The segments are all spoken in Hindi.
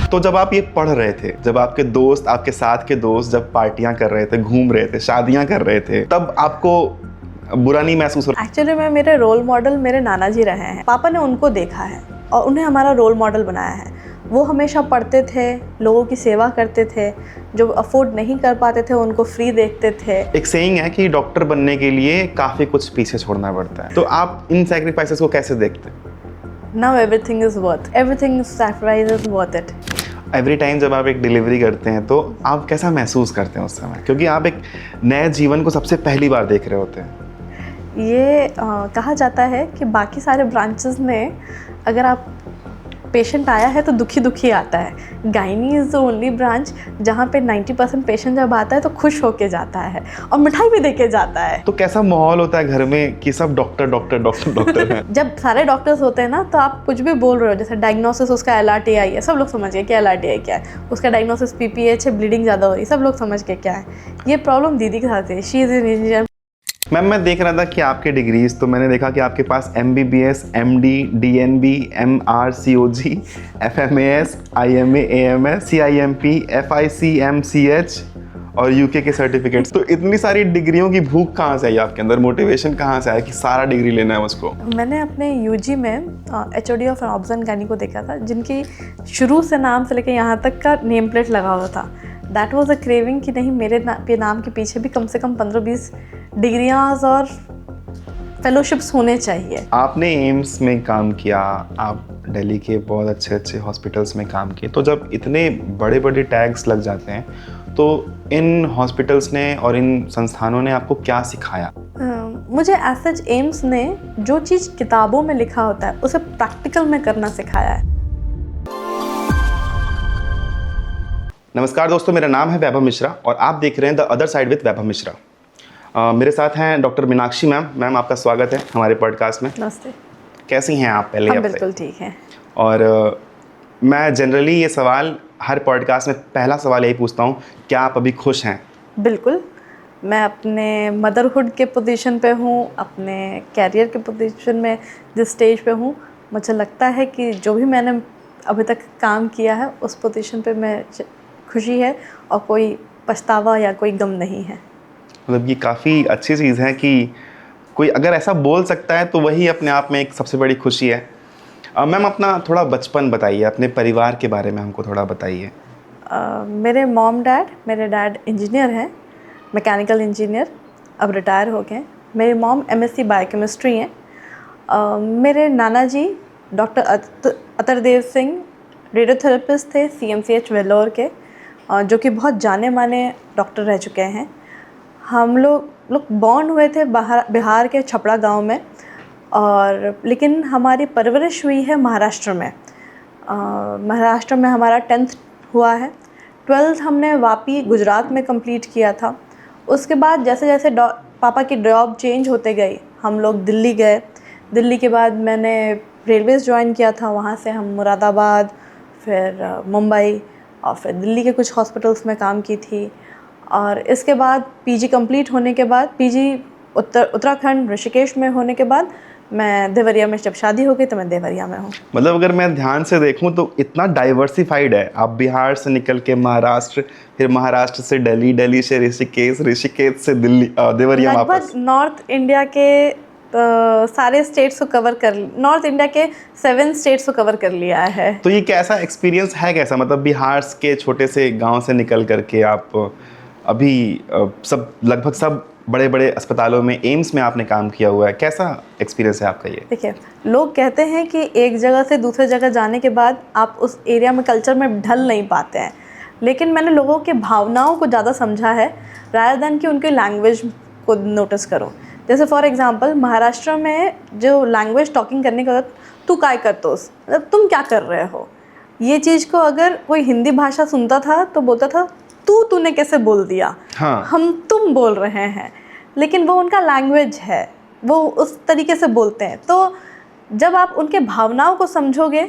तो जब आप ये पढ़ रहे थे, जब आपके दोस्त, आपके साथ के दोस्त जब पार्टियां कर रहे थे, घूम रहे थे, शादियां कर रहे थे, तब आपको बुरा नहीं महसूस हो रहा? एक्चुअली मैं मेरे रोल मॉडल मेरे नाना जी रहे हैं। पापा ने उनको देखा है और उन्हें हमारा रोल मॉडल बनाया है। वो हमेशा पढ़ते थे, लोगों की सेवा करते थे, जो अफोर्ड नहीं कर पाते थे उनको फ्री देखते थे। एक सेइंग है कि डॉक्टर बनने के लिए काफ़ी कुछ पीछे छोड़ना पड़ता है, तो आप इन सैक्रिफाइसेस को कैसे देखते हैं? Now everything is sacrifice is worth it. Every time जब आप एक डिलीवरी करते हैं तो आप कैसा महसूस करते हैं उस समय, क्योंकि आप एक नए जीवन को सबसे पहली बार देख रहे होते हैं? ये कहा जाता है कि बाकी सारे ब्रांचेस में अगर आप पेशेंट आया है तो दुखी दुखी आता है। Gynae is the only branch जहाँ पे 90% पेशेंट जब आता है तो खुश होके जाता है और मिठाई भी देके जाता है। तो कैसा माहौल होता है घर में कि सब डॉक्टर डॉक्टर डॉक्टर डॉक्टर हैं? जब सारे डॉक्टर्स होते हैं ना तो आप कुछ भी बोल रहे हो, जैसे डायग्नोसिस उसका LRTI है, सब लोग समझ गए कि LRTI क्या है। उसका डायग्नोसिस PPH है, ब्लीडिंग ज़्यादा हो रही है, सब लोग समझ गए क्या है। ये प्रॉब्लम दीदी के साथ है। She is an engineer. Ma'am, मैं देख रहा था कि आपके डिग्रीज, तो मैंने देखा कि आपके पास MBBS, MD, DNB, MR, COG, FMAS, IMA, AMS, CIMP, FIC, MCH और UK के सर्टिफिकेट्स। तो इतनी सारी डिग्रियों की भूख कहाँ से आई आपके अंदर? मोटिवेशन कहाँ से आया कि सारा डिग्री लेना है मुझको? मैंने अपने UG में HOD of obs and gynae को देखा था, जिनकी शुरू से नाम से लेकर यहाँ तक का नेम प्लेट लगा हुआ था। दैट वाज अ क्रेविंग कि नहीं, मेरे नाम के पीछे भी कम से कम 15-20 डिग्रियाँ और फेलोशिप्स होने चाहिए। आपने एम्स में काम किया, आप दिल्ली के बहुत अच्छे अच्छे हॉस्पिटल्स में काम किए, तो जब इतने बड़े बड़े टैग्स लग जाते हैं तो इन हॉस्पिटल्स ने और इन संस्थानों ने आपको क्या सिखाया? मुझे एज सच एम्स ने जो चीज़ किताबों में लिखा होता है उसे प्रैक्टिकल में करना सिखाया है। नमस्कार दोस्तों, मेरा नाम है वैभव मिश्रा और आप देख रहे हैं द अदर साइड विद वैभव मिश्रा। मेरे साथ हैं डॉक्टर मीनाक्षी मैम। मैम, आपका स्वागत है हमारे पॉडकास्ट में। नमस्ते। कैसी हैं आप? पहले हम बिल्कुल ठीक हैं। और मैं जनरली ये सवाल हर पॉडकास्ट में पहला सवाल यही पूछता हूँ, क्या आप अभी खुश हैं? बिल्कुल। मैं अपने मदरहुड के पोजीशन पे हूँ, अपने कैरियर के पोजीशन में जिस स्टेज पे हूँ, मुझे लगता है कि जो भी मैंने अभी तक काम किया है उस पोजीशन पे मैं खुशी है और कोई पछतावा या कोई गम नहीं है। मतलब ये काफ़ी अच्छी चीज़ है कि कोई अगर ऐसा बोल सकता है तो वही अपने आप में एक सबसे बड़ी खुशी है। मैम, अपना थोड़ा बचपन बताइए, अपने परिवार के बारे में हमको थोड़ा बताइए। मेरे डैड इंजीनियर हैं, मैकेनिकल इंजीनियर, अब रिटायर हो गए। मेरी मॉम MSc बायोकेमिस्ट्री हैं। मेरे नाना जी डॉक्टर अतरदेव सिंह रेडियोथेरेपिस्ट थे CMCH वेल्लोर के, जो कि बहुत जाने माने डॉक्टर रह चुके हैं। हम लोग बॉर्न हुए थे बिहार के छपरा गांव में, और लेकिन हमारी परवरिश हुई है महाराष्ट्र में। महाराष्ट्र में हमारा 10th हुआ है। 12th हमने वापी गुजरात में कंप्लीट किया था। उसके बाद जैसे जैसे पापा की जॉब चेंज होते गई, हम लोग दिल्ली गए। दिल्ली के बाद मैंने रेलवेज़ ज्वाइन किया था, वहाँ से हम मुरादाबाद, फिर मुंबई और फिर दिल्ली के कुछ हॉस्पिटल्स में काम की थी। और इसके बाद PG कंप्लीट होने के बाद, PG उत्तराखंड ऋषिकेश में होने के बाद मैं देवरिया में, जब शादी हो गई तो मैं देवरिया में हूँ। मतलब अगर मैं ध्यान से देखूं तो इतना डाइवर्सिफाइड है। आप बिहार से निकल के महाराष्ट्र, फिर महाराष्ट्र से दिल्ली, दिल्ली से ऋषिकेश, ऋषिकेश से दिल्ली, देवरिया वापस। लगभग नॉर्थ इंडिया के सारे स्टेट्स को कवर कर, नॉर्थ इंडिया के 7 स्टेट्स को कवर कर लिया है। तो ये कैसा एक्सपीरियंस है? कैसा मतलब बिहार के छोटे से गाँव से निकल करके आप अभी सब लगभग सब बड़े बड़े अस्पतालों में, एम्स में आपने काम किया हुआ है, कैसा एक्सपीरियंस है आपका ये? देखिए, लोग कहते हैं कि एक जगह से दूसरे जगह जाने के बाद आप उस एरिया में, कल्चर में ढल नहीं पाते हैं, लेकिन मैंने लोगों के भावनाओं को ज़्यादा समझा है रादर दैन कि उनके लैंग्वेज को नोटिस करो। जैसे फॉर एग्जांपल महाराष्ट्र में जो लैंग्वेज टॉकिंग करने का, तू काय करतोस, मतलब तुम क्या कर रहे हो, ये चीज़ को अगर कोई हिंदी भाषा सुनता था तो बोलता था तूने कैसे बोल दिया। हाँ। हम तुम बोल रहे हैं, लेकिन वो उनका लैंग्वेज है, वो उस तरीके से बोलते हैं। तो जब आप उनके भावनाओं को समझोगे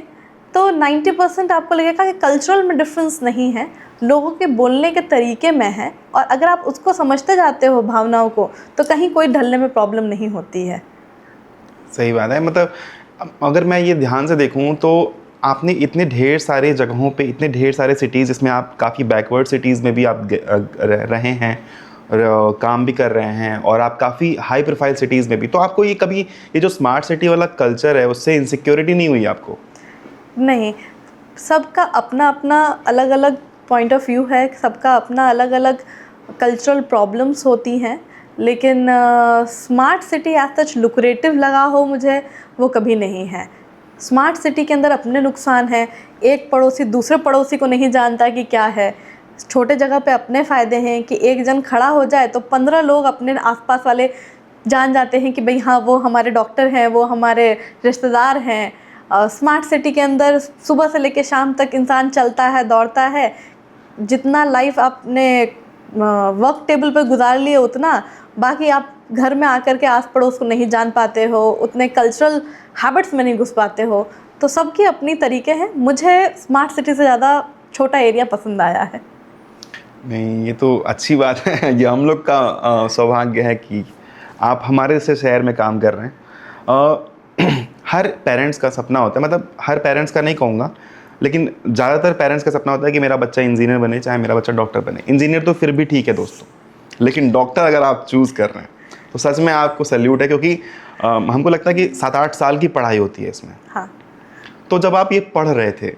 तो 90% आपको लगेगा कि कल्चरल में डिफरेंस नहीं है, लोगों के बोलने के तरीके में है। और अगर आप उसको समझते जाते हो भावनाओं को, तो कहीं कोई ढलने में प्रॉब्लम नहीं होती है। सही बात है। मतलब अगर मैं ये ध्यान से देखूं तो आपने इतने ढेर सारे जगहों पे, इतने ढेर सारे सिटीज़, जिसमें आप काफ़ी बैकवर्ड सिटीज़ में भी आप रहे हैं और काम भी कर रहे हैं, और आप काफ़ी हाई प्रोफाइल सिटीज़ में भी, तो आपको ये कभी ये जो स्मार्ट सिटी वाला कल्चर है उससे इनसिक्योरिटी नहीं हुई आपको? नहीं, सबका अपना अपना अलग अलग पॉइंट ऑफ व्यू है, सबका अपना अलग अलग कल्चरल प्रॉब्लम्स होती हैं, लेकिन smart city as such lucrative लगा हो मुझे, वो कभी नहीं है। स्मार्ट सिटी के अंदर अपने नुकसान हैं, एक पड़ोसी दूसरे पड़ोसी को नहीं जानता कि क्या है। छोटे जगह पे अपने फ़ायदे हैं कि एक जन खड़ा हो जाए तो 15 लोग अपने आसपास वाले जान जाते हैं कि भाई हाँ, वो हमारे डॉक्टर हैं, वो हमारे रिश्तेदार हैं। स्मार्ट सिटी के अंदर सुबह से लेकर शाम तक इंसान चलता है, दौड़ता है, जितना लाइफ आपने वर्क टेबल पर गुजार लिए उतना बाकी आप घर में आकर के आस पड़ोस को नहीं जान पाते हो, उतने कल्चरल हैबिट्स में नहीं घुस पाते हो। तो सबकी अपनी तरीके हैं। मुझे स्मार्ट सिटी से ज़्यादा छोटा एरिया पसंद आया है। नहीं, ये तो अच्छी बात है। ये हम लोग का सौभाग्य है कि आप हमारे से शहर में काम कर रहे हैं। हर पेरेंट्स का सपना होता है, मतलब हर पेरेंट्स का नहीं कहूँगा, लेकिन ज़्यादातर पेरेंट्स का सपना होता है कि मेरा बच्चा इंजीनियर बने, चाहे मेरा बच्चा डॉक्टर बने। इंजीनियर तो फिर भी ठीक है दोस्तों, लेकिन डॉक्टर अगर आप चूज़ कर रहे हैं तो सच में आपको सैल्यूट है, क्योंकि हमको लगता है कि 7-8 साल की पढ़ाई होती है इसमें। हाँ। तो जब आप ये पढ़ रहे थे,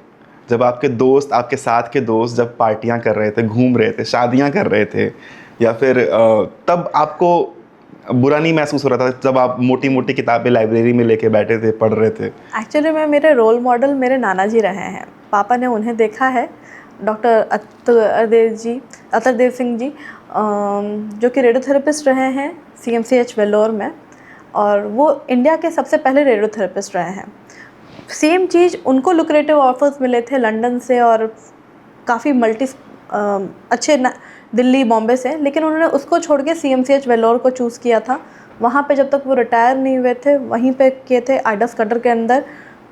जब आपके दोस्त, आपके साथ के दोस्त जब पार्टियां कर रहे थे, घूम रहे थे, शादियां कर रहे थे, या फिर तब आपको बुरा नहीं महसूस हो रहा था जब आप मोटी मोटी किताबें लाइब्रेरी में लेके बैठे थे, पढ़ रहे थे? एक्चुअली मैं, मेरे रोल मॉडल मेरे नाना जी रहे हैं। पापा ने उन्हें देखा है, डॉक्टर अतरदेव सिंह जी, जो कि रेडियोथेरेपिस्ट रहे हैं CMCH वेल्लोर में, और वो इंडिया के सबसे पहले रेडियोथेरेपिस्ट रहे हैं। सेम चीज़ उनको लुक्रेटिव ऑफर्स मिले थे लंदन से और काफ़ी अच्छे दिल्ली, बॉम्बे से, लेकिन उन्होंने उसको छोड़ के CMCH वेल्लोर को चूज़ किया था। वहाँ पे जब तक वो रिटायर नहीं हुए थे वहीं पे किए थे, आइडस कटर के अंदर,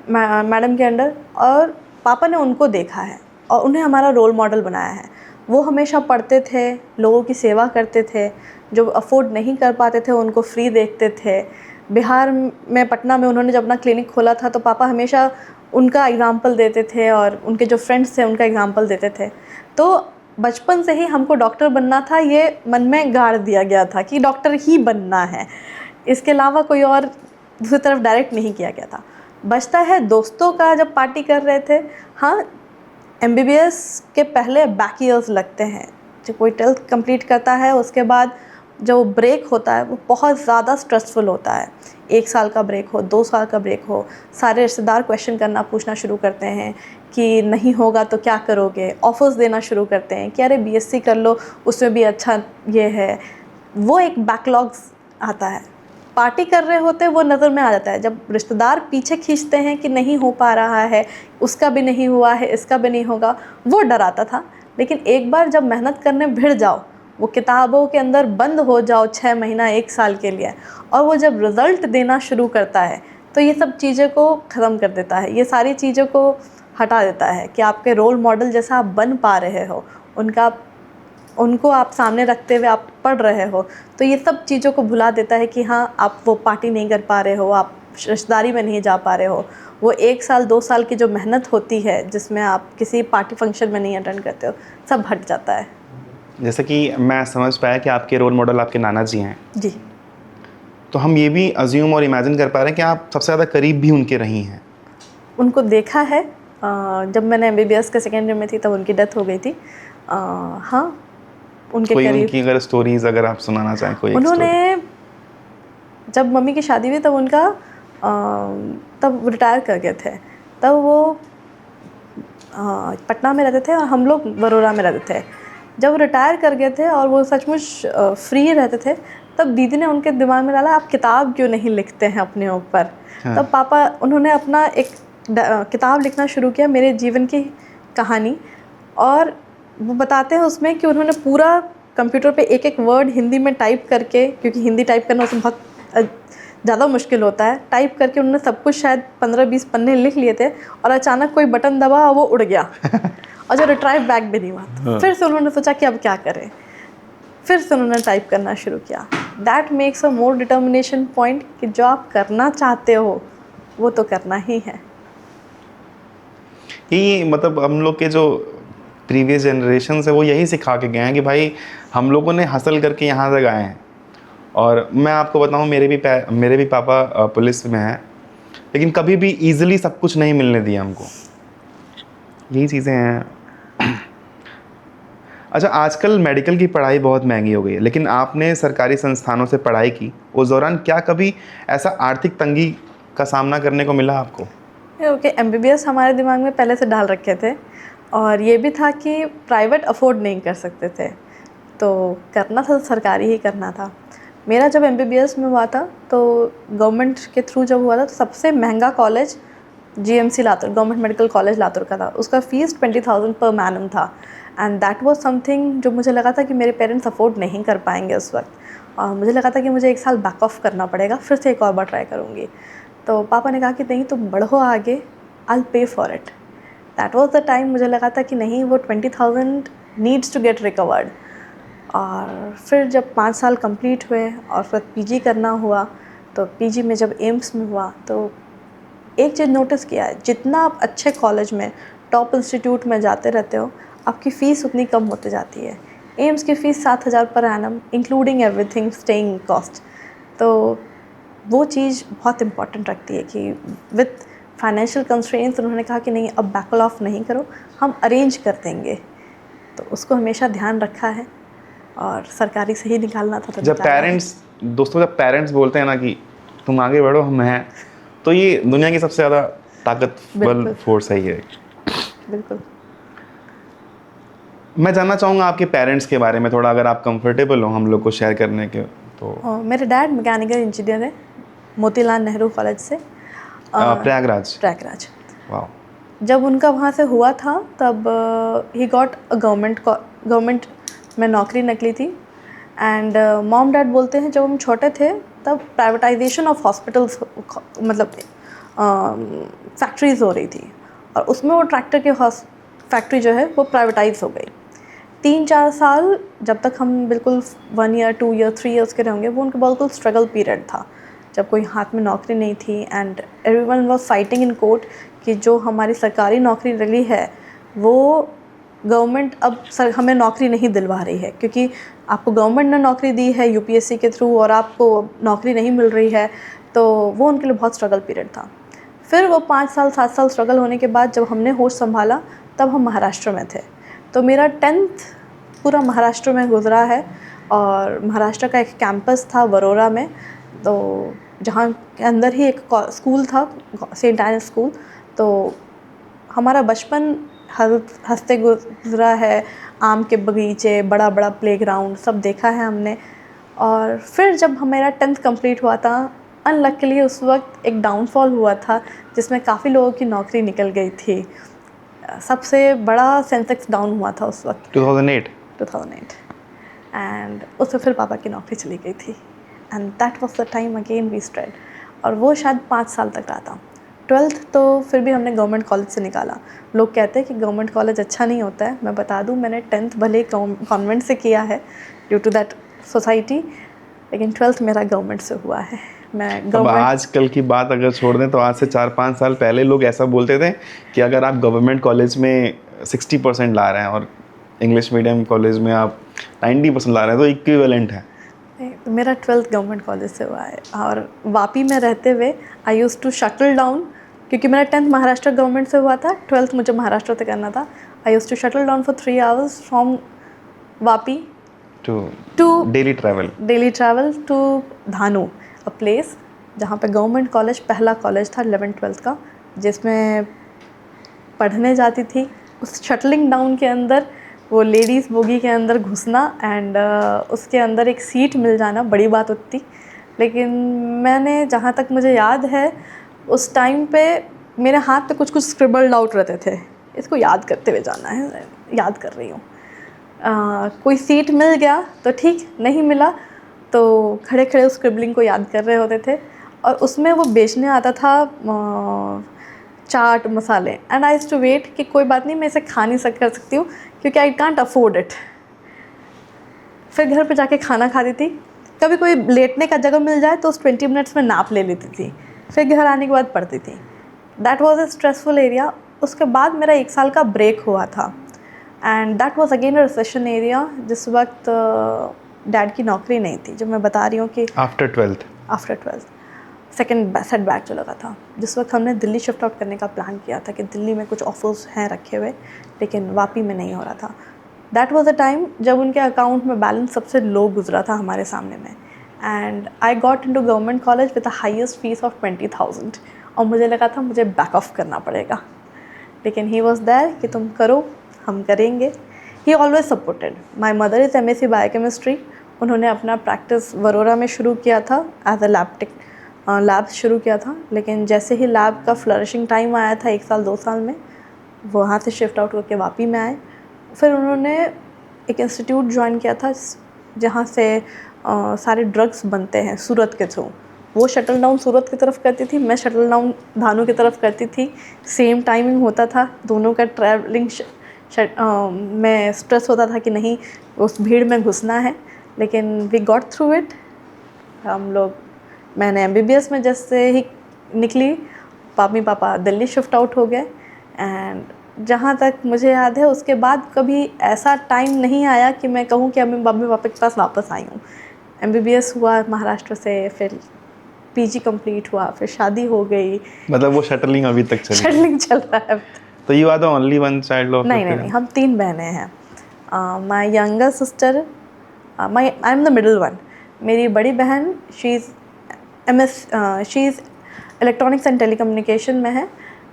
मैडम के अंडर। और पापा ने उनको देखा है और उन्हें हमारा रोल मॉडल बनाया है। वो हमेशा पढ़ते थे, लोगों की सेवा करते थे, जो अफोर्ड नहीं कर पाते थे उनको फ्री देखते थे। बिहार में, पटना में उन्होंने जब अपना क्लिनिक खोला था तो पापा हमेशा उनका एग्ज़ाम्पल देते थे और उनके जो फ्रेंड्स थे उनका एग्ज़ाम्पल देते थे। तो बचपन से ही हमको डॉक्टर बनना था, ये मन में गाड़ दिया गया था कि डॉक्टर ही बनना है, इसके अलावा कोई और दूसरी तरफ डायरेक्ट नहीं किया गया था। बचता है दोस्तों का, जब पार्टी कर रहे थे, हाँ, MBBS के पहले बैक ईयर्स लगते हैं। जो कोई 12th कंप्लीट करता है उसके बाद जो ब्रेक होता है वो बहुत ज़्यादा स्ट्रेसफुल होता है। 1 साल का ब्रेक हो, 2 साल का ब्रेक हो, सारे रिश्तेदार क्वेश्चन करना, पूछना शुरू करते हैं कि नहीं होगा तो क्या करोगे। ऑफर्स देना शुरू करते हैं कि अरे BSc कर लो, उसमें भी अच्छा ये है। वो एक बैकलॉग्स आता है। पार्टी कर रहे होते वो नज़र में आ जाता है। जब रिश्तेदार पीछे खींचते हैं कि नहीं हो पा रहा है, उसका भी नहीं हुआ है, इसका भी नहीं होगा, वो डर आता था। लेकिन एक बार जब मेहनत करने भिड़ जाओ, वो किताबों के अंदर बंद हो जाओ 6 महीना 1 साल के लिए, और वो जब रिज़ल्ट देना शुरू करता है तो ये सब चीज़ें को ख़त्म कर देता है। ये सारी चीज़ों को हटा देता है कि आपके रोल मॉडल जैसा आप बन पा रहे हो, उनको आप सामने रखते हुए आप पढ़ रहे हो, तो ये सब चीज़ों को भुला देता है कि हाँ, आप वो पार्टी नहीं कर पा रहे हो, आप रिश्तेदारी में नहीं जा पा रहे हो। वो 1 साल 2 साल की जो मेहनत होती है जिसमें आप किसी पार्टी फंक्शन में नहीं अटेंड करते हो, सब हट जाता है। जैसे कि मैं समझ पाया कि आपके रोल मॉडल आपके नाना जी हैं जी। तो हम ये भी अज्यूम और इमेजिन कर पा रहे हैं कि आप सबसे ज़्यादा करीब भी उनके रही हैं। उनको देखा है। जब मैंने MBBS के सेकेंड ईयर में थी तब उनकी डेथ हो गई थी। हाँ, उनके कोई करीब। उनकी अगर स्टोरीज अगर आप सुनाना चाहें, कोई उन्होंने, जब मम्मी की शादी हुई तब उनका तब रिटायर कर गए थे। तब वो पटना में रहते थे और हम लोग बरोड़ा में रहते थे। जब रिटायर कर गए थे और वो सचमुच फ्री रहते थे, तब दीदी ने उनके दिमाग में डाला, आप किताब क्यों नहीं लिखते हैं अपने ऊपर। हाँ। तब पापा, उन्होंने अपना एक किताब लिखना शुरू किया, मेरे जीवन की कहानी। और वो बताते हैं उसमें कि उन्होंने पूरा कंप्यूटर पे एक एक वर्ड हिंदी में टाइप करके, क्योंकि हिंदी टाइप करना उसमें बहुत ज़्यादा मुश्किल होता है, टाइप करके उन्होंने सब कुछ शायद 15-20 पन्ने लिख लिए थे। और अचानक कोई बटन दबा और वो उड़ गया और जो रिट्राइव बैक भी नहीं हुआ। तो फिर से उन्होंने सोचा कि अब क्या करें, फिर से उन्होंने टाइप करना शुरू किया। That makes a more determination point कि जो आप करना चाहते हो वो तो करना ही है। ये मतलब हम लोग के जो प्रीवियस जनरेशन है वो यही सिखा के गए हैं कि भाई हम लोगों ने हासिल करके यहाँ तक आए हैं। और मैं आपको बताऊँ, मेरे भी पापा पुलिस में हैं, लेकिन कभी भी ईजिली सब कुछ नहीं मिलने दिया हमको। यही चीज़ें हैं। अच्छा, आजकल मेडिकल की पढ़ाई बहुत महंगी हो गई है, लेकिन आपने सरकारी संस्थानों से पढ़ाई की, उस दौरान क्या कभी ऐसा आर्थिक तंगी का सामना करने को मिला आपको? ओके, MBBS हमारे दिमाग में पहले से डाल रखे थे, और ये भी था कि प्राइवेट अफोर्ड नहीं कर सकते थे, तो करना था तो सरकारी ही करना था। मेरा जब MBBS में हुआ था तो गवर्नमेंट के थ्रू जब हुआ था तो सबसे महंगा college GMC Latur, government medical college Latur का था। उसका फ़ीस 20,000 पर मैनम था, एंड दैट वाज समथिंग जो मुझे लगा था कि मेरे पेरेंट्स अफोर्ड नहीं कर पाएंगे उस वक्त, और मुझे लगा था कि मुझे 1 साल बैक ऑफ करना पड़ेगा, फिर से एक और बार ट्राई करूँगी। तो पापा ने कहा कि नहीं, तुम बढ़ो आगे, आई पे for it. That was the time मुझे लगा था कि नहीं, वो 20,000 नीड्स टू गेट रिकवर्ड। और फिर जब 5 साल कंप्लीट हुए और फिर PG करना हुआ, तो PG में जब एम्स में हुआ तो एक चीज़ नोटिस किया है, जितना आप अच्छे कॉलेज में टॉप इंस्टीट्यूट में जाते रहते हो, आपकी फ़ीस उतनी कम होती जाती है। एम्स की fees 7,000 per annum, including everything, staying cost. तो वो चीज़ बहुत इम्पॉर्टेंट रखती है कि विथ फाइनेंशियल कंस्ट्रेंट्स उन्होंने कहा कि नहीं, अब बैकल ऑफ नहीं करो, हम अरेंज कर देंगे। तो उसको हमेशा ध्यान रखा है, और सरकारी से ही निकालना था। तो जब पेरेंट्स बोलते हैं ना कि तुम आगे बढ़ो, हम हैं, तो ये दुनिया की सबसे ज़्यादा ताकतवर फोर्स है ये। बिल्कुल। मैं जानना चाहूँगा आपके पेरेंट्स के बारे में थोड़ा, अगर आप कंफर्टेबल हो हम लोग को शेयर करने के तो। मेरे डैड मैकेनिकल इंजीनियर है, मोतीलाल नेहरू कॉलेज से, प्रयागराज। वाह। जब उनका वहाँ से हुआ था तब ही गॉट अ गवर्नमेंट में नौकरी निकली थी। एंड मॉम डैड बोलते हैं जब हम छोटे थे तब प्राइवेटाइजेशन ऑफ हॉस्पिटल्स, मतलब फैक्ट्रीज़ हो रही थी, और उसमें वो ट्रैक्टर की फैक्ट्री जो है वो प्राइवेटाइज हो गई। 3-4 साल जब तक हम बिल्कुल 1 ईयर 2 ईयर 3 ईयर्स के रहेंगे, वो उनका बिल्कुल स्ट्रगल पीरियड था, जब कोई हाथ में नौकरी नहीं थी, and everyone was fighting in court कि जो हमारी सरकारी नौकरी लगी है वो गवर्नमेंट अब हमें नौकरी नहीं दिलवा रही है, क्योंकि आपको गवर्नमेंट ने नौकरी दी है UPSC के थ्रू और आपको नौकरी नहीं मिल रही है। तो वो उनके लिए बहुत स्ट्रगल पीरियड था। फिर वो 5 साल 7 साल स्ट्रगल होने के बाद जब हमने होश संभाला तब हम महाराष्ट्र में थे। तो मेरा 10th पूरा महाराष्ट्र में गुजरा है, और महाराष्ट्र का एक कैंपस था वरोरा में, तो जहाँ के अंदर ही एक स्कूल था, सेंट एनिस स्कूल। तो हमारा बचपन हंसते गुजरा है, आम के बगीचे, बड़ा बड़ा प्लेग्राउंड सब देखा है हमने। और फिर जब मेरा 10th कंप्लीट हुआ था, अनलकीली उस वक्त एक डाउनफॉल हुआ था जिसमें काफ़ी लोगों की नौकरी निकल गई थी। सबसे बड़ा सेंसेक्स डाउन हुआ था उस वक्त 2008, एंड उससे फिर पापा की नौकरी चली गई थी, and that was the time again we strayed. और वो शायद 5 साल तक रहा था। 12th तो फिर भी हमने गवर्नमेंट कॉलेज से निकाला। लोग कहते हैं कि गवर्नमेंट कॉलेज अच्छा नहीं होता है, मैं बता दूं मैंने 10th भले कॉन्वेंट से किया है ड्यू टू दैट सोसाइटी, लेकिन 12th मेरा गवर्नमेंट से हुआ है। मैं अब आजकल की बात अगर छोड़ दें तो आज से 4-5 साल पहले लोग ऐसा बोलते थे कि अगर आप गवर्नमेंट कॉलेज में 60% ला रहे हैं और इंग्लिश मीडियम कॉलेज में आप 90% ला रहे हैं तो इक्विवेलेंट है। तो मेरा 12th गवर्नमेंट कॉलेज से हुआ है, और वापी में रहते हुए आई यूज़ टू शटल डाउन, क्योंकि मेरा 10th महाराष्ट्र गवर्नमेंट से हुआ था, 12th मुझे महाराष्ट्र से करना था। I use to shuttle down for 3 hours from Vapi to daily travel to Dahanu, a place जहाँ पे गवर्नमेंट कॉलेज पहला कॉलेज था 11th-12th का, जिसमें पढ़ने जाती थी। उस शटलिंग डाउन के अंदर वो लेडीज़ बोगी के अंदर घुसना एंड उसके अंदर एक सीट मिल जाना बड़ी बात होती। लेकिन मैंने, जहाँ तक मुझे याद है, उस टाइम पे मेरे हाथ पे कुछ स्क्रिबल्ड आउट रहते थे, इसको याद करते हुए जाना है, याद कर रही हूँ। कोई सीट मिल गया तो ठीक, नहीं मिला तो खड़े खड़े उस स्क्रिबलिंग को याद कर रहे होते थे। और उसमें वो बेचने आता था चाट मसाले, and I used to wait कि कोई बात नहीं, मैं इसे खा नहीं कर सकती हूँ क्योंकि आई कांट अफोर्ड इट। फिर घर पे जाके खाना खाती थी। कभी कोई लेटने का जगह मिल जाए तो उस 20 मिनट्स में नाप ले लेती थी, फिर घर आने के बाद पढ़ती थी। That was a stressful area. उसके बाद मेरा 1 साल का ब्रेक हुआ था and that was again a recession area. जिस वक्त डैड की नौकरी नहीं थी, जो मैं बता रही हूँ कि after 12th second set back जो लगा था, जिस वक्त हमने दिल्ली शिफ्ट आउट करने का प्लान किया था कि दिल्ली में कुछ ऑफर्स हैं रखे हुए लेकिन वापी में नहीं हो रहा था। दैट वाज अ टाइम जब उनके अकाउंट में बैलेंस सबसे लो गुजरा था हमारे सामने में and I got into government college with the highest fees of 20,000 और मुझे लगा था मुझे बैक ऑफ करना पड़ेगा, लेकिन ही वॉज देयर कि तुम करो, हम करेंगे। ही always supported. My mother is MSc biochemistry. उन्होंने अपना प्रैक्टिस वरोरा में शुरू किया था एज अ लैब शुरू किया था, लेकिन जैसे ही लैब का फ्लरिशिंग टाइम आया था 1 साल 2 साल में, वहाँ से शिफ्ट आउट करके वापी में आए। फिर उन्होंने एक इंस्टीट्यूट ज्वाइन किया था जहाँ से सारे ड्रग्स बनते हैं सूरत के थ्रू। वो शटल डाउन सूरत की तरफ करती थी, मैं शटल डाउन धानु की तरफ करती थी। सेम टाइमिंग होता था दोनों का। ट्रैवलिंग में स्ट्रेस होता था कि नहीं उस भीड़ में घुसना है, लेकिन वी गॉट थ्रू इट। हम लोग, मैंने MBBS में जैसे ही निकली, mummy papa Delhi shift out हो गए एंड जहाँ तक मुझे याद है उसके बाद कभी ऐसा टाइम नहीं आया कि मैं कहूँ कि मैं मम्मी पापा के पास वापस आई हूँ। MBBS हुआ महाराष्ट्र से, फिर PG कंप्लीट हुआ, फिर शादी हो गई। मतलब वो शटलिंग अभी तक चल रही है? शटलिंग चल रहा है। तो you are the only one child of? नहीं, हम 3 बहनें हैं। My younger sister, I am the middle one. मेरी बड़ी बहन she is electronics and telecommunication में है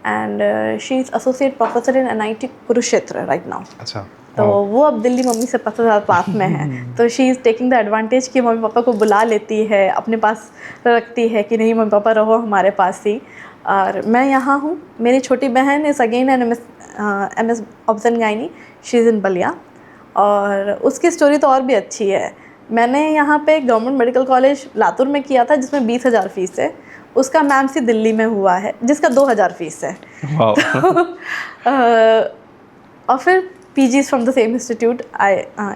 and she is associate professor in NIT Kurukshetra right now. अच्छा। तो वो अब दिल्ली मम्मी से 50,000 पास में है। तो she is taking the advantage कि मम्मी पापा को बुला लेती है, अपने पास रखती है कि नहीं मम्मी पापा रहो हमारे पास ही, और मैं यहाँ हूँ। मेरी छोटी बहन is again an MS obs and gynae, she is in Ballia, और उसकी स्टोरी तो और भी अच्छी है। मैंने यहाँ पे गवर्नमेंट मेडिकल कॉलेज लातूर में किया था जिसमें 20,000 फीस है, उसका मैमसी दिल्ली में हुआ है जिसका 2,000 फीस है। और फिर PGs from the same institute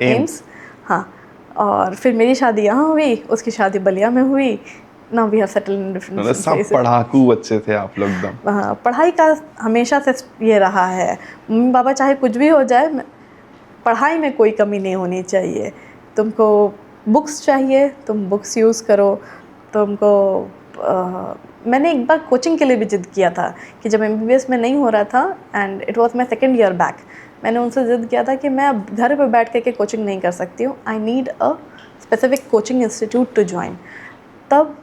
AIIMS. हाँ, और फिर मेरी शादी यहाँ हुई, उसकी शादी बलिया में हुई। Now we have settled in different places. सब पढ़ाकू बच्चे थे आप लोग एकदम। पढ़ाई का हमेशा से ये रहा है, मम्मी पापा चाहे कुछ भी हो जाए, पढ़ाई में कोई कमी नहीं होनी चाहिए। तुमको बुक्स चाहिए, तुम बुक्स यूज़ करो। तुमको मैंने एक बार कोचिंग के लिए भी जिद किया था कि जब MBBS में नहीं हो रहा था and it was my second year back, मैंने उनसे जिद किया था कि मैं अब घर पे बैठ करके कोचिंग नहीं कर सकती हूँ, I need a specific coaching institute to join. तब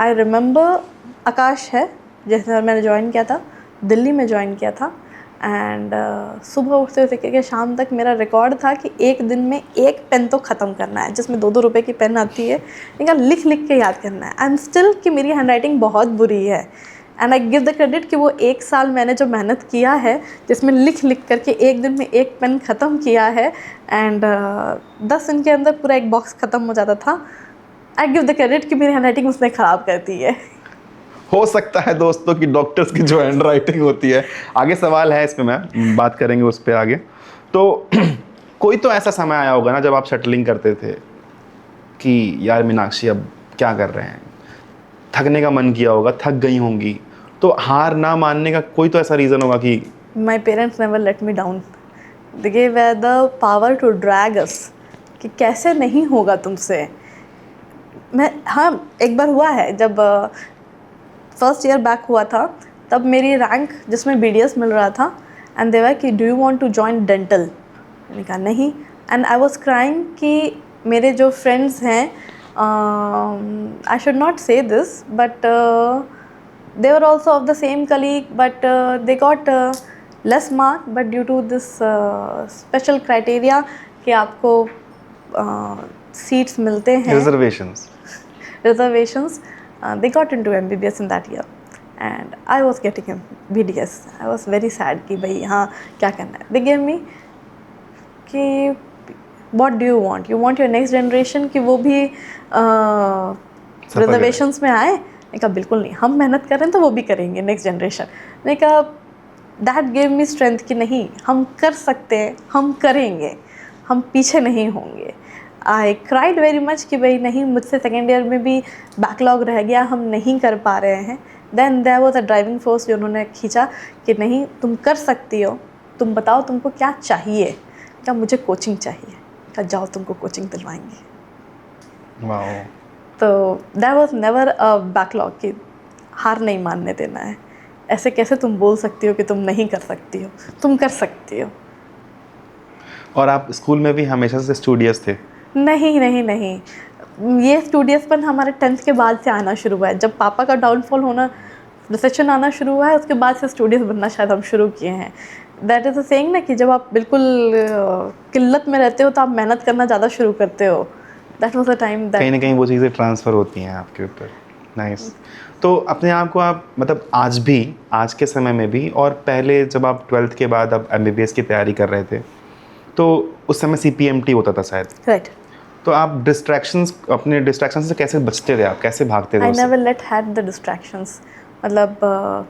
आई रिमेंबर आकाश है जैसे मैंने ज्वाइन किया था, दिल्ली में ज्वाइन किया था एंड सुबह उठते उठते के शाम तक मेरा रिकॉर्ड था कि एक दिन में 1 पेन तो ख़त्म करना है, जिसमें 2-2 रुपए की पेन आती है, लेकिन लिख लिख के याद करना है। आई एम स्टिल कि मेरी हैंड राइटिंग बहुत बुरी है and I give the credit कि वो 1 साल मैंने जो मेहनत किया है जिसमें लिख लिख करके एक दिन में 1 पेन ख़त्म किया है एंड 10 दिन के अंदर पूरा 1 बॉक्स ख़त्म हो जाता था। आई गिव द क्रेडिट कि मेरी हैंड राइटिंग उसने ख़राब कर दी है। हो सकता है दोस्तों कि डॉक्टर्स की जो हैंड राइटिंग होती है, आगे सवाल है इस पे, मैं बात करेंगे उस पर आगे। तो कोई तो ऐसा समय आया होगा ना जब आप शटलिंग करते थे कि यार मीनाक्षी अब क्या कर रहे हैं, थकने का मन किया होगा, थक गई होंगी, तो हार ना मानने का कोई तो ऐसा रीज़न होगा कि my parents never let me down, they give the power to drag us कि कैसे नहीं होगा तुमसे। हाँ, एक बार हुआ है जब फर्स्ट ईयर बैक हुआ था, तब मेरी रैंक जिसमें BDS मिल रहा था एंड दे वर कि do you want to join dental. मैंने कहा नहीं, एंड आई वाज क्राइंग कि मेरे जो फ्रेंड्स हैं, आई शुड नॉट से this but they were also of the same colleague but they got less mark but due to this special criteria कि आपको seats मिलते हैं, reservations, they got into MBBS in that year and I was getting a BDS. I was very sad कि भाई हाँ क्या करना है। They gave me कि what do you want your next generation कि वो भी reservations में आए। मैंने कहा बिल्कुल नहीं, हम मेहनत कर रहे हैं तो वो भी करेंगे नेक्स्ट जनरेशन। मैंने कहा दैट गेव मी स्ट्रेंथ कि नहीं हम कर सकते हैं, हम करेंगे, हम पीछे नहीं होंगे। आई क्राइड वेरी मच कि भाई नहीं, मुझसे सेकेंड ईयर में भी बैकलॉग रह गया, हम नहीं कर पा रहे हैं, then there was a driving force जो उन्होंने खींचा कि नहीं तुम कर सकती हो, तुम बताओ तुमको क्या चाहिए। क्या मुझे कोचिंग चाहिए। क्या जाओ तुमको कोचिंग दिलवाएंगे। वाओ। तो that was never a backlog कि हार नहीं मानने देना है। ऐसे कैसे तुम बोल सकती हो कि तुम नहीं कर सकती हो, तुम कर सकती हो। और आप स्कूल में भी हमेशा से स्टूडियस थे? नहीं नहीं नहीं, ये स्टूडियसपन हमारे 10th के बाद से आना शुरू हुआ है। जब पापा का डाउनफॉल होना, रिसेशन आना शुरू हुआ है, उसके बाद से स्टूडियस बनना शायद हम शुरू किए हैं। दैट इज़ अ सेइंग ना कि जब आप बिल्कुल किल्लत में रहते हो तो आप मेहनत करना ज़्यादा शुरू करते हो। दैट वाज अ टाइम कहीं ना दैट कहीं वो चीज़ें ट्रांसफ़र होती हैं आपके ऊपर। नाइस। तो अपने आप को आप मतलब आज भी, आज के समय में भी, और पहले जब आप 12th के बाद आप एमबीबीएस की तैयारी कर रहे थे, तो उस समय सीपीएमटी होता था शायद, राइट। तो आप अपने डिस्ट्रैक्शन से कैसे बचते थे, आप कैसे भागते थे आई उससे? Never let had the distractions. मतलब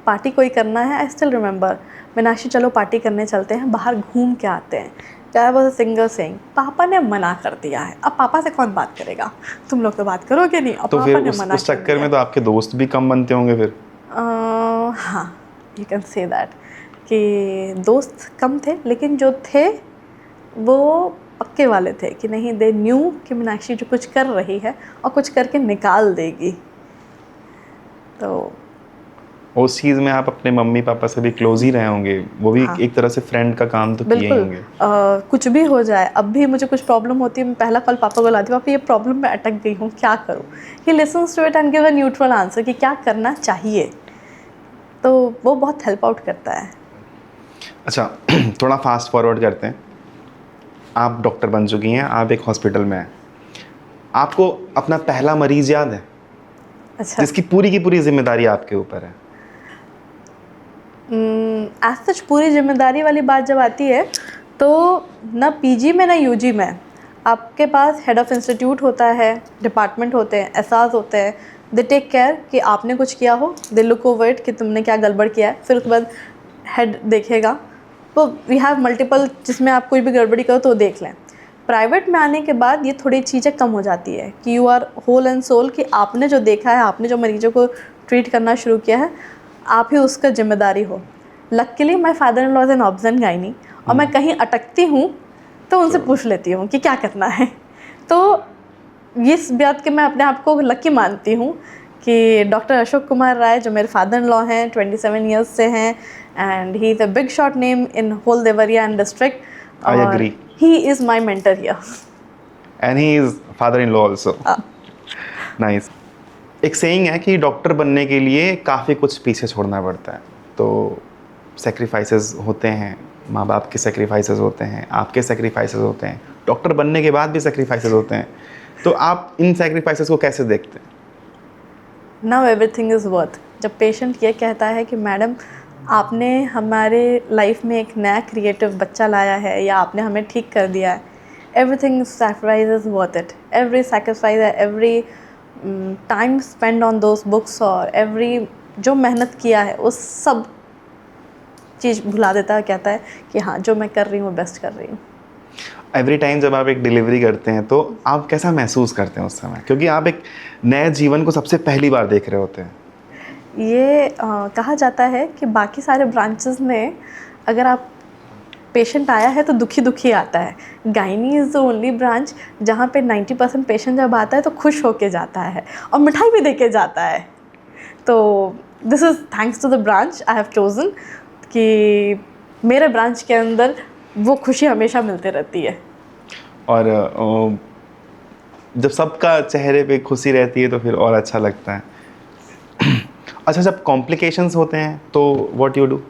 पार्टी कोई करना है, आई स्टिल रिमेंबर मीनाक्षी चलो पार्टी करने चलते हैं, बाहर घूम के आते हैं। That was a single saying, पापा ने मना कर दिया है, अब पापा से कौन बात करेगा, तुम लोग तो बात करोगे नहीं, अब तो फिर पापा ने मना उस कर चक्कर दिया में है। तो आपके दोस्त भी कम बनते होंगे फिर? हाँ, यू कैन से दैट कि दोस्त कम थे, लेकिन जो थे वो पक्के वाले थे कि नहीं, दे न्यू कि मीनाक्षी जो कुछ कर रही है और कुछ करके निकाल देगी। तो उस चीज़ में आप अपने मम्मी पापा से भी क्लोज ही रहे होंगे, वो भी हाँ, एक तरह से फ्रेंड का काम तो किए ही बिल्कुल। होंगे। कुछ भी हो जाए, अब भी मुझे कुछ प्रॉब्लम होती है, मैं पहला कॉल पापा को लाती हूँ, पापा ये प्रॉब्लम में अटक गई हूँ, क्या करूँ। He listens to it and give a neutral answer कि क्या करना चाहिए। तो वो बहुत हेल्प आउट करता है। अच्छा, थोड़ा फास्ट फॉरवर्ड करते हैं। आप डॉक्टर बन चुकी हैं, आप एक हॉस्पिटल में हैं, आपको अपना पहला मरीज याद है अच्छा, जिसकी की पूरी जिम्मेदारी आपके ऊपर है? एज सच पूरी जिम्मेदारी वाली बात जब आती है तो ना पीजी में ना यूजी में आपके पास हेड ऑफ़ इंस्टीट्यूट होता है, डिपार्टमेंट होते हैं, एसआस होते हैं। दे टेक केयर कि आपने कुछ किया हो, दे लुक ओवर इट कि तुमने क्या गड़बड़ किया है, फिर उसके बाद हेड देखेगा। तो वी हैव मल्टीपल, जिसमें आप कोई भी गड़बड़ी करो तो वो देख लें। प्राइवेट में आने के बाद ये थोड़ी चीज़ें कम हो जाती है कि you are whole and soul, कि आपने जो देखा है, आपने जो मरीजों को ट्रीट करना शुरू किया है, आप ही उसका जिम्मेदारी हो। Luckily my father in law is an ऑब्जन गायनी, और मैं कहीं अटकती हूँ तो उनसे पूछ लेती हूँ कि क्या करना है। तो इस बात के मैं अपने आप को लकी मानती हूँ कि डॉक्टर अशोक कुमार राय जो मेरे फादर इन लॉ हैं, 27 ईयर्स से हैं, and he is a big shot name in whole Deoria and district, I और agree. He is my mentor here. And he is father in law also. Nice. एक सेइंग है कि डॉक्टर बनने के लिए काफ़ी कुछ पीछे छोड़ना पड़ता है, तो सेक्रीफाइसेस होते हैं, माँ बाप के सेक्रीफाइसेस होते हैं, आपके सेक्रीफाइसेस होते हैं, डॉक्टर बनने के बाद भी सेक्रीफाइसेस होते हैं, तो आप इन सेक्रीफाइसेस को कैसे देखते हैं? Now everything is worth. जब पेशेंट ये कहता है कि मैडम आपने हमारे लाइफ में एक नया क्रिएटिव बच्चा लाया है या आपने हमें ठीक कर दिया है, everything sacrifice is worth it. Every sacrifice, every time spend on those books, और एवरी जो मेहनत किया है उस सब चीज़ भुला देता है, कहता है कि हाँ जो मैं कर रही हूँ बेस्ट कर रही हूँ। एवरी टाइम जब आप एक डिलीवरी करते हैं तो आप कैसा महसूस करते हैं उस समय, क्योंकि आप एक नए जीवन को सबसे पहली बार देख रहे होते हैं? ये कहा जाता है कि बाकी सारे ब्रांचेस में अगर आप पेशेंट आया है तो दुखी दुखी आता है, gynae is the only branch जहाँ पे 90% पेशेंट जब आता है तो खुश होके जाता है और मिठाई भी दे के जाता है। तो this is thanks to the branch I have chosen कि मेरे ब्रांच के अंदर वो खुशी हमेशा मिलती रहती है। और जब सबका चेहरे पे खुशी रहती है तो फिर और अच्छा लगता है। अच्छा, जब कॉम्प्लिकेशंस होते हैं तो व्हाट यू डू?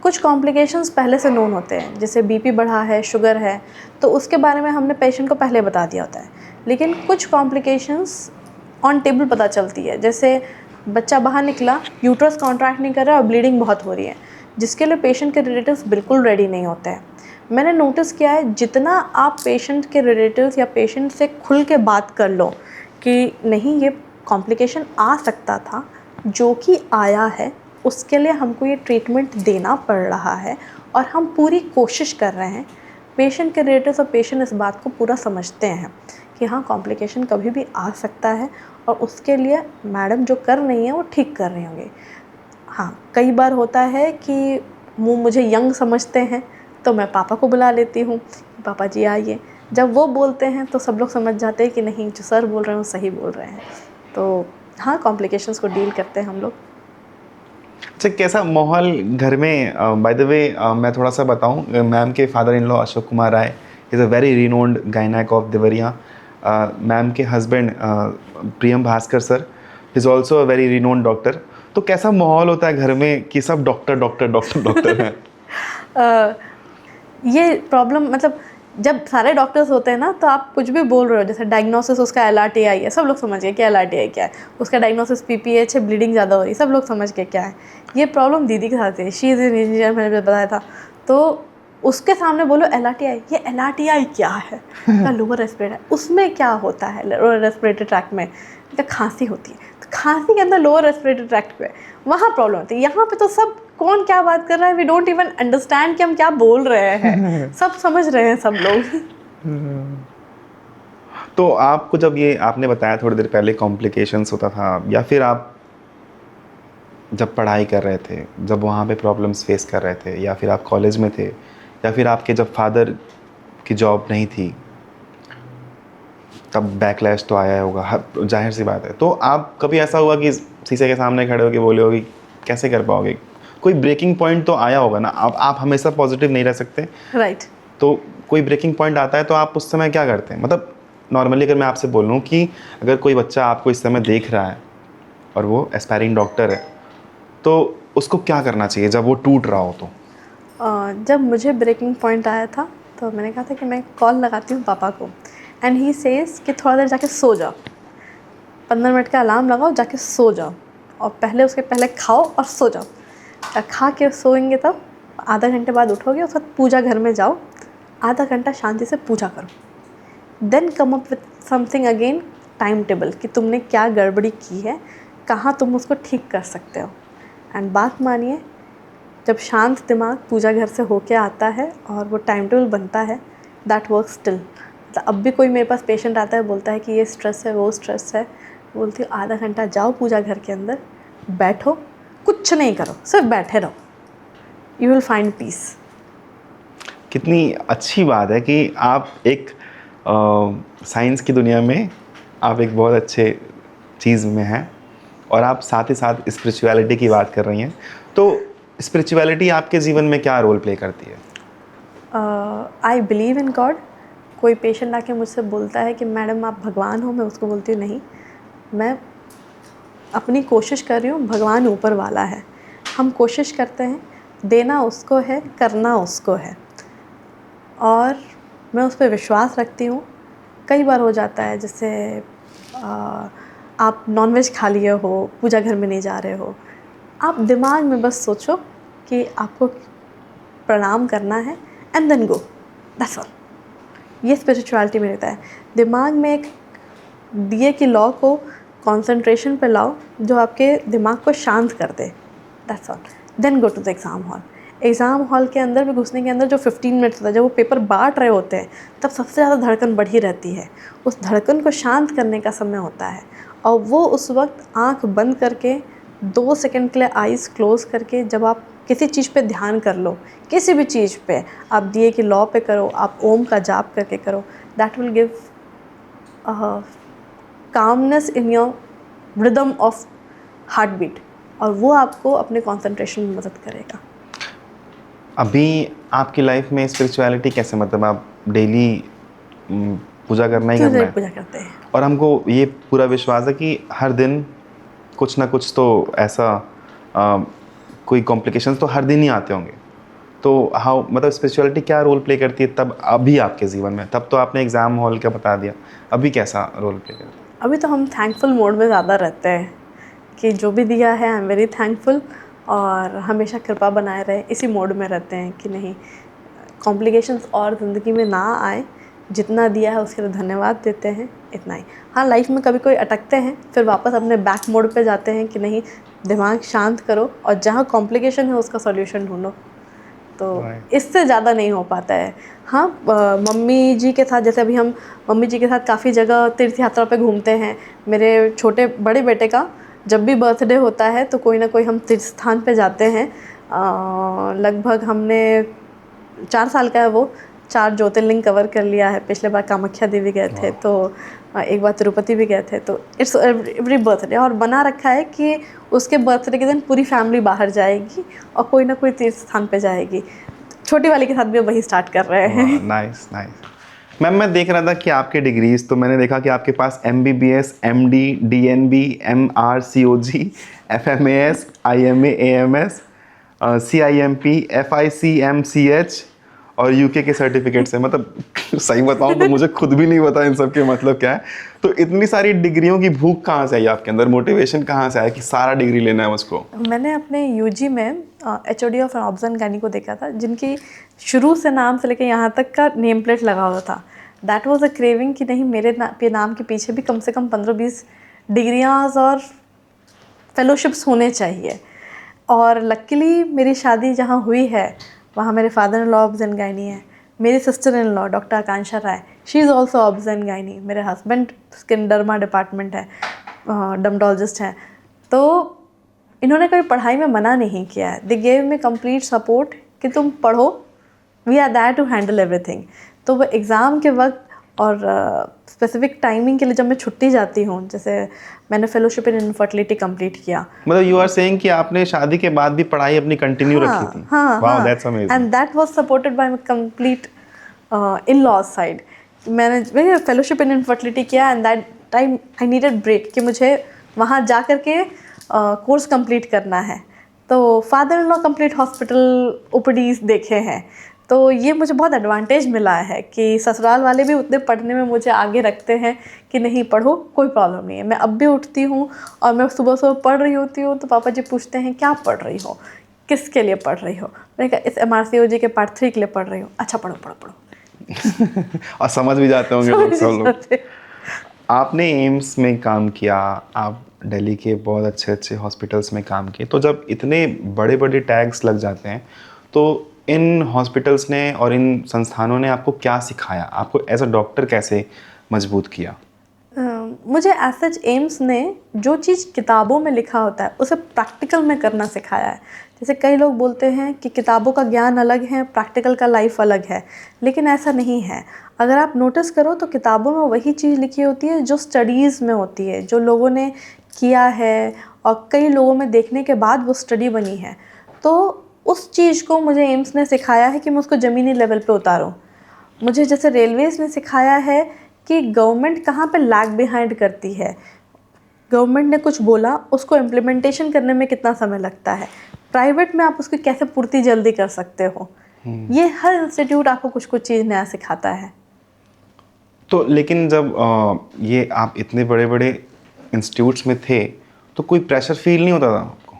कुछ कॉम्प्लिकेशंस पहले से नोन होते हैं, जैसे बीपी बढ़ा है, शुगर है, तो उसके बारे में हमने पेशेंट को पहले बता दिया होता है। लेकिन कुछ कॉम्प्लिकेशंस ऑन टेबल पता चलती है, जैसे बच्चा बाहर निकला, यूट्रस कॉन्ट्रैक्ट नहीं कर रहा और ब्लीडिंग बहुत हो रही है, जिसके लिए पेशेंट के रिलेटिव्स बिल्कुल रेडी नहीं होते हैं। मैंने नोटिस किया है जितना आप पेशेंट के रिलेटिव्स या पेशेंट से खुल के बात कर लो कि नहीं ये कॉम्प्लिकेशन आ सकता था, जो कि आया है, उसके लिए हमको ये ट्रीटमेंट देना पड़ रहा है और हम पूरी कोशिश कर रहे हैं। पेशेंट के रिलेटिव्स और पेशेंट इस बात को पूरा समझते हैं कि हाँ कॉम्प्लिकेशन कभी भी आ सकता है और उसके लिए मैडम जो कर रही हैं वो ठीक कर रही होंगी। हाँ, कई बार होता है कि वो मुझे यंग समझते हैं तो मैं पापा को बुला लेती हूँ, पापा जी आइए। जब वो बोलते हैं तो सब लोग समझ जाते हैं कि नहीं, जो सर बोल रहे हैं वो सही बोल रहे हैं। तो हाँ, कॉम्प्लिकेशंस को डील करते हैं हम लोग। अच्छा, कैसा माहौल घर में? बाय द वे, मैं थोड़ा सा बताऊं, मैम के father in law Ashok Kumar Rai is a very renowned gynaec of Deoria. Ma'am के husband Priyam Bhaskar sir is also a very renowned doctor. तो कैसा माहौल होता है घर में कि सब डॉक्टर डॉक्टर डॉक्टर डॉक्टर हैं? ये प्रॉब्लम मतलब जब सारे डॉक्टर्स होते हैं ना, तो आप कुछ भी बोल रहे हो, जैसे डायग्नोसिस उसका LRTI है, सब लोग समझ गए कि LRTI क्या है। उसका डायग्नोसिस PPH है, ब्लीडिंग ज़्यादा हो रही है, सब लोग समझ गए क्या है। ये प्रॉब्लम दीदी के साथ है, शी इज़ एन इंजीनियर, मैंने बताया था। तो उसके सामने बोलो LRTI, ये LRTI क्या है? का लोअर रेस्पिरेटर, उसमें क्या होता है लोअर रेस्पिरेटरी ट्रैक्ट में? तो खांसी होती है, तो खांसी के अंदर लोअर रेस्पिरेटरी ट्रैक्ट पे वहाँ प्रॉब्लम होती है। यहाँ पे तो सब कौन क्या बात कर रहा है, वी डोंट इवन अंडरस्टैंड कि हम क्या बोल रहे हैं। सब समझ रहे हैं सब लोग। तो आपको जब ये आपने बताया थोड़ी देर पहले कॉम्प्लिकेशंस होता था, या फिर आप जब पढ़ाई कर रहे थे, जब वहाँ पे प्रॉब्लम्स फेस कर रहे थे, या फिर आप कॉलेज में थे, या फिर आपके जब फादर की जॉब नहीं थी, तब बैकलैश तो आया होगा, जाहिर सी बात है। तो आप कभी ऐसा हुआ कि शीशे के सामने खड़े होकर बोले होगी कैसे कर पाओगे? कोई ब्रेकिंग पॉइंट तो आया होगा ना। आप हमेशा पॉजिटिव नहीं रह सकते, राइट। तो कोई ब्रेकिंग पॉइंट आता है तो आप उस समय क्या करते हैं? मतलब नॉर्मली अगर मैं आपसे बोलूँ कि अगर कोई बच्चा आपको इस समय देख रहा है और वो एस्पायरिंग डॉक्टर है, तो उसको क्या करना चाहिए जब वो टूट रहा हो? तो जब मुझे ब्रेकिंग पॉइंट आया था तो मैंने कहा था कि मैं कॉल लगाती हूँ पापा को, एंड ही सेज कि थोड़ा देर जाके सो जाओ, 15 मिनट का अलार्म लगाओ, जाके सो जाओ, और उसके पहले खाओ और सो जाओ। खा के सोएंगे तब आधा घंटे बाद उठोगे, उस वक्त पूजा घर में जाओ, आधा घंटा शांति से पूजा करो, then come up with something again, timetable कि तुमने क्या गड़बड़ी की है, कहाँ तुम उसको ठीक कर सकते हो। एंड बात मानिए, जब शांत दिमाग पूजा घर से होके आता है और वो टाइम टेबल बनता है, दैट वर्क स्टिल। मतलब अब भी कोई मेरे पास पेशेंट आता है, बोलता है कि ये स्ट्रेस है, वो स्ट्रेस है, बोलती हूँ आधा घंटा जाओ पूजा घर के अंदर, बैठो, कुछ नहीं करो, सिर्फ बैठे रहो, यू विल फाइंड पीस। कितनी अच्छी बात है कि आप एक साइंस की दुनिया में आप एक बहुत अच्छे चीज़ में हैं, और आप साथ ही साथ स्पिरिचुअलिटी की बात कर रही हैं। तो स्पिरिचुअलिटी आपके जीवन में क्या रोल प्ले करती है? I believe in God. कोई पेशेंट आके मुझसे बोलता है कि मैडम आप भगवान हो, मैं उसको बोलती हूँ नहीं, मैं अपनी कोशिश कर रही हूँ, भगवान ऊपर वाला है। हम कोशिश करते हैं, देना उसको है, करना उसको है, और मैं उस पर विश्वास रखती हूँ। कई बार हो जाता है, जैसे आप नॉनवेज खा लिए हो, पूजा घर में नहीं जा रहे हो, आप दिमाग में बस सोचो कि आपको प्रणाम करना है, and then go, that's all. ये स्पिरिचुअलिटी में रहता है। दिमाग में एक दिए की लॉ को कंसंट्रेशन पे लाओ जो आपके दिमाग को शांत कर दे, that's all. Then go to the exam hall. Exam hall के अंदर भी घुसने के अंदर जो 15 मिनट्स होता है, जब वो पेपर बांट रहे होते हैं, तब सबसे ज़्यादा धड़कन बढ़ी रहती है। उस धड़कन को शांत करने का समय होता है, और वो उस वक्त आँख बंद करके 2 सेकंड के लिए आइज़ क्लोज़ करके जब आप किसी चीज़ पे ध्यान कर लो, किसी भी चीज़ पे, आप दिए की लॉ पे करो, आप ओम का जाप करके करो, that will give calmness in your rhythm of heartbeat, और वो आपको अपने कंसंट्रेशन में मदद करेगा। अभी आपकी लाइफ में स्पिरिचुअलिटी कैसे, मतलब आप डेली पूजा करना ही करना है, पूजा करते हैं, और हमको ये पूरा विश्वास है कि हर दिन कुछ ना कुछ तो ऐसा कोई कॉम्प्लिकेशंस तो हर दिन ही आते होंगे। तो हाउ, मतलब स्पिरिचुअलिटी क्या रोल प्ले करती है तब अभी आपके जीवन में? तब तो आपने एग्ज़ाम हॉल का बता दिया, अभी कैसा रोल प्ले करती है? अभी तो हम थैंकफुल मोड में ज़्यादा रहते हैं कि जो भी दिया है आई एम वेरी थैंकफुल, और हमेशा कृपा बनाए रहे, इसी मोड में रहते हैं कि नहीं कॉम्प्लिकेशंस और ज़िंदगी में ना आए, जितना दिया है उसके लिए धन्यवाद देते हैं, इतना ही। हाँ, लाइफ में कभी कोई अटकते हैं, फिर वापस अपने बैक मोड पे जाते हैं कि नहीं, दिमाग शांत करो और जहाँ कॉम्प्लिकेशन है उसका सॉल्यूशन ढूंढो। तो Right. इससे ज़्यादा नहीं हो पाता है। हाँ, मम्मी जी के साथ, जैसे अभी हम मम्मी जी के साथ काफ़ी जगह तीर्थ यात्रा पे घूमते हैं। मेरे छोटे बड़े बेटे का जब भी बर्थडे होता है तो कोई ना कोई हम तीर्थ स्थान पे जाते हैं। लगभग हमने 4 साल का है वो, 4 ज्योतिर्लिंग कवर कर लिया है। पिछले बार कामाख्या देवी गए थे, तो एक बार तिरुपति भी गए थे। तो इट्स एवरी बर्थडे, और बना रखा है कि उसके बर्थडे के दिन पूरी फैमिली बाहर जाएगी और कोई ना कोई तीर्थ स्थान पे जाएगी। छोटी वाली के साथ भी वही स्टार्ट कर रहे हैं। Nice nice. मैम, मैं देख रहा था कि आपके डिग्रीज, तो मैंने देखा कि आपके पास MBBS, MD, DNB, MRCOG, FMAS, IMA, AMS, CIMP, FICMCH और UK के सर्टिफिकेट्स हैं। मतलब सही बताऊं तो मुझे खुद भी नहीं पता इन सब के मतलब क्या है। तो इतनी सारी डिग्रियों की भूख कहाँ से आई आपके अंदर, मोटिवेशन कहाँ से आया कि सारा डिग्री लेना है मुझको? मैंने अपने UG में HOD of obs and gynae को देखा था, जिनकी शुरू से नाम से लेकर यहाँ तक का नेम प्लेट लगा हुआ था। दैट वाज अ क्रेविंग कि नहीं, मेरे नाम के पीछे भी कम से कम 15-20 डिग्रियाँ और फेलोशिप्स होने चाहिए। और लकीली मेरी शादी जहाँ हुई है वहाँ मेरे father in law obs and gynae है। मेरी sister in law doctor Akanksha Rai, she is also obs and gynae. मेरे हस्बैंड स्किन डर्मा डिपार्टमेंट है, डर्मेटोलॉजिस्ट हैं। तो इन्होंने कभी पढ़ाई में मना नहीं किया है। They gave me complete support कि तुम पढ़ो, we are that to handle everything. तो वो एग्ज़ाम के वक्त और स्पेसिफिक टाइमिंग के लिए जब मैं छुट्टी जाती हूँ, जैसे मैंने फेलोशिप इन इनफर्टिलिटी कंप्लीट किया। मतलब यू आर सेइंग कि आपने शादी के बाद भी पढ़ाई अपनी कंटिन्यू रखी थी? Wow, that's amazing. And that was supported by my complete in laws side. मैंने फेलोशिप इन इनफर्टिलिटी किया and that time I needed break कि मुझे वहाँ जा कर के कोर्स कंप्लीट करना है। तो father in law complete hospital OPDs देखे हैं, तो ये मुझे बहुत एडवांटेज मिला है कि ससुराल वाले भी उतने पढ़ने में मुझे आगे रखते हैं कि नहीं पढ़ो, कोई प्रॉब्लम नहीं है। मैं अब भी उठती हूँ और मैं सुबह सुबह पढ़ रही होती हूँ तो पापा जी पूछते हैं क्या पढ़ रही हो, किसके लिए पढ़ रही हो? मैंने कहा इस MRCOG के पार्ट 3 के लिए पढ़ रही हूँ। अच्छा, पढ़ो पढ़ो पढ़ो। और समझ भी जाते होंगे लोग, सब लोग। समझ आपने एम्स में काम किया, आप दिल्ली के बहुत अच्छे अच्छे हॉस्पिटल्स में काम किए, तो जब इतने बड़े बड़े टैग्स लग जाते हैं तो इन हॉस्पिटल्स ने और इन संस्थानों ने आपको क्या सिखाया? आपको एज अ डॉक्टर कैसे मजबूत किया? मुझे एज सच एम्स ने जो चीज़ किताबों में लिखा होता है उसे प्रैक्टिकल में करना सिखाया है। जैसे कई लोग बोलते हैं कि किताबों का ज्ञान अलग है, प्रैक्टिकल का लाइफ अलग है, लेकिन ऐसा नहीं है। अगर आप नोटिस करो तो किताबों में वही चीज़ लिखी होती है जो स्टडीज़ में होती है, जो लोगों ने किया है और कई लोगों में देखने के बाद वो स्टडी बनी है। तो उस चीज़ को मुझे एम्स ने सिखाया है कि मैं उसको ज़मीनी लेवल पे उतारूँ। मुझे जैसे रेलवेज़ ने सिखाया है कि गवर्नमेंट कहाँ पे लैग बिहाइंड करती है, गवर्नमेंट ने कुछ बोला उसको इम्प्लीमेंटेशन करने में कितना समय लगता है, प्राइवेट में आप उसकी कैसे पूर्ति जल्दी कर सकते हो। ये हर इंस्टीट्यूट आपको कुछ कुछ चीज़ नया सिखाता है। तो लेकिन जब ये आप इतने बड़े बड़े इंस्टीट्यूट्स में थे तो कोई प्रेशर फील नहीं होता था आपको?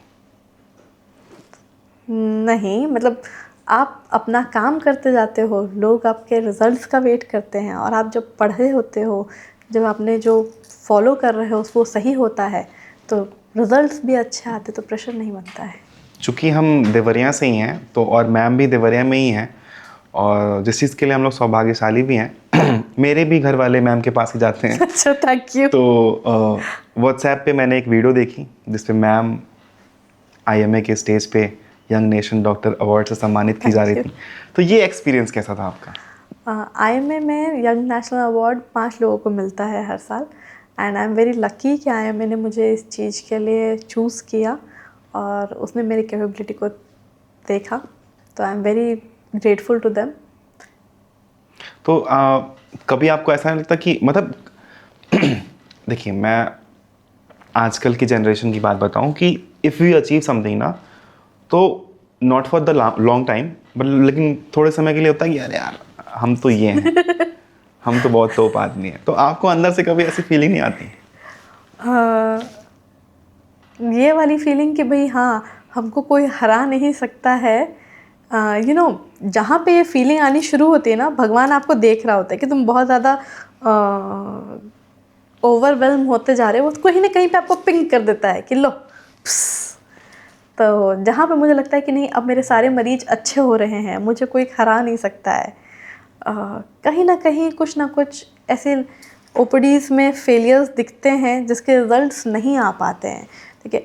नहीं, मतलब आप अपना काम करते जाते हो, लोग आपके रिजल्ट्स का वेट करते हैं, और आप जब पढ़ रहे होते हो, जब आपने जो फॉलो कर रहे हो वो सही होता है तो रिजल्ट्स भी अच्छे आते, तो प्रेशर नहीं बनता है। चूँकि हम देवरिया से ही हैं तो, और मैम भी देवरिया में ही हैं, और जिस चीज़ के लिए हम लोग सौभाग्यशाली भी हैं मेरे भी घर वाले मैम के पास ही जाते हैं। अच्छा, थैंक यू। तो व्हाट्सएप पे मैंने एक वीडियो देखी जिस पे मैम IMA के स्टेज पे यंग नेशन डॉक्टर अवार्ड से सम्मानित की जा रही थी। तो ये एक्सपीरियंस कैसा था आपका? IMA में यंग नेशनल अवार्ड 5 लोगों को मिलता है हर साल, and I am very lucky कि IMA ने मुझे इस चीज़ के लिए चूज़ किया और उसने मेरी कैपेबिलिटी को देखा, तो I am very grateful to them. तो कभी आपको ऐसा नहीं लगता कि मतलब देखिए, मैं आजकल की जनरेशन की बात बताऊं कि इफ़ यू अचीव समथिंग ना, तो not for the long time but, लेकिन थोड़े समय के लिए होता है कि अरे यार हम तो ये हैं हम तो बहुत टॉप आदमी हैं। तो आपको अंदर से कभी ऐसी फीलिंग नहीं आती? ये वाली फीलिंग कि भाई हाँ, हमको कोई हरा नहीं सकता है। यू नो, जहाँ पे ये फीलिंग आनी शुरू होती है ना, भगवान आपको देख रहा होता है कि तुम बहुत ज़्यादा ओवरवेल्म होते जा रहे हो, उसको कहीं ना कहीं पे आपको पिंक कर देता है कि लो, तो जहाँ पे मुझे लगता है कि नहीं अब मेरे सारे मरीज अच्छे हो रहे हैं, मुझे कोई हरा नहीं सकता है, कहीं ना कहीं कुछ ना कुछ ऐसे ओपीडीज़ में फेलियर्स दिखते हैं जिसके रिजल्ट्स नहीं आ पाते हैं। ठीक है,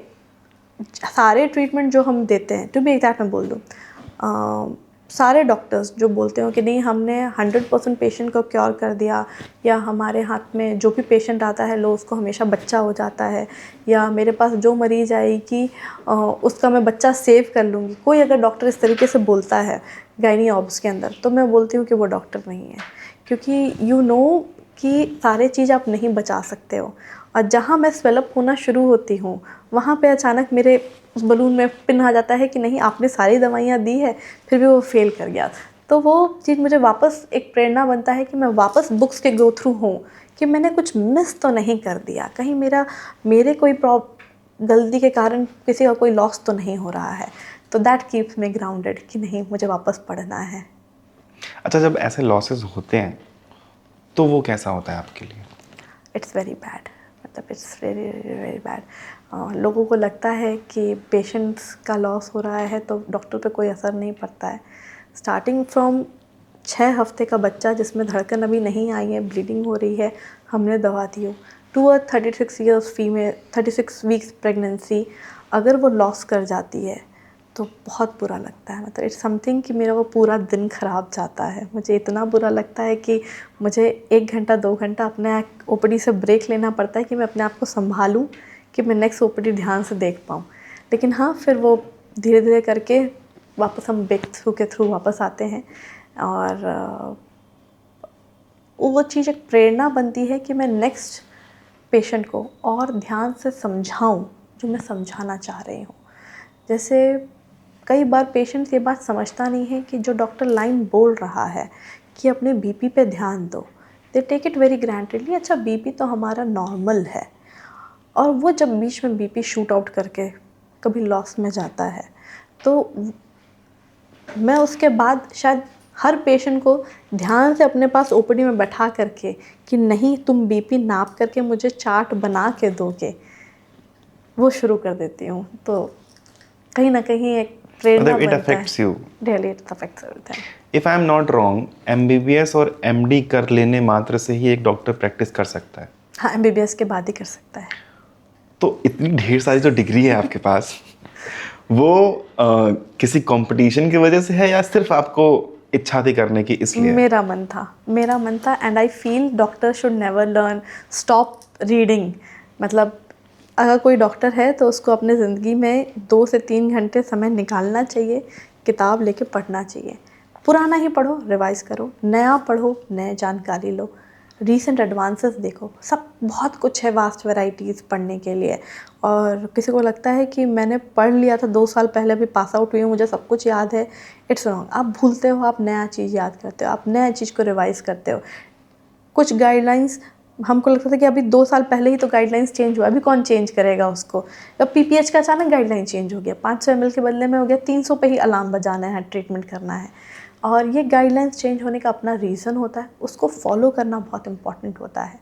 सारे ट्रीटमेंट जो हम देते हैं, टू बी एग्जैक्ट मैं बोल दूँ, सारे डॉक्टर्स जो बोलते हो कि नहीं हमने 100% पेशेंट को क्योर कर दिया, या हमारे हाथ में जो भी पेशेंट आता है लो उसको हमेशा बच्चा हो जाता है, या मेरे पास जो मरीज़ आएगी उसका मैं बच्चा सेव कर लूँगी, कोई अगर डॉक्टर इस तरीके से बोलता है गायनी ऑब्स के अंदर, तो मैं बोलती हूँ कि वो डॉक्टर नहीं है। क्योंकि यू नो कि सारे चीज़ आप नहीं बचा सकते हो, और जहाँ मैं स्वेलअप होना शुरू होती हूँ वहाँ पे अचानक मेरे उस बलून में पिन आ जाता है कि नहीं आपने सारी दवाइयाँ दी है फिर भी वो फेल कर गया। तो वो चीज़ मुझे वापस एक प्रेरणा बनता है कि मैं वापस बुक्स के गो थ्रू हूँ कि मैंने कुछ मिस तो नहीं कर दिया, कहीं मेरे कोई गलती के कारण किसी का कोई लॉस तो नहीं हो रहा है। तो दैट कीप्स मी ग्राउंडेड कि नहीं मुझे वापस पढ़ना है। अच्छा, जब ऐसे लॉसेस होते हैं तो वो कैसा होता है आपके लिए? इट्स वेरी बैड, मतलब इट्स वेरी वेरी बैड। लोगों को लगता है कि पेशेंट्स का लॉस हो रहा है तो डॉक्टर पे कोई असर नहीं पड़ता है। स्टार्टिंग फ्रॉम 6 हफ्ते का बच्चा जिसमें धड़कन अभी नहीं आई है, ब्लीडिंग हो रही है, हमने दवा दी हो, to a 36 years female, 36 weeks pregnancy अगर वो लॉस कर जाती है तो बहुत बुरा लगता है। मतलब इट्स समथिंग कि मेरा वो पूरा दिन ख़राब जाता है। मुझे इतना बुरा लगता है कि मुझे 1 घंटा 2 घंटा अपने ओपीडी से ब्रेक लेना पड़ता है कि मैं अपने आप को संभालूं कि मैं नेक्स्ट ओपीडी ध्यान से देख पाऊँ। लेकिन हाँ, फिर वो धीरे धीरे करके वापस हम ब्रेक थ्रू के थ्रू वापस आते हैं, और वो चीज़ एक प्रेरणा बनती है कि मैं नेक्स्ट पेशेंट को और ध्यान से समझाऊं जो मैं समझाना चाह रही हूँ। जैसे कई बार पेशेंट ये बात समझता नहीं है कि जो डॉक्टर लाइन बोल रहा है कि अपने बीपी पे ध्यान दो, they take it very grantedly, अच्छा बीपी तो हमारा नॉर्मल है, और वो जब बीच में बीपी शूट आउट करके कभी लॉस में जाता है तो मैं उसके बाद शायद हर पेशेंट को ध्यान से अपने पास ओपीडी में बैठा करके कि नहीं तुम बीपी नाप करके मुझे चार्ट बना के दोगे, वो शुरू कर देती हूँ। तो कहीं ना कहीं एक प्रेरणा मतलब इट बनता है। Affects you. Really it affects everything. If I am not wrong, MBBS और एमडी कर लेने मात्र से ही एक डॉक्टर प्रैक्टिस कर सकता है? हाँ, एमबीबीएस के बाद ही कर सकता है। तो इतनी ढेर सारी जो डिग्री है आपके पास, वो किसी कंपटीशन की वजह से है या सिर्फ आपको इच्छा थी करने की इसलिए? मेरा मन था and I feel doctor should never learn stop reading. मतलब अगर कोई डॉक्टर है तो उसको अपने ज़िंदगी में 2 से 3 घंटे समय निकालना चाहिए, किताब लेके पढ़ना चाहिए। पुराना ही पढ़ो, रिवाइज़ करो, नया पढ़ो, नए जानकारी लो, रीसेंट एडवांसेस देखो, सब बहुत कुछ है, वास्ट वैराइटीज़ पढ़ने के लिए। और किसी को लगता है कि मैंने पढ़ लिया था 2 साल पहले, अभी पास आउट हुई हूँ, मुझे सब कुछ याद है। It's wrong. आप भूलते हो, आप नया चीज़ याद करते हो, आप नया चीज़ को रिवाइज़ करते हो। कुछ गाइडलाइंस हमको लगता था कि अभी 2 साल पहले ही तो गाइडलाइंस चेंज हुआ, अभी कौन चेंज करेगा उसको। अब पीपीएच का अचानक गाइडलाइन चेंज हो गया, 500 ml के बदले में हो गया 300 पे ही अलार्म बजाना है, ट्रीटमेंट करना है। और ये गाइडलाइंस चेंज होने का अपना रीज़न होता है, उसको फॉलो करना बहुत इम्पॉर्टेंट होता है।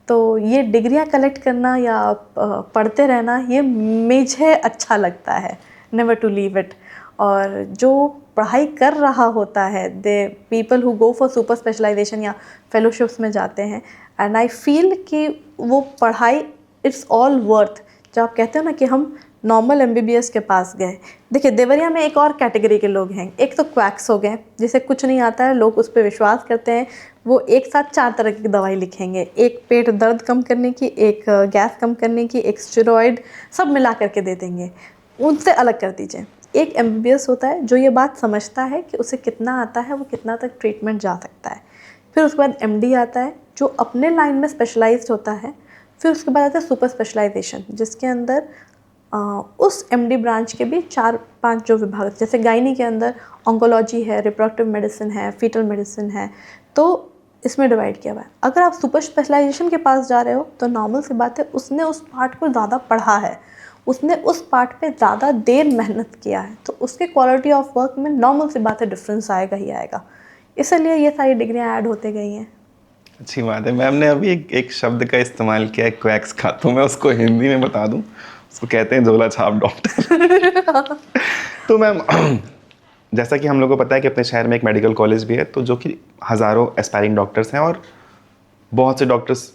तो ये डिग्रियाँ कलेक्ट करना या पढ़ते रहना, ये मुझे अच्छा लगता है, नेवर टू लीव इट। और जो पढ़ाई कर रहा होता है, they people who go for super specialization या फेलोशिप्स में जाते हैं, एंड आई फील कि वो पढ़ाई इट्स ऑल वर्थ। जब आप कहते हो ना कि हम नॉर्मल एमबीबीएस के पास गए, देखिए देवरिया में एक और कैटेगरी के लोग हैं। एक तो क्वैक्स हो गए, जिसे कुछ नहीं आता है, लोग उस पर विश्वास करते हैं, वो एक साथ 4 तरह की दवाई लिखेंगे, एक पेट दर्द कम करने की, एक गैस कम करने की, एक स्टेरॉइड, सब मिला करके दे देंगे। उनसे अलग कर दीजिए। एक एमबीबीएस होता है जो ये बात समझता है कि उसे कितना आता है, वो कितना तक ट्रीटमेंट जा सकता है। फिर उसके बाद एमडी आता है जो अपने लाइन में स्पेशलाइज्ड होता है। फिर उसके बाद आता है सुपर स्पेशलाइजेशन, जिसके अंदर उस एमडी ब्रांच के भी 4-5 जो विभाग, जैसे गायनी के अंदर ऑन्कोलॉजी है, रिप्रोडक्टिव मेडिसिन है, फीटल मेडिसिन है, तो इसमें डिवाइड किया हुआ है। अगर आप सुपर स्पेशलाइजेशन के पास जा रहे हो तो नॉर्मल सी बात है, उसने उस पार्ट को ज़्यादा पढ़ा है, उसने उस पार्ट पे ज़्यादा देर मेहनत किया है, तो उसके क्वालिटी ऑफ वर्क में नॉर्मल सी बात है डिफरेंस आएगा ही आएगा। इसलिए ये सारी डिग्रियाँ ऐड होते गई हैं। अच्छी बात है। मैम ने अभी एक शब्द का इस्तेमाल किया है, क्वैक्स का, तो मैं उसको हिंदी में बता दूं, उसको कहते हैं झोला छाप डॉक्टर। तो मैम, जैसा कि हम लोगों को पता है कि अपने शहर में एक मेडिकल कॉलेज भी है, तो जो कि हज़ारों एस्पायरिंग डॉक्टर्स हैं और बहुत से डॉक्टर्स,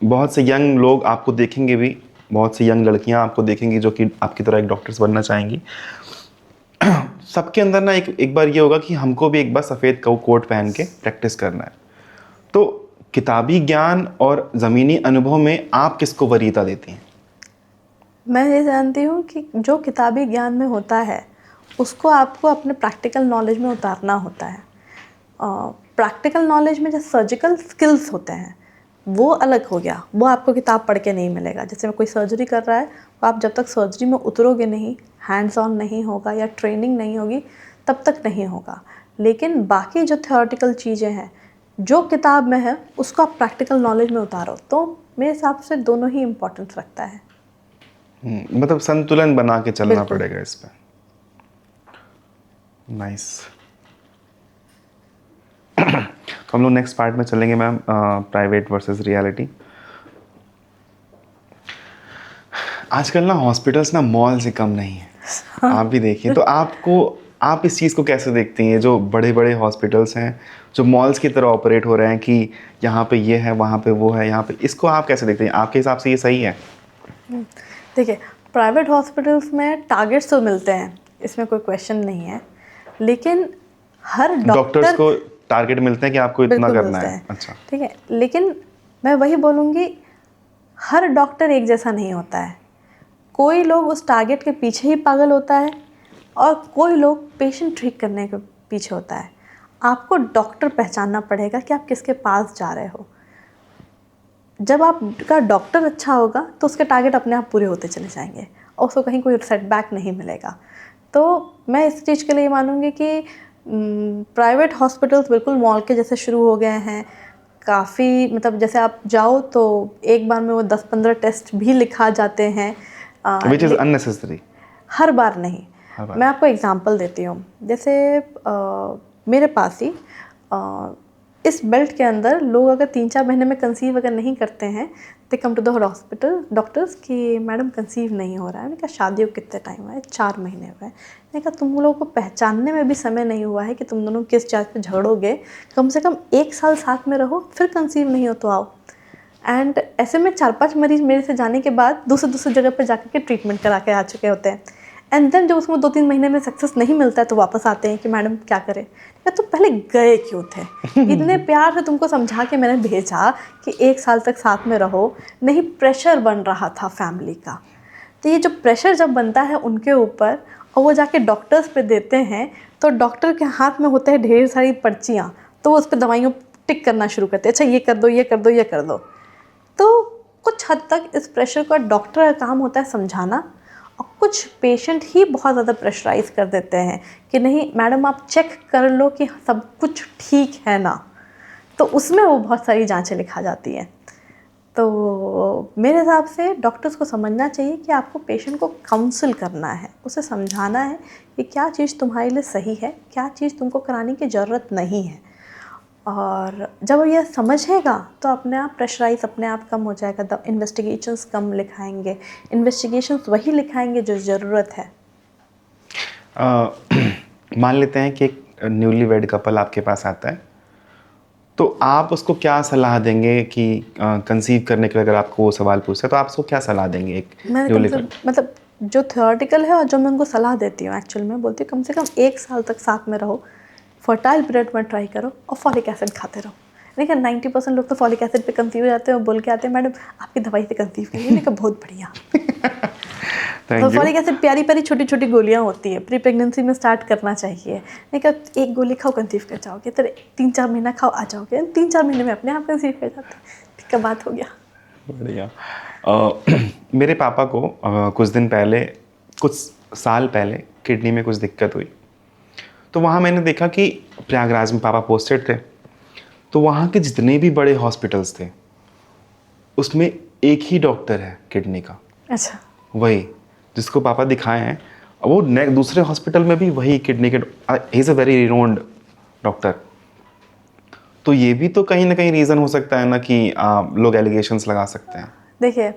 बहुत से यंग लोग आपको देखेंगे भी, बहुत सी यंग लड़कियां आपको देखेंगी जो कि आपकी तरह एक डॉक्टर्स बनना चाहेंगी। सबके अंदर ना एक बार ये होगा कि हमको भी एक बार सफ़ेद कोट पहन के प्रैक्टिस करना है। तो किताबी ज्ञान और ज़मीनी अनुभव में आप किसको वरीयता देती हैं? मैं ये जानती हूँ कि जो किताबी ज्ञान में होता है उसको आपको अपने प्रैक्टिकल नॉलेज में उतारना होता है। प्रैक्टिकल नॉलेज में जो सर्जिकल स्किल्स होते हैं वो अलग हो गया, वो आपको किताब पढ़ के नहीं मिलेगा। जैसे कोई सर्जरी कर रहा है, तो आप जब तक सर्जरी में उतरोगे नहीं, हैंड्स ऑन नहीं होगा या ट्रेनिंग नहीं होगी, तब तक नहीं होगा। लेकिन बाकी जो थ्योरेटिकल चीज़ें हैं जो किताब में है उसको आप प्रैक्टिकल नॉलेज में उतारो, तो मेरे हिसाब से दोनों ही इम्पोर्टेंस रखता है। मतलब संतुलन बना के चलना बिल्कुल। पड़ेगा इस पे। नाइस। तो हम लोग नेक्स्ट पार्ट में चलेंगे मैम, प्राइवेट वर्सेस रियलिटी। आजकल ना हॉस्पिटल्स ना मॉल से कम नहीं है, आप भी देखिए। तो आप इस चीज़ को कैसे देखती हैं, जो बड़े बड़े हॉस्पिटल्स हैं जो मॉल्स की तरह ऑपरेट हो रहे हैं कि यहाँ पे ये है, वहाँ पे वो है, यहाँ पे, इसको आप कैसे देखते हैं? आपके हिसाब से ये सही है? देखिए, प्राइवेट हॉस्पिटल्स में टारगेट्स तो मिलते हैं, इसमें कोई क्वेश्चन नहीं है, लेकिन हर डॉक्टर्स डॉक्टर को टारगेट मिलते हैं कि आपको इतना बिल्कुल करना मिलते है। हैं, अच्छा। ठीक है। लेकिन मैं वही बोलूँगी, हर डॉक्टर एक जैसा नहीं होता है। कोई लोग उस टारगेट के पीछे ही पागल होता है और कोई लोग पेशेंट ठीक करने के पीछे होता है। आपको डॉक्टर पहचानना पड़ेगा कि आप किसके पास जा रहे हो। जब आपका डॉक्टर अच्छा होगा तो उसके टारगेट अपने आप पूरे होते चले जाएंगे और उसको कहीं कोई सेटबैक नहीं मिलेगा। तो मैं इस चीज़ के लिए मानूंगी कि प्राइवेट हॉस्पिटल्स बिल्कुल मॉल के जैसे शुरू हो गए हैं। काफ़ी मतलब जैसे आप जाओ तो एक बार में वो 10-15 टेस्ट भी लिखा जाते हैं। Which is unnecessary. हर बार नहीं। हर बार। मैं आपको एग्जांपल देती हूँ। जैसे मेरे पास ही इस बेल्ट के अंदर लोग अगर 3-4 महीने में कंसीव अगर नहीं करते हैं, they come to the hospital doctors कि मैडम कंसीव नहीं हो रहा है। मैंने कहा शादी को कितने टाइम हुआ है? 4 महीने हुए हैं। मैंने कहा तुम लोगों को पहचानने में भी समय नहीं हुआ है कि तुम दोनों किस चीज़ पे झगड़ोगे। कम से कम 1 साल साथ में रहो, फिर कंसीव नहीं हो तो आओ। एंड ऐसे में 4-5 मरीज़ मेरे से जाने के बाद दूसरी जगह पर जाकर के ट्रीटमेंट करा के आ चुके होते हैं। एंड देन जब उसमें 2-3 महीने में सक्सेस नहीं मिलता है तो वापस आते हैं कि मैडम क्या करें। या तो पहले गए क्यों थे? इतने प्यार से तुमको समझा के मैंने भेजा कि 1 साल तक साथ में रहो, नहीं प्रेशर बन रहा था फैमिली का। तो ये जो प्रेशर जब बनता है उनके ऊपर और वो जाके डॉक्टर्स पे देते हैं, तो डॉक्टर के हाथ में होते हैं ढेर सारी पर्चियाँ, तो वो उस पर दवाइयों टिक करना शुरू करते हैं। अच्छा ये कर दो, ये कर दो, ये कर दो। तो कुछ हद तक इस प्रेशर का डॉक्टर का काम होता है समझाना, और कुछ पेशेंट ही बहुत ज़्यादा प्रेशराइज कर देते हैं कि नहीं मैडम आप चेक कर लो कि सब कुछ ठीक है ना। तो उसमें वो बहुत सारी जांचें लिखा जाती हैं। तो मेरे हिसाब से डॉक्टर्स को समझना चाहिए कि आपको पेशेंट को काउंसल करना है, उसे समझाना है कि क्या चीज़ तुम्हारे लिए सही है, क्या चीज़ तुमको कराने की ज़रूरत नहीं है। और जब वो ये समझेगा तो अपने आप प्रेशराइज अपने आप कम हो जाएगा। द इन्वेस्टिगेशंस कम लिखाएंगे, इन्वेस्टिगेशंस वही लिखाएंगे जो ज़रूरत है। मान लेते हैं कि एक न्यूली वेड कपल आपके पास आता है, तो आप उसको क्या सलाह देंगे कि कंसीव करने के लिए अगर आपको वो सवाल पूछता है तो आप उसको क्या सलाह देंगे? एक मैं कम से मतलब जो थ्योरेटिकल है और जो मैं उनको सलाह देती हूँ एक्चुअल में बोलती हूँ कम से कम 1 साल तक साथ में रहो, फर्टाइल पीरियड में ट्राई करो और फॉलिक एसिड खाते रहो। देखिए 90% लोग तो फॉलिक एसिड पे कंसीव हो जाते हैं और बोल के आते हैं मैडम आपकी दवाई से कंसीव करिए। मैंने कहा बहुत बढ़िया। तो फॉलिक एसिड प्यारी प्यारी छोटी छोटी गोलियाँ होती है, प्री प्रेगनेंसी में स्टार्ट करना चाहिए। मैंने कहा 1 गोली खाओ कंसीव कर जाओगे, तो 3-4 महीना खाओ आ जाओगे, 3-4 महीने में अपने आप कंसीव कर जाते हैं। ठीक है, बात हो गया। बढ़िया। मेरे पापा को कुछ दिन पहले, कुछ साल पहले किडनी में कुछ दिक्कत हुई, तो वहाँ मैंने देखा कि प्रयागराज में पापा पोस्टेड थे, तो वहाँ के जितने भी बड़े हॉस्पिटल्स थे उसमें एक ही डॉक्टर है किडनी का। अच्छा। वही जिसको पापा दिखाए हैं, वो दूसरे हॉस्पिटल में भी वही किडनी के, ही is a very renowned doctor. तो ये भी तो कहीं ना कहीं रीज़न हो सकता है ना कि लोग एलिगेशंस लगा सकते हैं। देखिए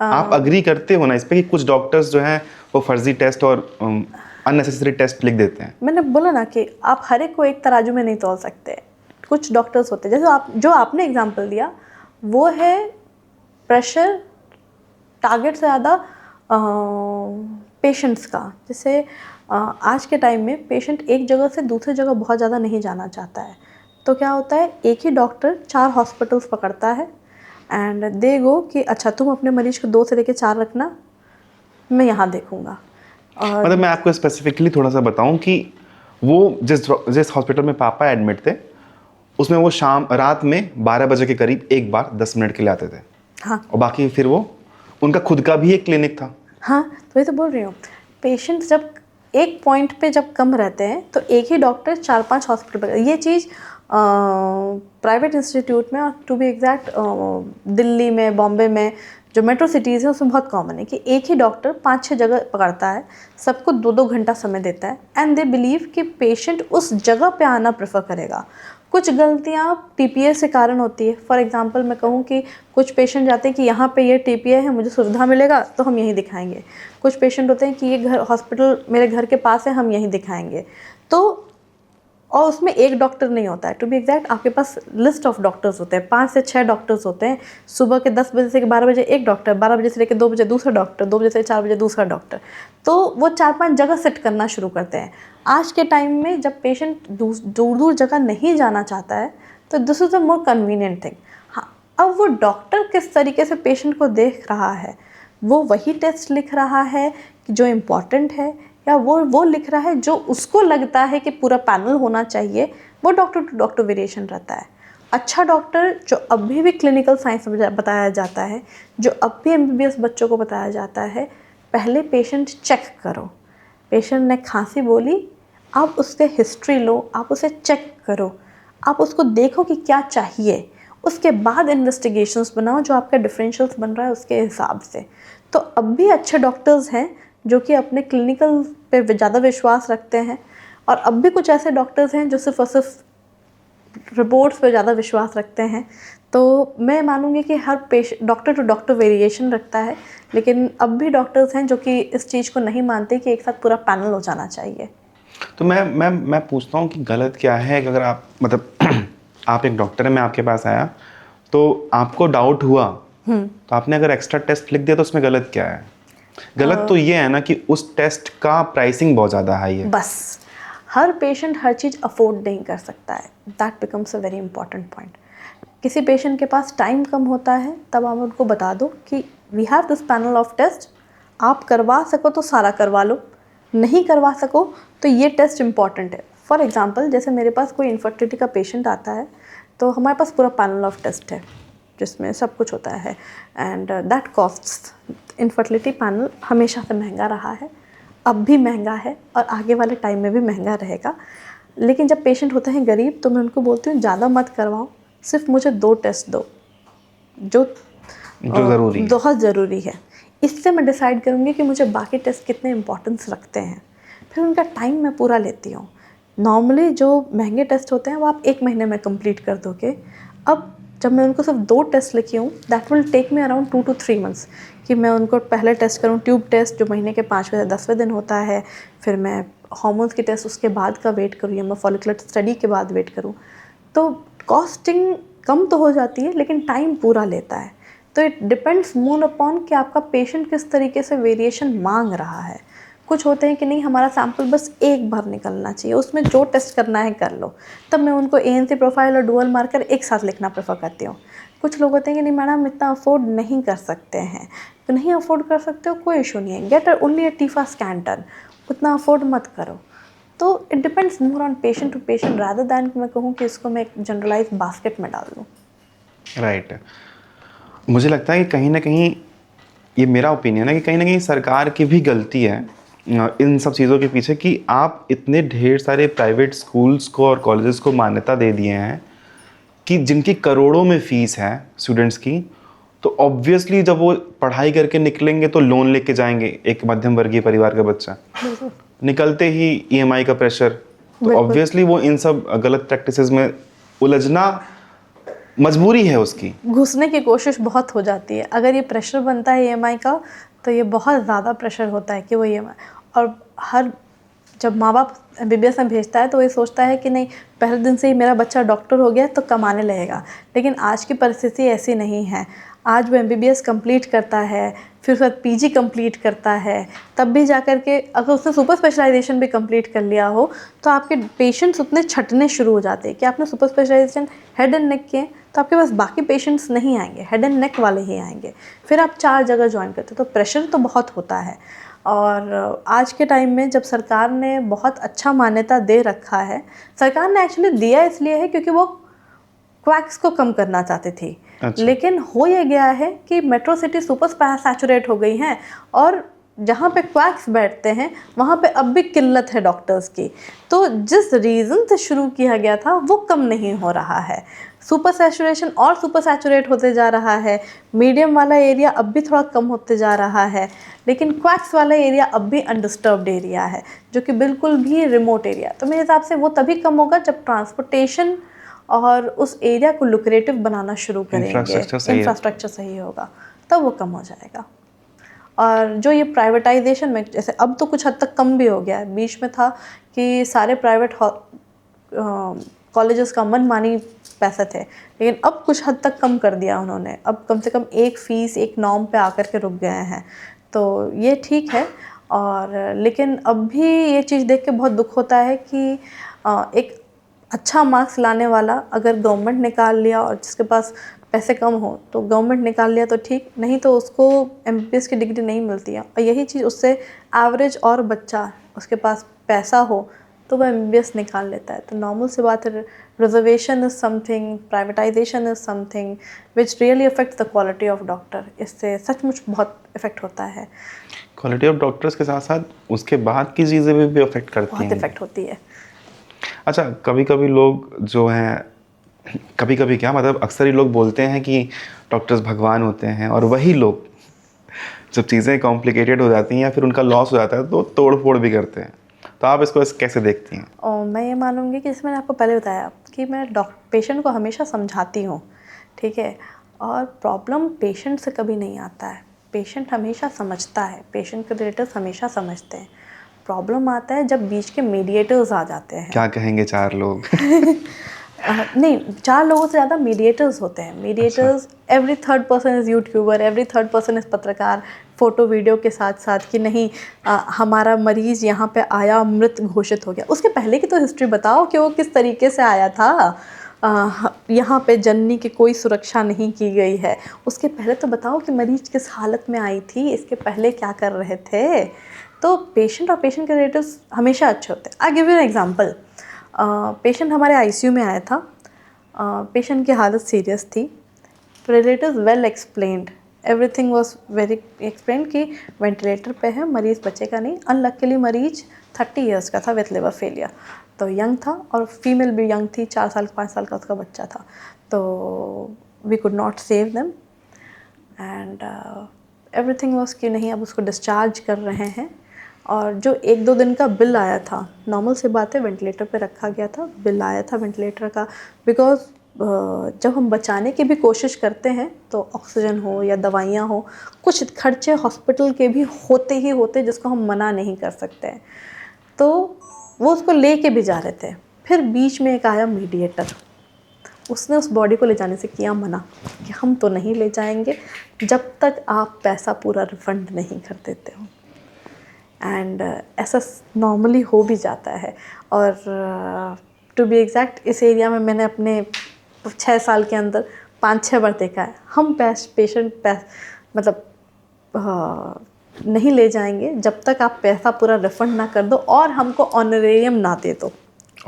आप अग्री करते हो ना इस पे कि कुछ डॉक्टर्स जो हैं वो फर्जी टेस्ट और अननेसेसरी टेस्ट लिख देते हैं? मैंने बोला ना कि आप हर एक को एक तराजू में नहीं तोल सकते। कुछ डॉक्टर्स होते हैं, जैसे जो आपने एग्जांपल दिया वो है प्रेशर टारगेट से ज़्यादा पेशेंट्स का। जैसे आज के टाइम में पेशेंट एक जगह से दूसरी जगह बहुत ज़्यादा नहीं जाना चाहता है, तो क्या होता है, एक ही डॉक्टर 4 हॉस्पिटल्स पकड़ता है एंड दे गो कि अच्छा तुम अपने मरीज को 2 से लेकर 4 रखना, मैं यहाँ देखूँगा। और मतलब मैं आपको स्पेसिफिकली थोड़ा सा बताऊं कि वो जिस हॉस्पिटल में पापा एडमिट थे उसमें वो रात में 12 बजे के करीब एक बार 10 मिनट के लिए आते थे। हाँ और बाकी फिर वो उनका खुद का भी एक क्लिनिक था। हाँ, तो वही तो बोल रही हूँ, पेशेंट्स जब एक पॉइंट पे जब कम रहते हैं तो एक ही डॉक्टर 4-5 हॉस्पिटल पर। ये चीज़ प्राइवेट इंस्टीट्यूट में, और टू बी एग्जैक्ट दिल्ली में, बॉम्बे में, जो मेट्रो सिटीज़ हैं उसमें बहुत कॉमन है कि एक ही डॉक्टर 5-6 जगह पकड़ता है, सबको 2-2 घंटा समय देता है एंड दे बिलीव कि पेशेंट उस जगह पे आना प्रेफर करेगा। कुछ गलतियाँ टीपीए के कारण होती है। फॉर एग्जांपल मैं कहूँ कि कुछ पेशेंट जाते हैं कि यहाँ पे ये टीपीए है, मुझे सुविधा मिलेगा तो हम यहीं दिखाएंगे। कुछ पेशेंट होते हैं कि ये हॉस्पिटल मेरे घर के पास है, हम यहीं दिखाएंगे। तो और उसमें एक डॉक्टर नहीं होता है, टू बी एग्जैक्ट आपके पास लिस्ट ऑफ डॉक्टर्स होते हैं, 5 से 6 डॉक्टर्स होते हैं। सुबह के 10 बजे से 12 बजे एक डॉक्टर, 12 बजे से लेकर 2 बजे दूसरा डॉक्टर, 2 बजे से 4 बजे दूसरा डॉक्टर। तो वो 4-5 जगह सेट करना शुरू करते हैं। आज के टाइम में जब पेशेंट दूर दूर जगह नहीं जाना चाहता है तो this is a more convenient thing. हाँ, अब वो डॉक्टर किस तरीके से पेशेंट को देख रहा है, वो वही टेस्ट लिख रहा है जो इम्पॉर्टेंट है, या वो लिख रहा है जो उसको लगता है कि पूरा पैनल होना चाहिए, वो डॉक्टर टू डॉक्टर वेरिएशन रहता है। अच्छा डॉक्टर जो अभी भी क्लिनिकल साइंस में बताया जाता है, जो अब भी एमबीबीएस बच्चों को बताया जाता है, पहले पेशेंट चेक करो। पेशेंट ने खांसी बोली, आप उससे हिस्ट्री लो, आप उसे चेक करो, आप उसको देखो कि क्या चाहिए, उसके बाद इन्वेस्टिगेशंस बनाओ जो आपका डिफरेंशियल्स बन रहा है उसके हिसाब से। तो अब भी अच्छे डॉक्टर्स हैं जो कि अपने क्लिनिकल पे ज़्यादा विश्वास रखते हैं, और अब भी कुछ ऐसे डॉक्टर्स हैं जो सिर्फ और सिर्फ रिपोर्ट्स पे ज़्यादा विश्वास रखते हैं। तो मैं मानूंगी कि हर डॉक्टर टू डॉक्टर वेरिएशन रखता है, लेकिन अब भी डॉक्टर्स हैं जो कि इस चीज़ को नहीं मानते कि एक साथ पूरा पैनल हो जाना चाहिए। तो मैं पूछता हूँ कि गलत क्या है कि अगर आप मतलब आप एक डॉक्टर है, मैं आपके पास आया तो आपको डाउट हुआ तो आपने अगर एक्स्ट्रा टेस्ट लिख दिया तो उसमें गलत क्या है? गलत तो ये है ना कि उस टेस्ट का प्राइसिंग बहुत ज़्यादा हाई है। बस हर पेशेंट हर चीज़ अफोर्ड नहीं कर सकता है, that becomes a very important point. किसी पेशेंट के पास टाइम कम होता है, तब आप उनको बता दो कि we have this panel of test, आप करवा सको तो सारा करवा लो, नहीं करवा सको तो ये टेस्ट इंपॉर्टेंट है। फॉर एग्जांपल जैसे मेरे पास कोई इनफर्टिलिटी का पेशेंट आता है तो हमारे पास पूरा पैनल ऑफ टेस्ट है जिसमें सब कुछ होता है and that costs. Infertility panel हमेशा से महंगा रहा है, अब भी महंगा है और आगे वाले टाइम में भी महंगा रहेगा। लेकिन जब पेशेंट होते हैं गरीब तो मैं उनको बोलती हूँ ज़्यादा मत करवाओ, सिर्फ मुझे 2 टेस्ट दो जो ज़रूरी है, बहुत ज़रूरी है। इससे मैं डिसाइड करूँगी कि मुझे बाकी टेस्ट कितने इंपॉर्टेंस रखते हैं, फिर उनका टाइम मैं पूरा लेती हूँ। नॉर्मली जो महंगे टेस्ट होते हैं वो आप 1 महीने में कंप्लीट कर दोगे। अब जब मैं उनको सिर्फ 2 टेस्ट लिखी हूँ, that will take me around 2 to 3 months कि मैं उनको पहले टेस्ट करूँ ट्यूब टेस्ट जो महीने के 5वें से 10वें दिन होता है, फिर मैं हार्मोन्स की टेस्ट उसके बाद का वेट करूँ, या मैं फॉलिकुलर स्टडी के बाद वेट करूँ। तो कॉस्टिंग कम तो हो जाती है लेकिन टाइम पूरा लेता है। तो इट डिपेंड्स मोर अपॉन कि आपका पेशेंट किस तरीके से वेरिएशन मांग रहा है। कुछ होते हैं कि नहीं हमारा सैंपल बस एक बार निकलना चाहिए, उसमें जो टेस्ट करना है कर लो, तब मैं उनको ANC प्रोफाइल और डुअल मार्कर एक साथ लिखना प्रेफर करती हूँ। कुछ लोग होते हैं कि नहीं मैडम इतना अफोर्ड नहीं कर सकते हैं, तो नहीं अफोर्ड कर सकते हो कोई इशू नहीं है, get only a TIFFA scan done, उतना अफोर्ड मत करो। तो it depends more on patient to patient rather than मैं कहूँ कि इसको मैं एक जनरलाइज बास्केट में डाल दूँ। राइट। मुझे लगता है कि कहीं ना कहीं ये मेरा ओपिनियन है कि कहीं ना कहीं सरकार की भी गलती है इन सब चीज़ों के पीछे कि आप इतने ढेर सारे प्राइवेट स्कूल्स को और कॉलेजेस को मान्यता दे दिए हैं कि जिनकी करोड़ों में फ़ीस है स्टूडेंट्स की, तो ऑब्वियसली जब वो पढ़ाई करके निकलेंगे तो लोन लेके जाएंगे। एक मध्यम वर्गीय परिवार का बच्चा निकलते ही EMI का प्रेशर, तो ऑब्वियसली वो इन सब गलत प्रैक्टिसेस में उलझना मजबूरी है उसकी। घुसने की कोशिश बहुत हो जाती है। अगर ये प्रेशर बनता है ईएमआई का, तो ये बहुत ज़्यादा प्रेशर होता है कि वो ईएमआई, और हर जब माँ बाप एमबीबीएस में भेजता है तो ये सोचता है कि नहीं, पहले दिन से ही मेरा बच्चा डॉक्टर हो गया तो कमाने लगेगा। लेकिन आज की परिस्थिति ऐसी नहीं है। आज वो एमबीबीएस कंप्लीट करता है, फिर उसके बाद पीजी कंप्लीट करता है, तब भी जा कर के अगर उसने सुपर स्पेशलाइजेशन भी कंप्लीट कर लिया हो तो आपके पेशेंट्स उतने छटने शुरू हो जाते हैं कि आपने super specialization head and neck किए तो आपके पास बाकी पेशेंट्स नहीं आएंगे, हेड एंड नेक वाले ही आएंगे। फिर आप 4 जगह ज्वाइन करते हो तो प्रेशर तो बहुत होता है। और आज के टाइम में जब सरकार ने बहुत अच्छा मान्यता दे रखा है, सरकार ने एक्चुअली दिया इसलिए है क्योंकि वो क्वैक्स को कम करना चाहती थी। अच्छा। लेकिन हो ये गया है कि मेट्रो सिटी सुपर सैचुरेट हो गई हैं, और जहाँ पे क्वैक्स बैठते हैं वहाँ पे अब भी किल्लत है डॉक्टर्स की। तो जिस रीज़न से शुरू किया गया था वो कम नहीं हो रहा है। सुपर सैचुरेशन और सुपर सैचुरेट होते जा रहा है। मीडियम वाला एरिया अब भी थोड़ा कम होते जा रहा है, लेकिन क्वैक्स वाला एरिया अब भी अनडिस्टर्ब्ड एरिया है, जो कि बिल्कुल भी रिमोट एरिया। तो मेरे हिसाब से वो तभी कम होगा जब ट्रांसपोर्टेशन और उस एरिया को लुक्रेटिव बनाना शुरू करेंगे, इंफ्रास्ट्रक्चर सही होगा, तब वो कम हो जाएगा। और जो ये प्राइवेटाइजेशन में, जैसे अब तो कुछ हद तक कम भी हो गया है, बीच में था कि सारे प्राइवेट कॉलेजेस का मनमानी पैसे थे, लेकिन अब कुछ हद तक कम कर दिया उन्होंने। अब कम से कम एक फ़ीस एक नॉर्म पे आकर के रुक गए हैं, तो ये ठीक है। और लेकिन अब भी ये चीज़ देख के बहुत दुख होता है कि एक अच्छा मार्क्स लाने वाला अगर गवर्नमेंट निकाल लिया और जिसके पास पैसे कम हो तो गवर्नमेंट निकाल लिया तो ठीक, नहीं तो उसको एमबीबीएस की डिग्री नहीं मिलती है। और यही चीज़ उससे एवरेज और बच्चा उसके पास पैसा हो तो वह एमबीबीएस निकाल लेता है। तो नॉर्मल सी बात है, reservation is something, privatisation is something which really affects the quality of doctor. इससे सचमुच बहुत इफेक्ट होता है। क्वालिटी ऑफ डॉक्टर्स के साथ साथ उसके बाद की चीज़ें भी अफेक्ट करती हैं। बहुत इफेक्ट होती है। अच्छा, कभी कभी लोग जो हैं, कभी कभी क्या मतलब अक्सर ही लोग बोलते हैं कि डॉक्टर्स भगवान होते हैं, और वही लोग जब चीज़ें कॉम्प्लिकेटेड हो जाती हैं या फिर उनका लॉस हो जाता है तो तोड़ फोड़ भी करते हैं। तो आप इसको कैसे देखती हैं? और मैं ये मानूंगी कि जैसे मैंने आपको पहले बताया कि मैं पेशेंट को हमेशा समझाती हूँ, ठीक है। और प्रॉब्लम पेशेंट से कभी नहीं आता है, पेशेंट हमेशा समझता है, पेशेंट के रिलेटिव्स हमेशा समझते हैं। प्रॉब्लम आता है जब बीच के मीडिएटर्स आ जाते हैं। क्या कहेंगे 4 लोग? नहीं, 4 लोगों से ज़्यादा मीडिएटर्स होते हैं। Mediators, every third person is YouTuber, every third person is पत्रकार, फ़ोटो वीडियो के साथ साथ कि नहीं हमारा मरीज़ यहाँ पे आया मृत घोषित हो गया। उसके पहले की तो हिस्ट्री बताओ कि वो किस तरीके से आया था। यहाँ पे जननी की कोई सुरक्षा नहीं की गई है। उसके पहले तो बताओ कि मरीज़ किस हालत में आई थी, इसके पहले क्या कर रहे थे। तो पेशेंट और पेशेंट के रिलेटिव्स हमेशा अच्छे होते हैं। I give you an example. Patient हमारे आईसीयू में आया था। पेशेंट की हालत सीरियस थी। Relatives well explained, everything was very explained कि वेंटिलेटर पे है, मरीज़ बचेगा नहीं। अनलक्कीली मरीज़ 30 इयर्स का था विथ लिवर फेलियर, तो यंग था और फीमेल भी यंग थी, 4 साल 5 साल का उसका बच्चा था। तो we could not save them and everything was कि नहीं अब उसको डिस्चार्ज कर रहे हैं। और जो 1-2 दिन का बिल आया था, नॉर्मल सी बात है, वेंटिलेटर पे रखा गया था, बिल आया था वेंटिलेटर का। बिकॉज जब हम बचाने की भी कोशिश करते हैं तो ऑक्सीजन हो या दवाइयाँ हो, कुछ खर्चे हॉस्पिटल के भी होते ही होते जिसको हम मना नहीं कर सकते हैं। तो वो उसको ले के भी जा रहे थे। फिर बीच में एक आया मीडिएटर, उसने उस बॉडी को ले जाने से किया मना कि हम तो नहीं ले जाएंगे जब तक आप पैसा पूरा रिफंड नहीं कर देते हो। एंड ऐसा नॉर्मली हो भी जाता है। और टू बी एग्जैक्ट इस एरिया में मैंने अपने 6 साल के अंदर 5-6 बार देखा है। हम पेशेंट मतलब नहीं ले जाएंगे जब तक आप पैसा पूरा रिफंड ना कर दो और हमको ऑनरेरियम ना दे दो।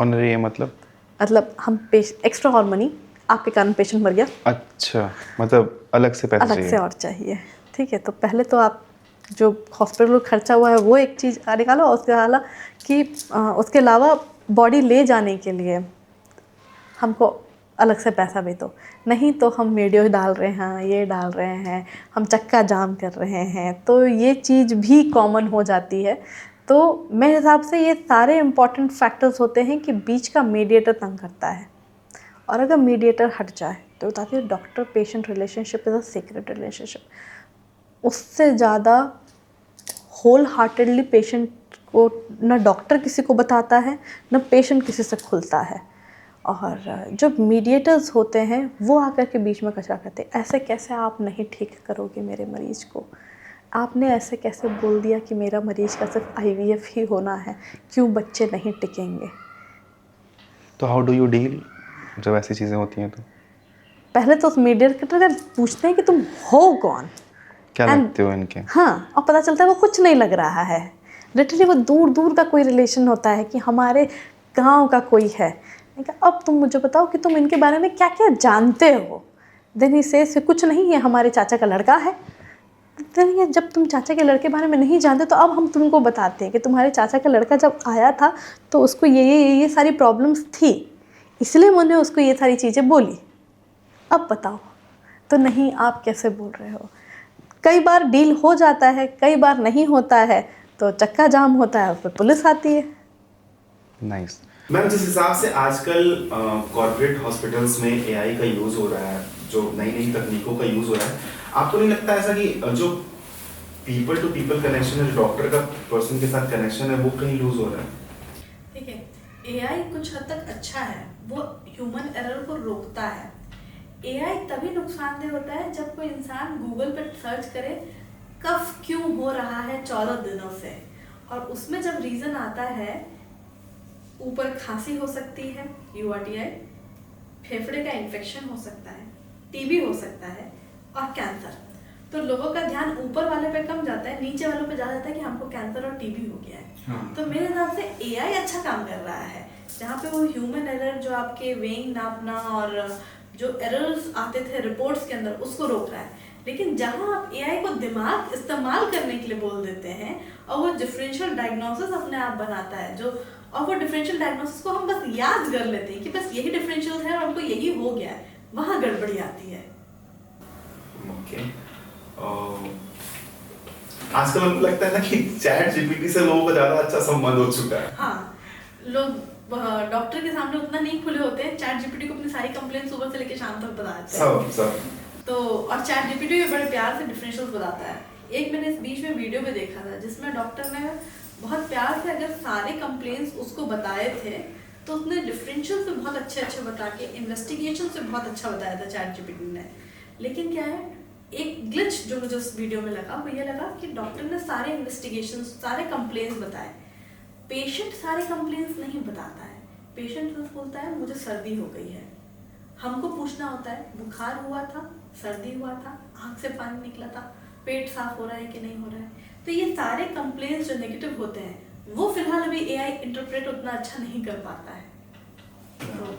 ऑनरेरियम मतलब हम एक्स्ट्रा और मनी, आपके कारण पेशेंट मर गया, अच्छा, मतलब अलग से पैसा अलग से और चाहिए, ठीक है। तो पहले तो आप जो हॉस्पिटल खर्चा हुआ है वो एक चीज़ निकालो, और उसके अलावा कि उसके अलावा बॉडी ले जाने के लिए हमको अलग से पैसा भी दो। नहीं तो हम वीडियो डाल रहे हैं, ये डाल रहे हैं, हम चक्का जाम कर रहे हैं, तो ये चीज़ भी कॉमन हो जाती है। तो मेरे हिसाब से ये सारे इम्पॉर्टेंट फैक्टर्स होते हैं कि बीच का मीडिएटर तंग करता है, और अगर मीडिएटर हट जाए तो बताती है doctor patient relationship is a secret relationship. उससे ज़्यादा होल हार्टेडली पेशेंट को ना डॉक्टर किसी को बताता है, ना पेशेंट किसी से खुलता है। और जो मीडिएटर्स होते हैं वो आकर के बीच में कचरा करते हैं। ऐसे कैसे आप नहीं ठीक करोगे मेरे मरीज़ को, आपने ऐसे कैसे बोल दिया कि मेरा मरीज़ का सिर्फ IVF ही होना है, क्यों बच्चे नहीं टिकेंगे। तो हाउ डू यू डील जब ऐसी चीज़ें होती हैं तो? पहले तो उस मीडिएटर से पूछते हैं कि तुम हो कौन। क्या एंड लगते हो इनके? हाँ, और पता चलता है वो कुछ नहीं लग रहा है, लिटरली वो दूर दूर का कोई रिलेशन होता है कि हमारे गांव का कोई है। मैंने कहा अब तुम मुझे बताओ कि तुम इनके बारे में क्या क्या जानते हो। देन ही सेज कुछ नहीं, है हमारे चाचा का लड़का है। देन ये जब तुम चाचा के लड़के बारे में नहीं जानते तो अब हम तुमको बताते हैं कि तुम्हारे चाचा का लड़का जब आया था तो उसको ये सारी प्रॉब्लम्स थी, इसलिए मैंने उसको ये सारी चीज़ें बोली। अब बताओ, तो नहीं, आप कैसे बोल रहे हो। कई बार डील हो जाता है, कई बार नहीं होता है, तो चक्का जाम होता है, फिर पुलिस आती है। नाइस। मैम, जिस हिसाब से आजकल कॉर्पोरेट हॉस्पिटल्स में एआई का यूज हो रहा है, जो नई नई तकनीकों का यूज हो रहा है, आपको नहीं लगता ऐसा कि जो पीपल टू पीपल कनेक्शन है, जो डॉक्टर का पर्सन के साथ कनेक्शन है, वो कहीं लूज हो रहा है? देखिए, एआई कुछ हद तक अच्छा है, वो ह्यूमन एरर को रोकता है। एआई तभी नुकसानदेह होता है जब कोई इंसान गूगल पर सर्च करे कफ क्यों हो रहा है 14 दिनों से, और उसमें जब रीजन आता है, ऊपर खांसी हो सकती है URTI, फेफड़े का इन्फेक्शन हो सकता है, टीबी हो सकता है और कैंसर, तो लोगों का ध्यान ऊपर वाले पे कम जाता है, नीचे वालों पे ज्यादा जाता है कि हमको कैंसर और टीबी हो गया है। हाँ। तो मेरे हिसाब से एआई अच्छा काम कर रहा है, जहाँ पे वो ह्यूमन एरर जो आपके वेइंग नापना और जो एरर्स आते थे रिपोर्ट्स के अंदर उसको रोक रहा है। लेकिन जहाँ आप एआई को दिमाग इस्तेमाल करने के लिए बोल देते हैं और वो डिफरेंशियल डायग्नोसिस अपने आप बनाता है, जो और वो डिफरेंशियल डायग्नोसिस को हम बस याद कर लेते हैं कि बस यही डिफरेंशियल है और हमको यही हो गया है, वहाँ गड़बड़ी आती है। ओके। आजकल हमको लगता है ना कि चैट जीपीटी से लोगों का ज्यादा अच्छा संबंध हो चुका है। हाँ, लोग डॉक्टर के सामने उतना नहीं खुले होते हैं, चैट जीपीटी को अपनी सारी कंप्लेंट सुबह से लेकर शाम तक बताते हैं। सब तो और चैट जीपीटी भी बड़े प्यार से डिफरेंशियल्स बताता है। एक मैंने इस बीच में वीडियो पे देखा था जिसमें डॉक्टर ने बहुत प्यार से अगर सारे कंप्लेंट्स उसको बताए थे तो उसने डिफरेंशियल से बहुत अच्छे अच्छे बता के इन्वेस्टिगेशन से बहुत अच्छा बताया था चैट जीपीटी ने। लेकिन क्या है, एक ग्लिच जो मुझे उस वीडियो में लगा वो ये लगा कि डॉक्टर ने सारे इन्वेस्टिगेशन, सारे कंप्लेंट्स बताए, पेशेंट सारे कंप्लेंट्स नहीं बताता है। पेशेंट बस बोलता है मुझे सर्दी हो गई है, हमको पूछना होता है बुखार हुआ था, सर्दी हुआ था, आँख से पानी निकला था, पेट साफ हो रहा है कि नहीं हो रहा है। तो ये सारे कंप्लेंट्स जो नेगेटिव होते हैं वो फिलहाल अभी एआई इंटरप्रेट उतना अच्छा नहीं कर पाता है। तो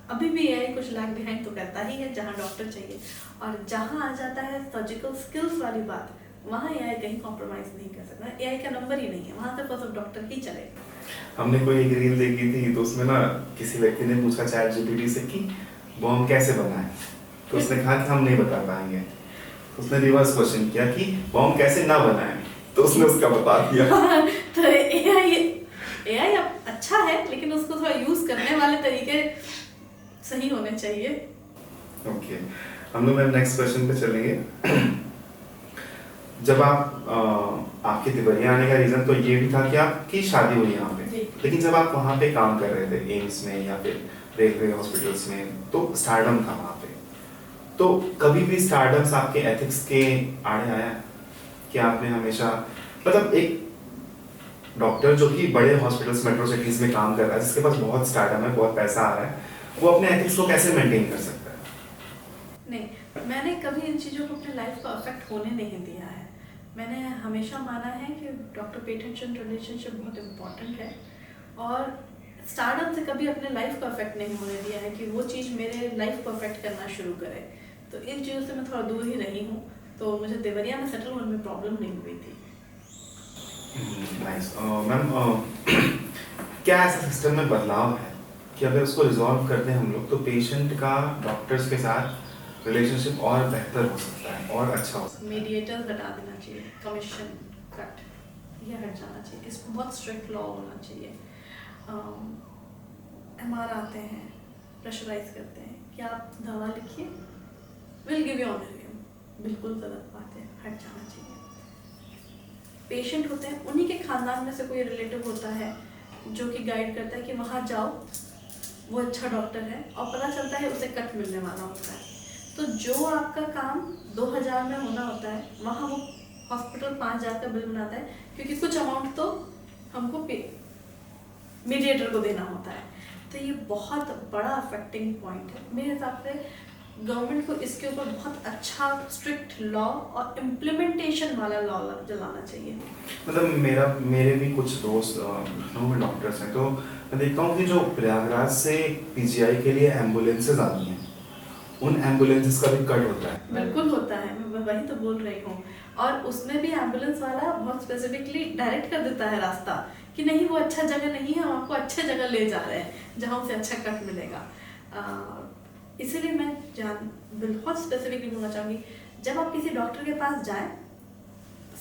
अभी भी एआई कुछ लैग बिहाइंड तो करता ही है जहाँ डॉक्टर चाहिए, और जहाँ आ जाता है सर्जिकल स्किल्स वाली बात, वहाँ एआई कहीं कॉम्प्रोमाइज नहीं कर सकता। एआई का नंबर ही नहीं है, वहाँ से बस डॉक्टर ही चलेगा। हमने कोई एक रील देखी थी, तो उसमें ना किसी व्यक्ति ने पूछा चैट जीपीटी से कि बॉम्ब कैसे बना है, तो उसने कहा कि हम नहीं बता पाएंगे। तो उसने रिवर्स क्वेश्चन किया कि बॉम्ब कैसे ना बना है, तो उसने उसका बता दिया। तो एआई अच्छा है, लेकिन उसको थोड़ा यूज करने वाले तरीके सही होने चाहिए। ओके, हम लोग नेक्स्ट क्वेश्चन पे चलेंगे। जब आप आपके तिब्बतिया आने का रीजन तो ये भी था कि आपकी शादी हुई यहाँ पे, लेकिन जब आप वहाँ पे काम कर रहे थे एम्स में या फिर रेलवे हॉस्पिटल्स में, तो स्टारडम था वहाँ पे, तो कभी भी स्टारडम्स आपके एथिक्स के आड़े आया कि आपने हमेशा, मतलब एक डॉक्टर जो कि बड़े हॉस्पिटल्स मेट्रो सिटीज में काम कर रहा है, जिसके पास बहुत स्टारडम है, बहुत पैसा आ रहा है, वो अपने एथिक्स को कैसे मेंटेन कर सकता है? नहीं, मैंने कभी इन चीज़ों को अपने लाइफ को अफेक्ट होने नहीं दिया है। मैंने हमेशा माना है कि डॉक्टर पेशेंट रिलेशनशिप बहुत इम्पॉर्टेंट है, और स्टारडम से कभी अपने लाइफ को अफेक्ट नहीं होने दिया है कि वो चीज़ मेरे लाइफ को अफेक्ट करना शुरू करे। तो इन चीज़ों से मैं थोड़ा दूर ही रही हूँ, तो मुझे देवरिया में सेटल होने में प्रॉब्लम नहीं हुई थी। नाइस। मैम, क्या ऐसा सिस्टम में बदलाव है कि अगर उसको रिजॉल्व करते हैं हम लोग, तो पेशेंट का डॉक्टर्स के साथ रिलेशनशिप और बेहतर हो सकता है और अच्छा हो सकता है? मीडिएटर्स हटा देना चाहिए, कमीशन कट ये हट जाना चाहिए, इस बहुत स्ट्रिक्ट लॉ होना चाहिए। MR आते हैं, प्रेशराइज करते हैं कि आप दवा लिखिए, विल गिव यू ऑनरियम, बिल्कुल गलत बात है, हट जाना चाहिए। पेशेंट होते हैं, उन्हीं के खानदान में से कोई रिलेटिव होता है जो कि गाइड करता है कि वहाँ जाओ, वो अच्छा डॉक्टर है, और पता चलता है उसे कट मिलने वाला होता है। तो जो आपका काम 2000 में होना होता है, वहाँ वो हॉस्पिटल 5000 का बिल बनाता है, क्योंकि कुछ अमाउंट तो हमको मीडिएटर को देना होता है। तो ये बहुत बड़ा अफेक्टिंग पॉइंट है मेरे हिसाब से। गवर्नमेंट को इसके ऊपर बहुत अच्छा स्ट्रिक्ट लॉ और इम्प्लीमेंटेशन वाला लॉ चलाना चाहिए। मतलब मेरे भी कुछ दोस्त लखनऊ में डॉक्टर्स हैं, तो मैं देखता हूँ कि जो प्रयागराज से पीजीआई के लिए एम्बुलेंसेज आती हैं, उन एम्बुलेंसेज का भी कट होता है। बिल्कुल होता है, मैं वही तो बोल रही हूँ। और उसमें भी एम्बुलेंस वाला बहुत स्पेसिफिकली डायरेक्ट कर देता है रास्ता कि नहीं वो अच्छा जगह नहीं है, हम आपको अच्छे जगह ले जा रहे हैं जहाँ उसे अच्छा कट मिलेगा। इसीलिए मैं बहुत स्पेसिफिकली बोलना चाहूँगी, जब आप किसी डॉक्टर के पास जाएं,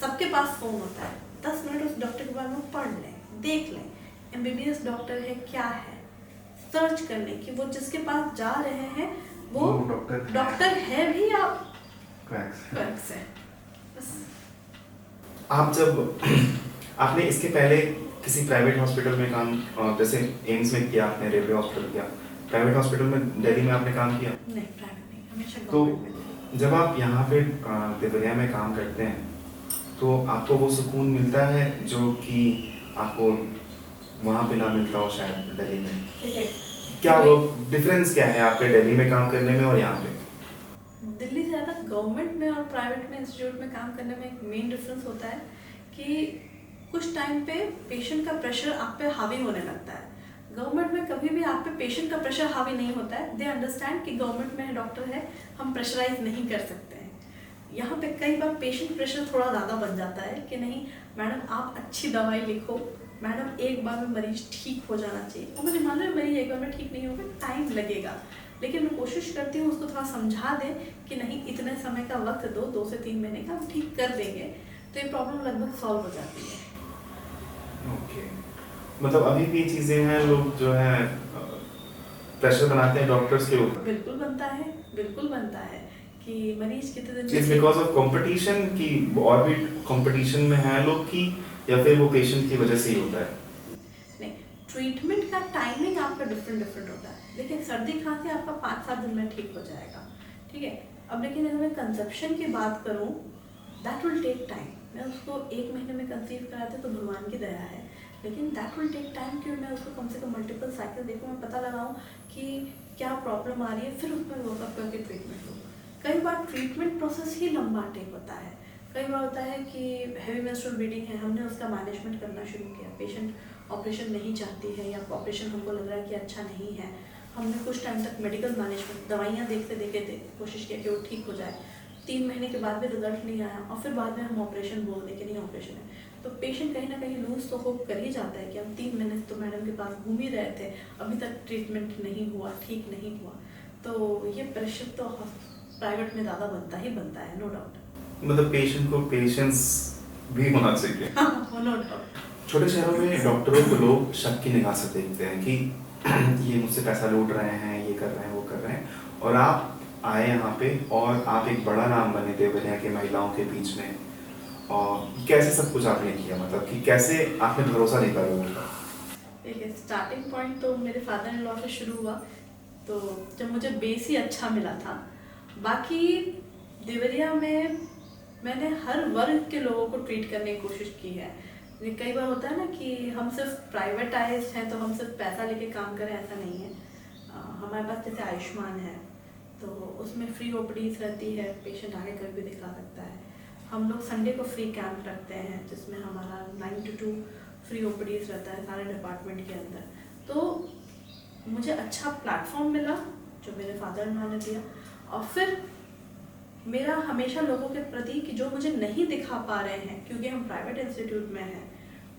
सबके पास फ़ोन होता है, 10 मिनट उस डॉक्टर के बारे में पढ़ लें, देख लें, एमबीबीएस डॉक्टर है क्या है, सर्च कर लें कि वो जिसके पास जा रहे हैं वो डॉक्टर है भी या क्रैक्स है। बस। आप जब आपने इसके पहले किसी प्राइवेट हॉस्पिटल में काम, जैसे एम्स में किया आपने, रेलवे हॉस्पिटल किया, प्राइवेट हॉस्पिटल में दिल्ली में आपने काम किया? नहीं, प्राइवेट नहीं, हमेशा तो गवर्नमेंट में। जब आप यहाँ पे देवरिया में काम करते हैं, तो आपको वो सुकून मिलता है जो कि आपको वहाँ पे ना मिलता हो शायद दिल्ली में? ठीक है, क्या वो डिफरेंस क्या है आपके दिल्ली में काम करने में और यहाँ पे? दिल्ली से ज़्यादा गवर्नमेंट में और प्राइवेट में इंस्टीट्यूट में काम करने में एक मेन डिफरेंस होता है कि कुछ टाइम पे पेशेंट का प्रेशर आप पे हावी होने लगता है। गवर्नमेंट में कभी भी आप पे पेशेंट का प्रेशर हावी नहीं होता है। दे अंडरस्टैंड कि गवर्नमेंट में डॉक्टर है, हम प्रेशराइज नहीं कर सकते हैं। यहाँ पे कई बार पेशेंट प्रेशर थोड़ा ज़्यादा बन जाता है कि नहीं मैडम आप अच्छी दवाई लिखो, मैडम एक बार में मरीज ठीक हो जाना चाहिए। और मुझे मालूम है मरीज एक बार में ठीक नहीं होगा, टाइम लगेगा, लेकिन मैं कोशिश करती हूँ उसको थोड़ा समझा दें कि नहीं इतने समय का वक्त दो, 2 से 3 महीने का हम ठीक कर देंगे, तो ये प्रॉब्लम लगभग सॉल्व हो जाती है। ओके, मतलब अभी भी चीज़ें हैं, लोग जो है प्रेशर बनाते हैं डॉक्टर्स के ऊपर। बिल्कुल बनता है, बिल्कुल बनता है कि मरीज कितने दिन इट्स बिकॉज ऑफ कंपटीशन की, और भी कंपटीशन में है लोग की, या फिर वो पेशेंट की वजह से ही होता है? नहीं, ट्रीटमेंट का टाइमिंग आपका डिफरेंट होता है, लेकिन सर्दी खांसी आपका 5-7 दिन में ठीक हो जाएगा, ठीक है। अब लेकिन अगर मैं कंसेप्शन की बात करूँ, दैट विल टेक टाइम। मैं उसको 1 महीने में कंसीव कराते तो भगवान की दया है, लेकिन दैट विल टेक टाइम कि मैं उसको कम से कम मल्टीपल साइकिल देखूँ, मैं पता लगाऊँ कि क्या प्रॉब्लम आ रही है, फिर उसमें वर्कअप करके ट्रीटमेंट लूँ। कई बार ट्रीटमेंट प्रोसेस ही लंबा टेक होता है। कई बार होता है कि हैवी मेंस्ट्रुअल ब्लीडिंग है, हमने उसका मैनेजमेंट करना शुरू किया, पेशेंट ऑपरेशन नहीं चाहती है या ऑपरेशन हमको लग रहा है कि अच्छा नहीं है, हमने कुछ टाइम तक मेडिकल मैनेजमेंट दवाइयाँ देखते कोशिश किया कि वो ठीक हो जाए। 3 महीने के बाद भी रिजल्ट नहीं आया और फिर बाद में हम ऑपरेशन बोल दें कि नहीं ऑपरेशन है, तो पेशेंट कहीं ना कहीं लूज तो होप कर ही जाता है कि हम 3 महीने तो मैडम के पास घूम ही रहे थे, अभी तक ट्रीटमेंट नहीं हुआ, ठीक नहीं हुआ। तो ये प्रेशर तो प्राइवेट में ज़्यादा बनता ही बनता है, नो डाउट। मतलब पेशेंट को पेशेंस भी होना चाहिए। No doubt. छोटे शहरों में डॉक्टरों को लोग शक की निगाह से देखते हैं कि ये मुझसे पैसा लूट रहे हैं, ये कर रहे हैं, वो कर रहे हैं, और आप आए यहाँ पे और आप एक बड़ा नाम बने देवरिया के महिलाओं के बीच में, और कैसे सब कुछ आपने किया, मतलब कि कैसे आपने भरोसा नहीं कर लोगों? देखिए, स्टार्टिंग पॉइंट तो मेरे फादर इन लॉ से शुरू हुआ, तो जब मुझे बेस ही अच्छा मिला था। बाकी देवरिया में मैंने हर वर्ग के लोगों को ट्रीट करने की कोशिश की है। कई बार होता है ना कि हम सिर्फ प्राइवेटाइज हैं तो हम सिर्फ पैसा लेके काम करें, ऐसा नहीं है। हमारे पास जैसे आयुष्मान है तो उसमें फ्री ओपीडीज रहती है, पेशेंट आगे कर भी दिखा सकता है। हम लोग संडे को फ्री कैंप रखते हैं जिसमें हमारा 9 to 2 फ्री ओपीडीज रहता है सारे डिपार्टमेंट के अंदर। तो मुझे अच्छा प्लेटफॉर्म मिला जो मेरे फादर ने दिया, और फिर मेरा हमेशा लोगों के प्रति कि जो मुझे नहीं दिखा पा रहे हैं क्योंकि हम प्राइवेट इंस्टीट्यूट में हैं,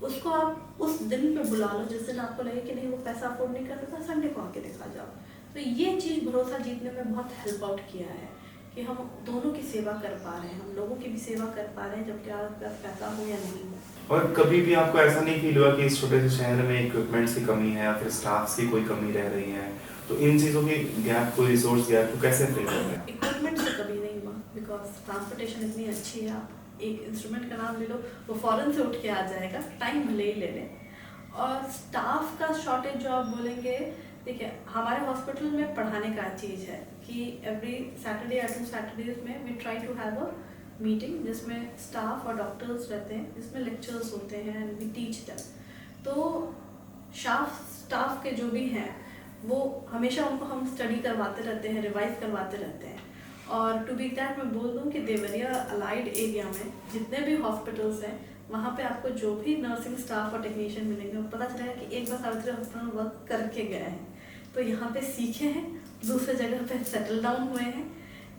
उसको आप उस दिन पे बुला लो जिस दिन आपको लगे कि नहीं वो पैसा अफोर्ड नहीं कर सकता, संडे को आके दिखा जाओ। तो ये चीज़ भरोसा जीतने में बहुत हेल्प आउट किया है कि हम दोनों की सेवा कर पा रहे हैं, हम लोगों की भी सेवा कर पा रहे हैं, जबकि आपके पास पैसा हो या नहीं हो। और कभी भी आपको ऐसा नहीं फील हुआ कि इस छोटे से शहर में इक्विपमेंट्स की कमी है या फिर स्टाफ्स की कोई कमी रह रही है, तो इन चीज़ों की गैप, कोई रिसोर्स गैप को कैसे फिल कर रहे हैं? इक्विपमेंट से कभी बिकॉज ट्रांसपोर्टेशन इतनी अच्छी है, आप एक इंस्ट्रूमेंट का नाम ले लो वो फ़ौरन से उठ के आ जाएगा, टाइम भले ही ले लें। और स्टाफ का शॉर्टेज जो आप बोलेंगे, देखिए हमारे हॉस्पिटल में पढ़ाने का चीज़ है कि एवरी सैटरडे या 2 सैटरडेज में we try to have a meeting जिसमें स्टाफ और डॉक्टर्स रहते हैं, जिसमें लेक्चर्स होते हैं एंड वी टीच देम। तो स्टाफ के जो भी हैं वो हमेशा उनको हम स्टडी करवाते रहते हैं, रिवाइज करवाते रहते हैं। और टू बी एग्जैक्ट मैं बोल दूं कि देवरिया अलाइड एरिया में जितने भी हॉस्पिटल्स हैं वहाँ पे आपको जो भी नर्सिंग स्टाफ और टेक्नीशियन मिलेंगे वो पता चलेगा कि एक बार सावित्री हॉस्पिटल में वर्क करके गए हैं, तो यहाँ पे सीखे हैं, दूसरे जगह पे सेटल डाउन हुए हैं।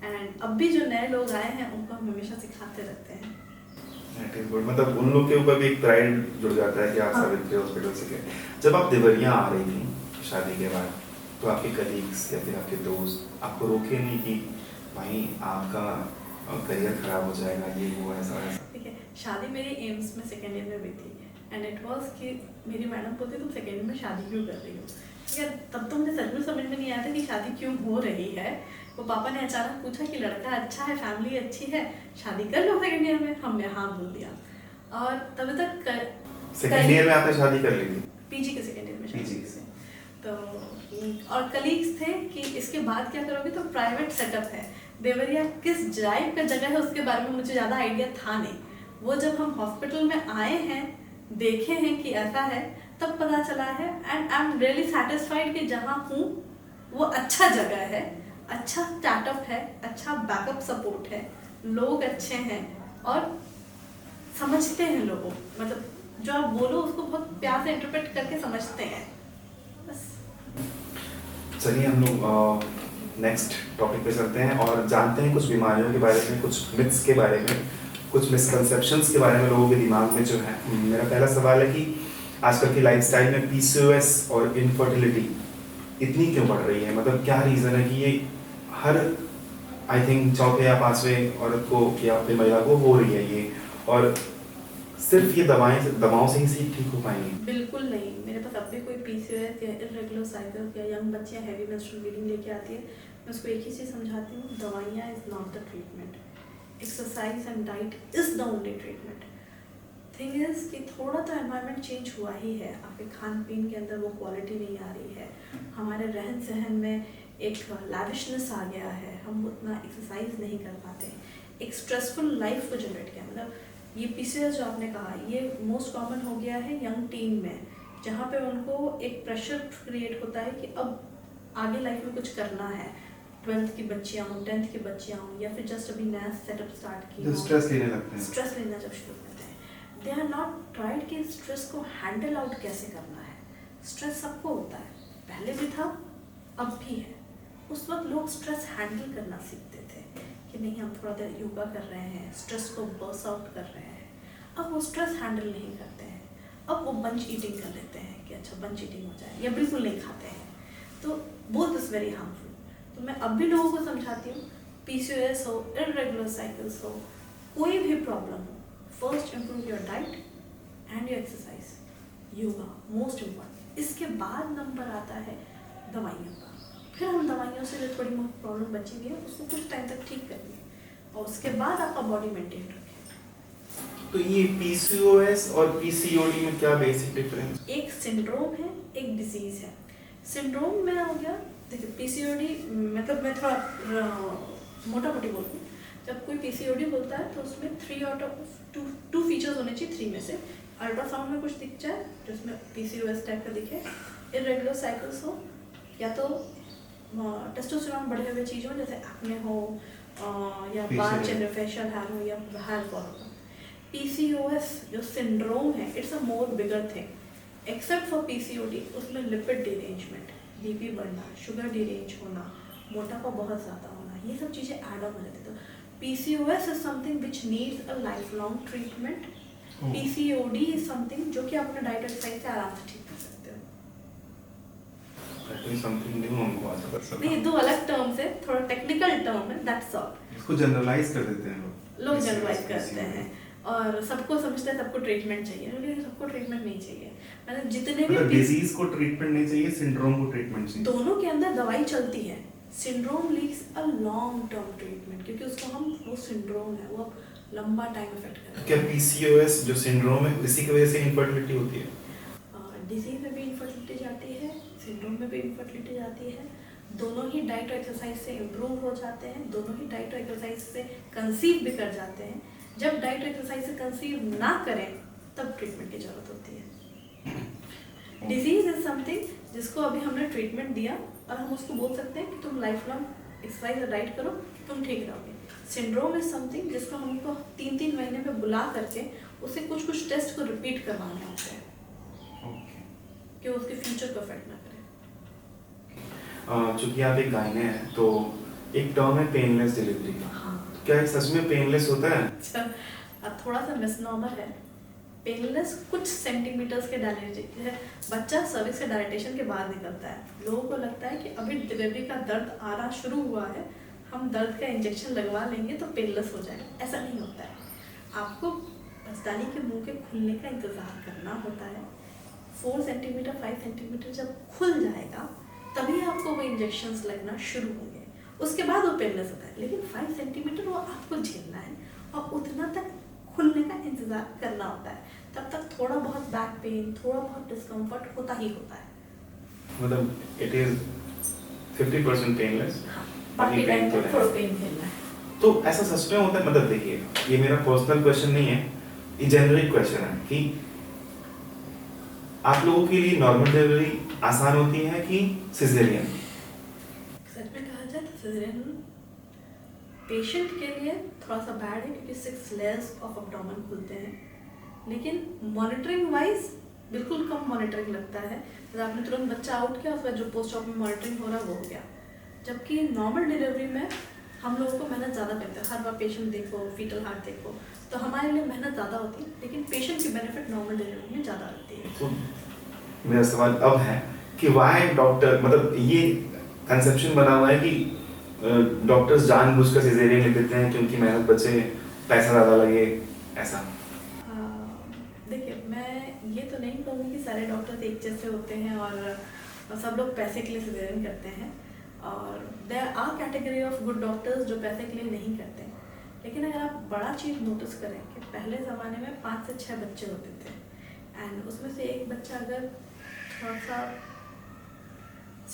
एंड अब भी जो नए लोग आए हैं उनको हम हमेशा सिखाते रहते हैं। मतलब उन लोग के ऊपर भी एक प्राइड जुड़ जाता है कि आप सावित्री हॉस्पिटल से गए। जब आप देवरिया आ रही थी शादी के बाद, तो आपके कलीग्स या फिर आपके दोस्त आपको रोके नहीं कि भाई आपका करियर खराब हो जाएगा, ये वो ऐसा ऐसा? ठीक है, शादी मेरी एम्स में सेकेंड ईयर में हुई थी एंड इट वाज कि मेरी मैडम बोलती तुम सेकेंड ईयर में शादी क्यों कर रही हो। ठीक है, तब तो मुझे सच में समझ में नहीं आया था कि शादी क्यों हो रही है। वो पापा ने अचानक पूछा कि लड़का अच्छा है, फैमिली अच्छी है, शादी कर लो सेकेंड ईयर में। हमने हाँ बोल दिया और तब तक सेकेंड ईयर में आपने शादी कर ली थी? पीजी के सेकेंड ईयर में शादी PG से। तो और कलीग्स थे कि इसके बाद क्या करोगे, तो प्राइवेट सेटअप है। देवरिया किस टाइप का जगह है उसके बारे में मुझे ज़्यादा आइडिया था नहीं। वो जब हम हॉस्पिटल में आए हैं, देखे हैं कि ऐसा है, तब पता चला है। And I am really satisfied कि जहाँ हूँ वो अच्छा जगह है, अच्छा स्टार्टअप है, अच्छा बैकअप सपोर्ट है, लोग अच्छे हैं और समझते हैं लोगों, मतलब जो आप बोलो उसको बहुत प्यार से इंटरप्रेट करके समझते हैं। बस चलिए हम लोग नेक्स्ट टॉपिक पे चलते हैं और जानते हैं कुछ बीमारियों के बारे में, कुछ मिथ्स के बारे में, कुछ मिसकंसेप्शंस के बारे में लोगों के दिमाग में जो है। मेरा पहला सवाल है कि आजकल की लाइफस्टाइल में PCOS और इनफर्टिलिटी इतनी क्यों बढ़ रही है? मतलब क्या रीज़न है कि ये हर आई थिंक चौथे या पांचवें औरत को या फिर महिला को हो रही है ये, और सिर्फ ये दवाओं से ही ठीक हो पाएंगी? बिल्कुल नहीं। मेरे पास अब भी कोई PCOS या इरेगुलर साइकिल या यंग बच्चियाँ हैवी मेंस्ट्रुअल ब्लीडिंग लेके आती है, मैं उसको एक ही चीज़ समझाती हूँ, दवाइयाँ is not the treatment, exercise and diet is the only treatment. Thing is कि थोड़ा तो एनवायरनमेंट चेंज हुआ ही है, आपके खान पीन के अंदर वो क्वालिटी नहीं आ रही है, हमारे रहन सहन में एक लैविशनेस आ गया है, हम उतना एक्सरसाइज नहीं कर पाते, एक स्ट्रेसफुल लाइफ को जनरेट किया। मतलब ये PCOS जो आपने कहा ये मोस्ट कॉमन हो गया है यंग टीन में, जहाँ पे उनको एक प्रेशर क्रिएट होता है कि अब आगे लाइफ में कुछ करना है। 12th की बच्चियाँ हों, 10th की बच्चियाँ हों, या फिर जस्ट अभी नया सेटअप स्टार्ट किया हो, स्ट्रेस लेने लगते हैं, स्ट्रेस लेना जब शुरू करते हैं, दे आर नॉट ट्राइड कि स्ट्रेस को हैंडल आउट कैसे करना है। स्ट्रेस सबको होता है, पहले भी था अब भी है। उस वक्त लोग स्ट्रेस हैंडल करना सीखते थे कि नहीं हम थोड़ा देर योगा कर रहे हैं, स्ट्रेस को बर्स आउट कर रहे हैं। अब वो स्ट्रेस हैंडल नहीं करते हैं, अब वो बंच ईटिंग कर लेते हैं कि अच्छा बंच ईटिंग हो जाए, या बिल्कुल नहीं खाते हैं। तो बोथ इज़ वेरी हार्मफुल। तो मैं अब भी लोगों को समझाती हूँ, PCOS हो, इरेगुलर साइकिल्स हो, कोई भी प्रॉब्लम हो, first improve your diet and your exercise, yoga most important. इसके बाद नंबर आता है दवाइयों का। फिर हम दवाइयों से जो थोड़ी बहुत प्रॉब्लम बची हुई है उसको कुछ टाइम तक ठीक करेंगे और उसके बाद आपका बॉडी मेंटेन रखें। तो ये PCOS और PCOD में क्या बेसिक डिफरेंस? एक सिंड्रोम है, एक डिजीज है। सिंड्रोम में हो गया, देखिए PCOD मतलब मैं थोड़ा मोटा मोटी बोलूँ, जब कोई PCOD बोलता है तो उसमें 3 आउट ऑफ 2 फीचर्स होने चाहिए, 3 में से। अल्ट्रासाउंड में कुछ दिख जाए जिसमें PCOS टाइप का दिखे, इरेगुलर साइकिल्स हो, या तो टेस्टोस्टेरोन बढ़े हुए चीज़ हो जैसे एक्ने हो या बाल चेहरे फेशियल हेयर हो या हेयर फॉल हो। PCOS जो सिंड्रोम है it's a more bigger thing. Except for PCOD उसमें लिपिड डिरेंजमेंट, BP बढ़ना, शुगर डिरेंज होना, मोटापा बहुत ज़्यादा होना, ये सब चीज़ें ऐड ऑन हो जाती है। तो PCOS is something which needs a life long treatment. PCOD is something जो कि आप अपने डाइट एक्सरसाइज से आराम से ठीक कर सकते हो। समथिंग न्यू हमको आज पता चला। नहीं, 2 अलग टर्म्स है, थोड़ा टेक्निकल टर्म है, दैट्स ऑल। इसको जनरलाइज कर देते हैं लोग जनरलाइज करते हैं और सबको समझते हैं सबको ट्रीटमेंट चाहिए, लेकिन सबको ट्रीटमेंट नहीं चाहिए। मतलब जितने भी डिजीज को ट्रीटमेंट नहीं चाहिए, सिंड्रोम को ट्रीटमेंट चाहिए। दोनों के अंदर दवाई चलती है, syndrome leaks a long term treatment, क्योंकि उसको हम, वो सिंड्रोम है, वो अब लंबा टाइम इफेक्ट करेगा। क्या पीसीओएस जो सिंड्रोम है इसी की वजह से इनफर्टिलिटी होती है? डिजीज में भी इनफर्टिलिटी जाती है, सिंड्रोम में भी इनफर्टिलिटी जाती है। दोनों ही डाइट और एक्सरसाइज से इम्प्रूव हो जाते हैं, दोनों ही डाइट और एक्सरसाइज से कंसीव भी कर जाते हैं। जब डाइट और एक्सरसाइज से कंसीव ना करें तब ट्रीटमेंट की जरूरत होती है। डिजीज इज समथिंग जिसको अभी हमने ट्रीटमेंट दिया और हम उसको बोल सकते हैं कि तुम लाइफ लॉन्ग एक्सरसाइज और डाइट करो, तुम ठीक रहोगे। सिंड्रोम इज समथिंग जिसको हमको 3-3 महीने में बुला करके उससे कुछ कुछ टेस्ट को रिपीट करवाने होते हैं कि उसके फ्यूचर को अफेक्ट ना करे। चूंकि आप एक गायने हैं तो एक टर्म है पेनलेस डिलीवरी का। हाँ। क्या ये सच में पेनलेस होता है? अच्छा, अब थोड़ा सा मिसनॉमर है। पेनलेस कुछ सेंटीमीटर्स के डायलेशन है, बच्चा सर्विक्स से डायलेटेशन के बाद निकलता है। लोगों को लगता है कि अभी डिलीवरी का दर्द आना शुरू हुआ है, हम दर्द का इंजेक्शन लगवा लेंगे तो पेनलेस हो जाएगा। ऐसा नहीं होता है। आपको बच्चानी के मुंह के खुलने का इंतज़ार करना होता है। 4 सेंटीमीटर 5 सेंटीमीटर जब खुल जाएगा तभी आपको वो इंजेक्शंस लगना शुरू होंगे, उसके बाद वो पेनलेस होता है। लेकिन 5 सेंटीमीटर वो आपको झेलना है और उतना तक खुलने का इंतज़ार करना होता है। तब तक थोड़ा बहुत बैक पेन, थोड़ा बहुत डिस्कम्फर्ट होता ही होता है। मतलब इट इज 50% पेनलेस, बाकी टाइम तो पर थोड़ा पेन झेलना है। तो ऐसा सच में होता है? मतलब देखिए, ये मेरा पर्सनल क्वेश्चन नहीं है, ये जेनरिक क्वेश्चन है कि आप लोगों के लिए नॉर्मल डिलीवरी आसान होती है कि सिजेरियन? सच में कहा जाए तो सिजेरियन पेशेंट के लिए थोड़ा सा बैड है, क्योंकि 6 लेयर्स ऑफ एब्डोमेन खुलते हैं। लेकिन मॉनिटरिंग वाइज बिल्कुल कम मॉनिटरिंग लगता है। जब आपने तुरंत बच्चा आउट किया, उसके बाद जो पोस्ट ऑप में मॉनिटरिंग हो रहा है वो हो गया। जबकि नॉर्मल डिलीवरी में हम लोगों को मेहनत ज़्यादा करते हैं। हर बार पेशेंट देखो, फीटल हार्ट देखो, तो हमारे लिए मेहनत ज़्यादा होती है। लेकिन पेशेंट की बेनिफिट नॉर्मल डिलीवरी में ज़्यादा होती है। तो मेरा सवाल अब है कि वाई डॉक्टर, मतलब ये कंसेप्शन बना हुआ है कि डॉक्टर्स जानबूझकर सिजेरियन लिख देते हैं क्योंकि मेहनत बचे, पैसा ज़्यादा लगे, ऐसा? देखिए, मैं ये तो नहीं कहूँगी कि सारे डॉक्टर्स एक जैसे होते हैं और सब लोग पैसे के लिए सिजेरियन करते हैं। और there are category of good doctors जो पैसे के लिए नहीं करते। लेकिन अगर आप बड़ा चीज़ नोटिस करें कि पहले ज़माने में 5 से 6 बच्चे होते थे, एंड उसमें से एक बच्चा अगर थोड़ा सा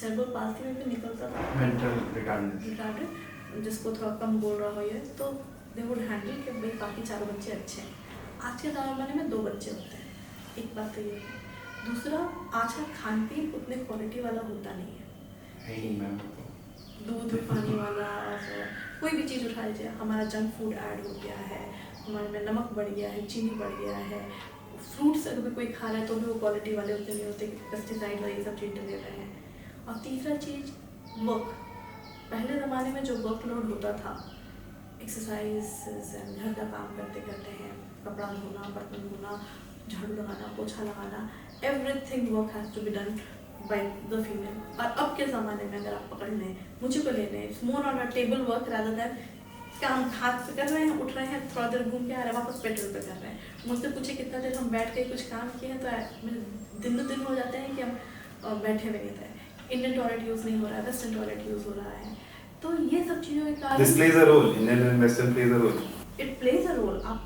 सेरेब्रल पाल्सी में भी निकलता था, मेंटल रिटार्डेड, जिसको थोड़ा कम बोल रहा हो, ये तो दे वुड हैंडल कि भाई बाकी 4 बच्चे अच्छे हैं। आज के ज़माने में 2 बच्चे होते हैं। एक बात तो ये है। दूसरा, आज का खान पीन उतने क्वालिटी वाला होता नहीं है। दूध पानी वाला कोई भी चीज़ उठा लीजिए, हमारा जंक फूड ऐड हो गया है, हमारे में नमक बढ़ गया है, चीनी बढ़ गया है। फ्रूट्स अगर भी कोई खा रहा है तो भी वो क्वालिटी वाले उतने नहीं होते, पेस्टिसाइड वाली सब चीज़ें दे रहे हैं। और तीसरा चीज़, वर्क। पहले ज़माने में जो वर्कलोड होता था, एक्सरसाइज, घर का काम करते करते हैं, कपड़ा धोना, बर्तन धोना, झाड़ू लगाना, पोछा लगाना, everything work has to be done by the female. और अब के ज़माने में अगर आप पकड़ लें, मुझे को ले लें, it's more on a table work rather than काम हाथ से कर रहे हैं, उठ रहे हैं, थोड़ा देर घूम के आ रहे हैं, वापस पेट्रोल पे कर रहे हैं। मुझसे पूछे कितना देर हम बैठ के कुछ काम किए हैं, तो दिन हो जाते हैं कि हम बैठे हुए नहीं थे। इंडियन टॉयलेट यूज़ नहीं हो रहा है, वेस्टर्न टॉयलेट यूज़ हो रहा है। तो ये सब चीज़ों के कारण this plays a role, Indian and western plays a role. It plays a role. आप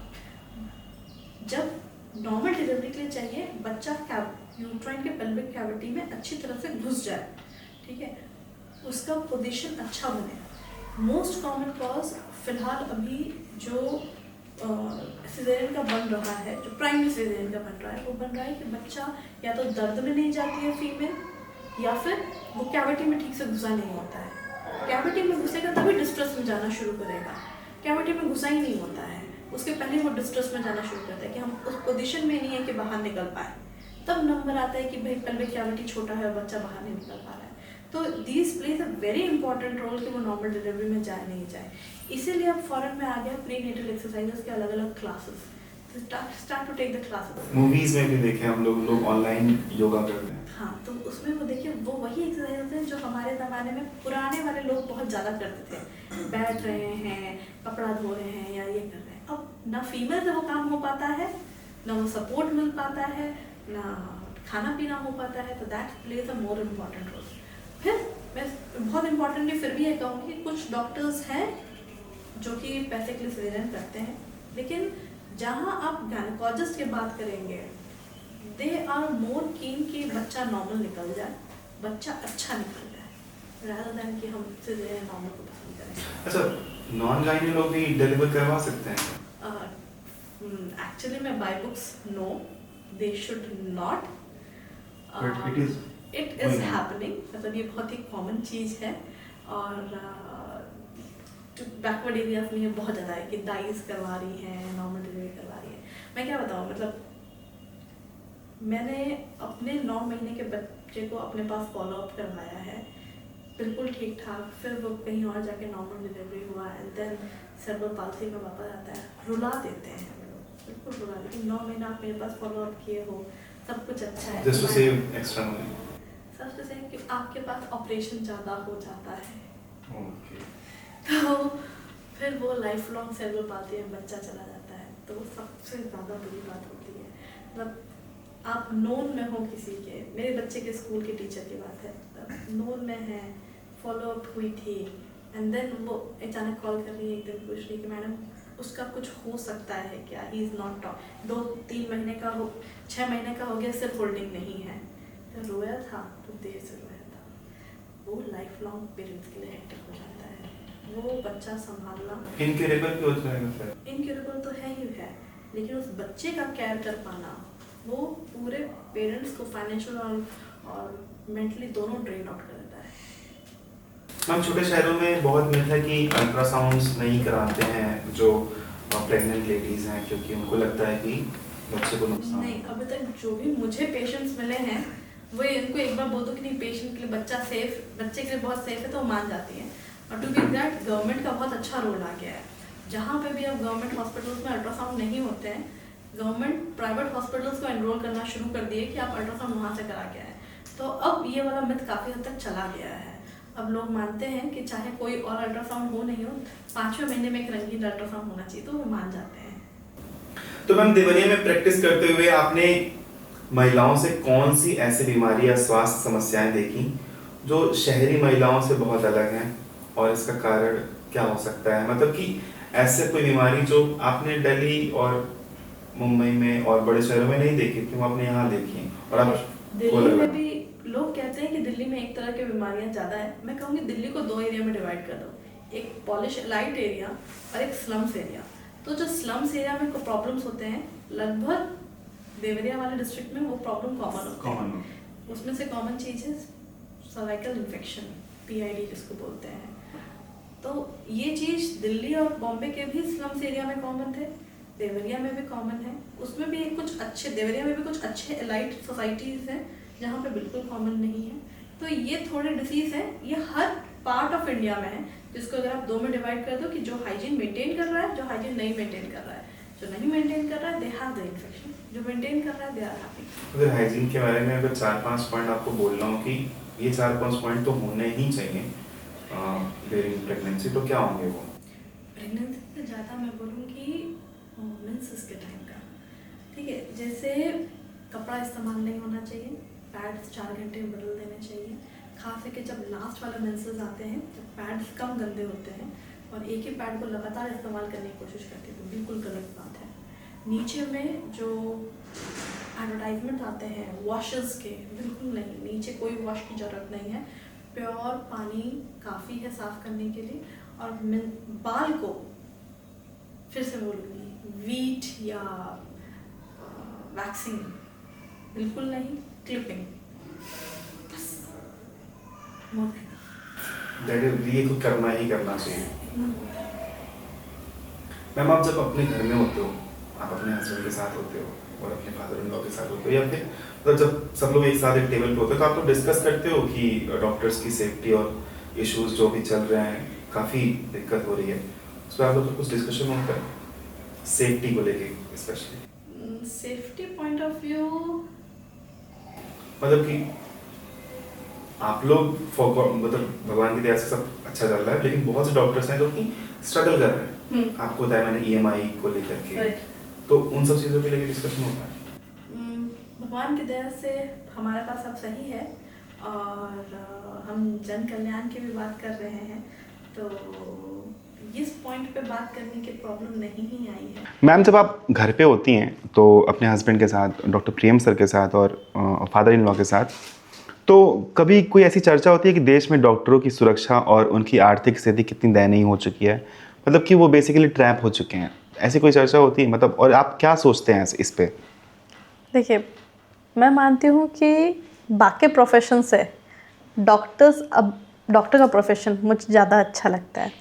जब नॉर्मल डिलीवरी के लिए चाहिए, बच्चा यूट्राइन के पेल्विक कैविटी में अच्छी तरह से घुस जाए, ठीक है, उसका पोजीशन अच्छा बने। मोस्ट कॉमन कॉज फिलहाल अभी जो सिजेरियन का बन रहा है, जो प्राइमरी सिजेरियन का बन रहा है, वो बन रहा है कि बच्चा या तो दर्द में नहीं जाती है फीमेल, या फिर वो कैविटी में ठीक से घुसा नहीं होता है। कैविटी में घुसेगा तभी डिस्ट्रेस में जाना शुरू करेगा। कैविटी में घुसा ही नहीं होता है, उसके पहले वो डिस्ट्रेस में जाना शुरू करता है कि हम उस पोजीशन में नहीं है कि बाहर निकल पाए। तब नंबर आता है कि भाई पेल्विक कैविटी छोटा है और बच्चा बाहर नहीं निकल पा रहा है। तो this plays a very important role कि वो नॉर्मल डिलीवरी में जाए नहीं जाए। इसीलिए अब फॉरेन में आ गया प्री नेटल एक्सरसाइजेस के अलग अलग classes. Start to take the classes. Movies में भी देखे हम लोग ऑनलाइन योगा करते हैं। हाँ, तो उसमें वो देखिए, वो वही एक्सरसाइज होते हैं जो हमारे ज़माने में पुराने वाले लोग बहुत ज़्यादा करते थे। बैठ रहे हैं, कपड़ा धो रहे हैं या ये कर रहे हैं। अब ना फीमेल से वो काम हो पाता है, ना वो सपोर्ट मिल पाता है, ना खाना पीना हो पाता है। तो that plays a more important role. फिर मैं बहुत इम्पोर्टेंटली फिर भी ये कहूँगी कि कुछ डॉक्टर्स हैं जो कि पैसे के लिए सिजेरियन करते हैं, लेकिन जहाँ आप गायनेकोलॉजिस्ट की बात करेंगे, दे आर मोर कीन कि बच्चा नॉर्मल निकल जाए, बच्चा अच्छा निकल जाए, rather than कि हम सिजेरियन नॉर्मल को पसंद करें। अच्छा, नॉन गाइनी लोग भी डिलीवर करवा सकते हैं? एक्चुअली मैं by books no, they should not, But it is it is happening, मतलब ये बहुत ही कॉमन चीज़ है। और बैकवर्ड एरियाज में ये बहुत ज़्यादा है कि डाइज करवा रही हैं, नॉर्मल डिलीवरी करवा रही है। मैं क्या बताऊँ, मतलब मैंने अपने 9 महीने के बच्चे को अपने पास फॉलो अप करवाया है, बिल्कुल ठीक ठाक, फिर वो कहीं और जाके नॉर्मल डिलीवरी हुआ एंड देन सेरेब्रल पाल्सी में वापस आता है, रुला देते हैं वो लोग, बिल्कुल रुला देते हैं। 9 महीना आप मेरे पास फॉलो अप किए हो, सब कुछ अच्छा है, just to save extra money. सबसे सही कि आपके पास ऑपरेशन ज़्यादा हो जाता है, ओके। तो फिर वो लाइफ लॉन्ग सेरेब्रल पाल्सी में बच्चा चला जाता है, तो वो सबसे ज़्यादा बुरी बात होती है। मतलब आप नोन में हो किसी के, मेरे बच्चे के स्कूल के टीचर की बात है, नोन में है, फॉलो अप हुई थी एंड देन वो अचानक कॉल कर रही है, एक दिन पूछ रही कि मैडम उसका कुछ हो सकता है क्या, ही इज़ नॉट टॉक, 2-3 महीने का हो, 6 महीने का हो गया, सिर्फ होल्डिंग नहीं है। तो रोया था, तो देर से रोया था। वो लाइफ लॉन्ग पेरेंट्स के लिए हेक्टिक हो जाता है, वो बच्चा संभालना इनक्यूरेबल भी हो जाएगा फिर? इनक्यूरेबल तो है ही है, लेकिन उस बच्चे का केयर कर पाना वो पूरे पेरेंट्स को फाइनेंशियल और मेंटली दोनों ड्रेन आउट कर देता है। मैम, छोटे शहरों में बहुत मिथ है कि अल्ट्रासाउंड्स नहीं कराते हैं जो प्रेग्नेंट लेडीज हैं, क्योंकि उनको लगता है कि बच्चे को नुकसान। नहीं, अभी तक जो भी मुझे पेशेंट्स मिले हैं वो इनको एक बार बोल दो कि नहीं पेशेंट के लिए बच्चा सेफ, बच्चे के लिए बहुत सेफ है, तो वो मान जाती हैं। और टू बी एग्जैक्ट गवर्नमेंट का बहुत अच्छा रोल आ गया है, जहाँ पे भी अब गवर्नमेंट हॉस्पिटल्स में अल्ट्रासाउंड नहीं होते हैं, गवर्नमेंट प्राइवेट हॉस्पिटल्स को एनरोल करना शुरू कर दिए कि आप अल्ट्रासाउंड वहाँ से करा के आए। तो अब ये वाला मिथ काफ़ी हद तक चला गया है, अब लोग मानते हैं कि चाहे कोई और अल्ट्रासाउंड हो नहीं हो, 5वें महीने में एक रंगीन अल्ट्रासाउंड होना चाहिए, तो वो मान जाते हैं। तो मैम, देवरिया में प्रैक्टिस करते हुए आपने महिलाओं से कौन सी ऐसी बीमारी या स्वास्थ्य समस्याएं देखी जो शहरी महिलाओं से बहुत अलग हैं, और इसका कारण क्या हो सकता है? मतलब कि ऐसे कोई बीमारी जो आपने दिल्ली और मुंबई में और बड़े शहरों में नहीं देखी थी, वो आपने यहाँ देखी हैं, और आप दिल्ली में भी लोग कहते हैं कि दिल्ली में एक तरह की बीमारियां ज़्यादा है। मैं कहूँगी दिल्ली को 2 एरिया में डिवाइड कर दो, एक पॉलिश लाइट एरिया और एक स्लम्स एरिया। तो जो स्लम्स एरिया में प्रॉब्लम्स होते हैं, लगभग देवरिया वाले डिस्ट्रिक्ट में वो प्रॉब्लम कॉमन होते हैं। उसमें से कॉमन चीज़ है सर्वाइकल इन्फेक्शन, PID जिसको बोलते हैं। तो ये चीज़ दिल्ली और बॉम्बे के भी स्लम्स एरिया में कॉमन थे, देवरिया में भी कॉमन है। उसमें भी कुछ अच्छे, देवरिया में भी कुछ अच्छे एलाइट सोसाइटीज़ हैं जहाँ पे बिल्कुल कॉमन नहीं है। तो ये थोड़े डिसीज़ हैं, ये हर पार्ट ऑफ इंडिया में है, जिसको अगर आप 2 में डिवाइड कर दो कि जो हाइजीन मेंटेन कर रहा है, जो हाइजीन नहीं मेंटेन कर रहा है। जो नहीं मेंटेन कर रहा है, दे हैव द इन्फेक्शन, जो मेंटेन कर रहा है, दे आर हैप्पी। अगर हाइजीन के बारे में अगर 4-5 पॉइंट आपको बोल रहा हूँ कि ये 4-5 पॉइंट तो होने ही चाहिए ड्यूरिंग प्रेगनेंसी, तो क्या होंगे वो? प्रेगनेंसी से ज़्यादा मैं बोलूँगी मेंसेस के टाइम का, ठीक है। जैसे कपड़ा इस्तेमाल नहीं होना चाहिए, पैड्स 4 घंटे में बदल देने चाहिए, खास करके जब लास्ट वाले मेंसेस आते हैं, जब पैड्स कम गंदे होते हैं और एक ही पैड को लगातार इस्तेमाल करने की कोशिश करते हैं, तो बिल्कुल गलत बात है। नीचे में जो एडवर्टाइजमेंट आते हैं वॉशेस के, बिल्कुल नहीं, नीचे कोई वॉश की ज़रूरत नहीं है, प्योर पानी काफ़ी है साफ़ करने के लिए। और बाल को फिर से बोलूँगी, वीट या वैक्सिंग बिल्कुल नहीं, क्लिपिंग बस, ये तो करना ही करना चाहिए। मैम, आप जब अपने घर में होते हो, आप अपने हस्बैंड के साथ होते हो और अपने फादर इन लॉ के साथ होते हो, या फिर मतलब जब सब लोग एक साथ एक टेबल पे होते हो, तो आप लोग डिस्कस करते हो कि डॉक्टर्स की सेफ्टी और इश्यूज जो भी चल रहे हैं, काफ़ी दिक्कत हो रही है, उस पर आप लोग कुछ डिस्कशन होता है सेफ्टी को लेके? Specially safety point of view, मतलब कि आप लोग मतलब भगवान की दया से सब अच्छा चल रहा है, लेकिन बहुत से डॉक्टर्स हैं जो कि स्ट्रगल कर रहे हैं। आपको बताया मैंने EMI को लेकर के, तो उन सब चीज़ों के लेके डिस्कशन होता है। भगवान की दया से हमारे पास सब सही है और हम जन कल्याण की भी बात कर रहे हैं, तो इस पॉइंट पे बात करने की प्रॉब्लम नहीं ही आई है। मैम, जब आप घर पे होती हैं तो अपने हस्बैंड के साथ, डॉक्टर प्रियम सर के साथ और फादर इन लॉ के साथ, तो कभी कोई ऐसी चर्चा होती है कि देश में डॉक्टरों की सुरक्षा और उनकी आर्थिक स्थिति कितनी दयनीय हो चुकी है, मतलब कि वो बेसिकली ट्रैप हो चुके हैं, ऐसी कोई चर्चा होती है मतलब, और आप क्या सोचते हैं इस पे? देखिए, मैं मानती हूँ कि बाकी प्रोफेशन से डॉक्टर का प्रोफेशन मुझे ज़्यादा अच्छा लगता है।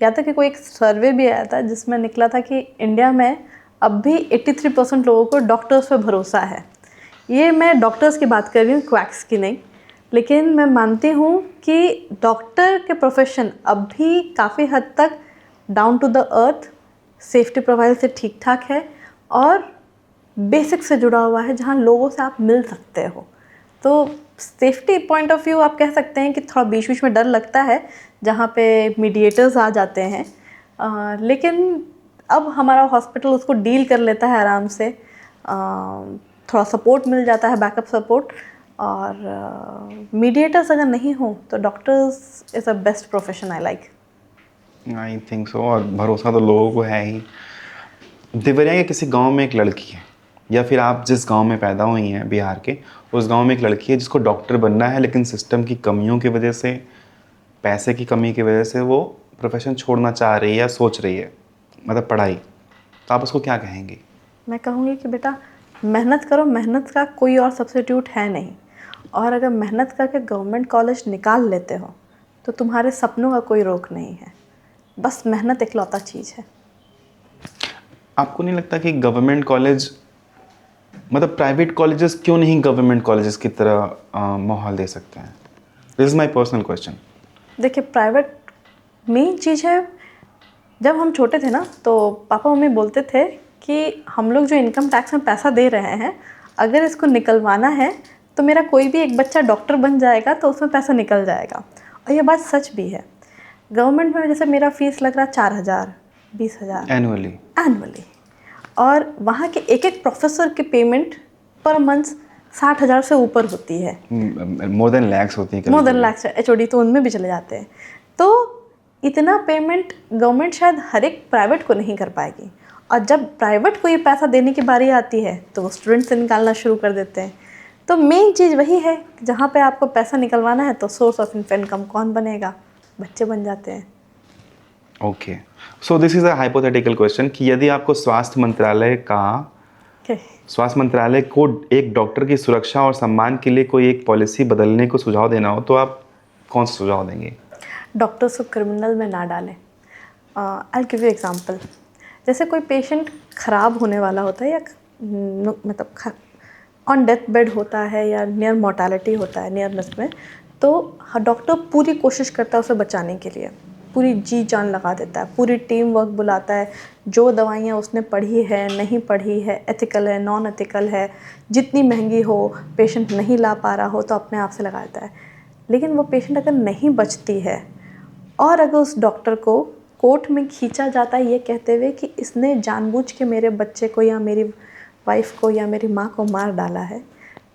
या तक कि कोई एक सर्वे भी आया था जिसमें निकला था कि इंडिया में अब भी 83% लोगों को डॉक्टर्स पे भरोसा है। ये मैं डॉक्टर्स की बात कर रही हूँ, क्वैक्स की नहीं। लेकिन मैं मानती हूँ कि डॉक्टर के प्रोफेशन अब भी काफ़ी हद तक down to the earth, safety profile से ठीक ठाक है और बेसिक से जुड़ा हुआ है, जहाँ लोगों से आप मिल सकते हो। तो सेफ्टी पॉइंट ऑफ व्यू आप कह सकते हैं कि थोड़ा बीच बीच में डर लगता है जहाँ पे मीडिएटर्स आ जाते हैं, लेकिन अब हमारा हॉस्पिटल उसको डील कर लेता है आराम से। थोड़ा सपोर्ट मिल जाता है, बैकअप सपोर्ट, और मीडिएटर्स अगर नहीं हो तो doctors is a best profession I like. I think so. और भरोसा तो लोगों को है ही। देवरिया के किसी गांव में एक लड़की है, या फिर आप जिस गांव में पैदा हुई हैं बिहार के, उस गांव में एक लड़की है जिसको डॉक्टर बनना है, लेकिन सिस्टम की कमियों की वजह से, पैसे की कमी की वजह से वो प्रोफेशन छोड़ना चाह रही है या सोच रही है, मतलब पढ़ाई। तो आप उसको क्या कहेंगी? मैं कहूँगी कि बेटा मेहनत करो, मेहनत का कोई और सब्स्टिट्यूट है नहीं। और अगर मेहनत करके गवर्नमेंट कॉलेज निकाल लेते हो तो तुम्हारे सपनों का कोई रोक नहीं है। बस मेहनत इकलौता चीज़ है। आपको नहीं लगता कि गवर्नमेंट कॉलेज, मतलब प्राइवेट कॉलेजेस क्यों नहीं गवर्नमेंट कॉलेजेस की तरह माहौल दे सकते हैं? This is my personal question. देखिए, प्राइवेट मेन चीज़ है। जब हम छोटे थे ना तो पापा मम्मी बोलते थे कि हम लोग जो इनकम टैक्स में पैसा दे रहे हैं, अगर इसको निकलवाना है तो मेरा कोई भी एक बच्चा डॉक्टर बन जाएगा तो उसमें पैसा निकल जाएगा। और ये बात सच भी है। गवर्नमेंट में जैसे मेरा फीस लग रहा 4,000, 20,000 एनुअली, और वहाँ के एक एक प्रोफेसर की पेमेंट पर मंथ 60,000 से ऊपर होती है। मोर देन लैक्स होती हैं। मोर देन लैक्स, HOD तो उनमें भी चले जाते हैं। तो इतना पेमेंट गवर्नमेंट शायद हर एक प्राइवेट को नहीं कर पाएगी। और जब प्राइवेट को ये पैसा देने की बारी आती है तो वो स्टूडेंट से निकालना शुरू कर देते हैं। तो मेन चीज़ वही है, जहाँ पे आपको पैसा निकलवाना है तो सोर्स ऑफ इनकम कौन बनेगा? बच्चे बन जाते हैं। Okay, so this is a hypothetical question कि यदि आपको स्वास्थ्य मंत्रालय को एक डॉक्टर की सुरक्षा और सम्मान के लिए कोई एक पॉलिसी बदलने को सुझाव देना हो, तो आप कौन सा सुझाव देंगे? डॉक्टर्स को क्रिमिनल में ना डालें। I give you example. जैसे कोई पेशेंट ख़राब होने वाला होता है या मतलब ऑन डेथ बेड होता है या नियर मोर्टालिटी होता है, नियरनेस में, तो डॉक्टर पूरी कोशिश करता है उसे बचाने के लिए, पूरी जी जान लगा देता है, पूरी टीम वर्क बुलाता है। जो दवाइयाँ उसने पढ़ी है, नहीं पढ़ी है, एथिकल है, नॉन एथिकल है, जितनी महंगी हो, पेशेंट नहीं ला पा रहा हो तो अपने आप से लगा देता है। लेकिन वो पेशेंट अगर नहीं बचती है और अगर उस डॉक्टर को कोर्ट में खींचा जाता है ये कहते हुए कि इसने जानबूझ के मेरे बच्चे को या मेरी वाइफ को या मेरी माँ को मार डाला है,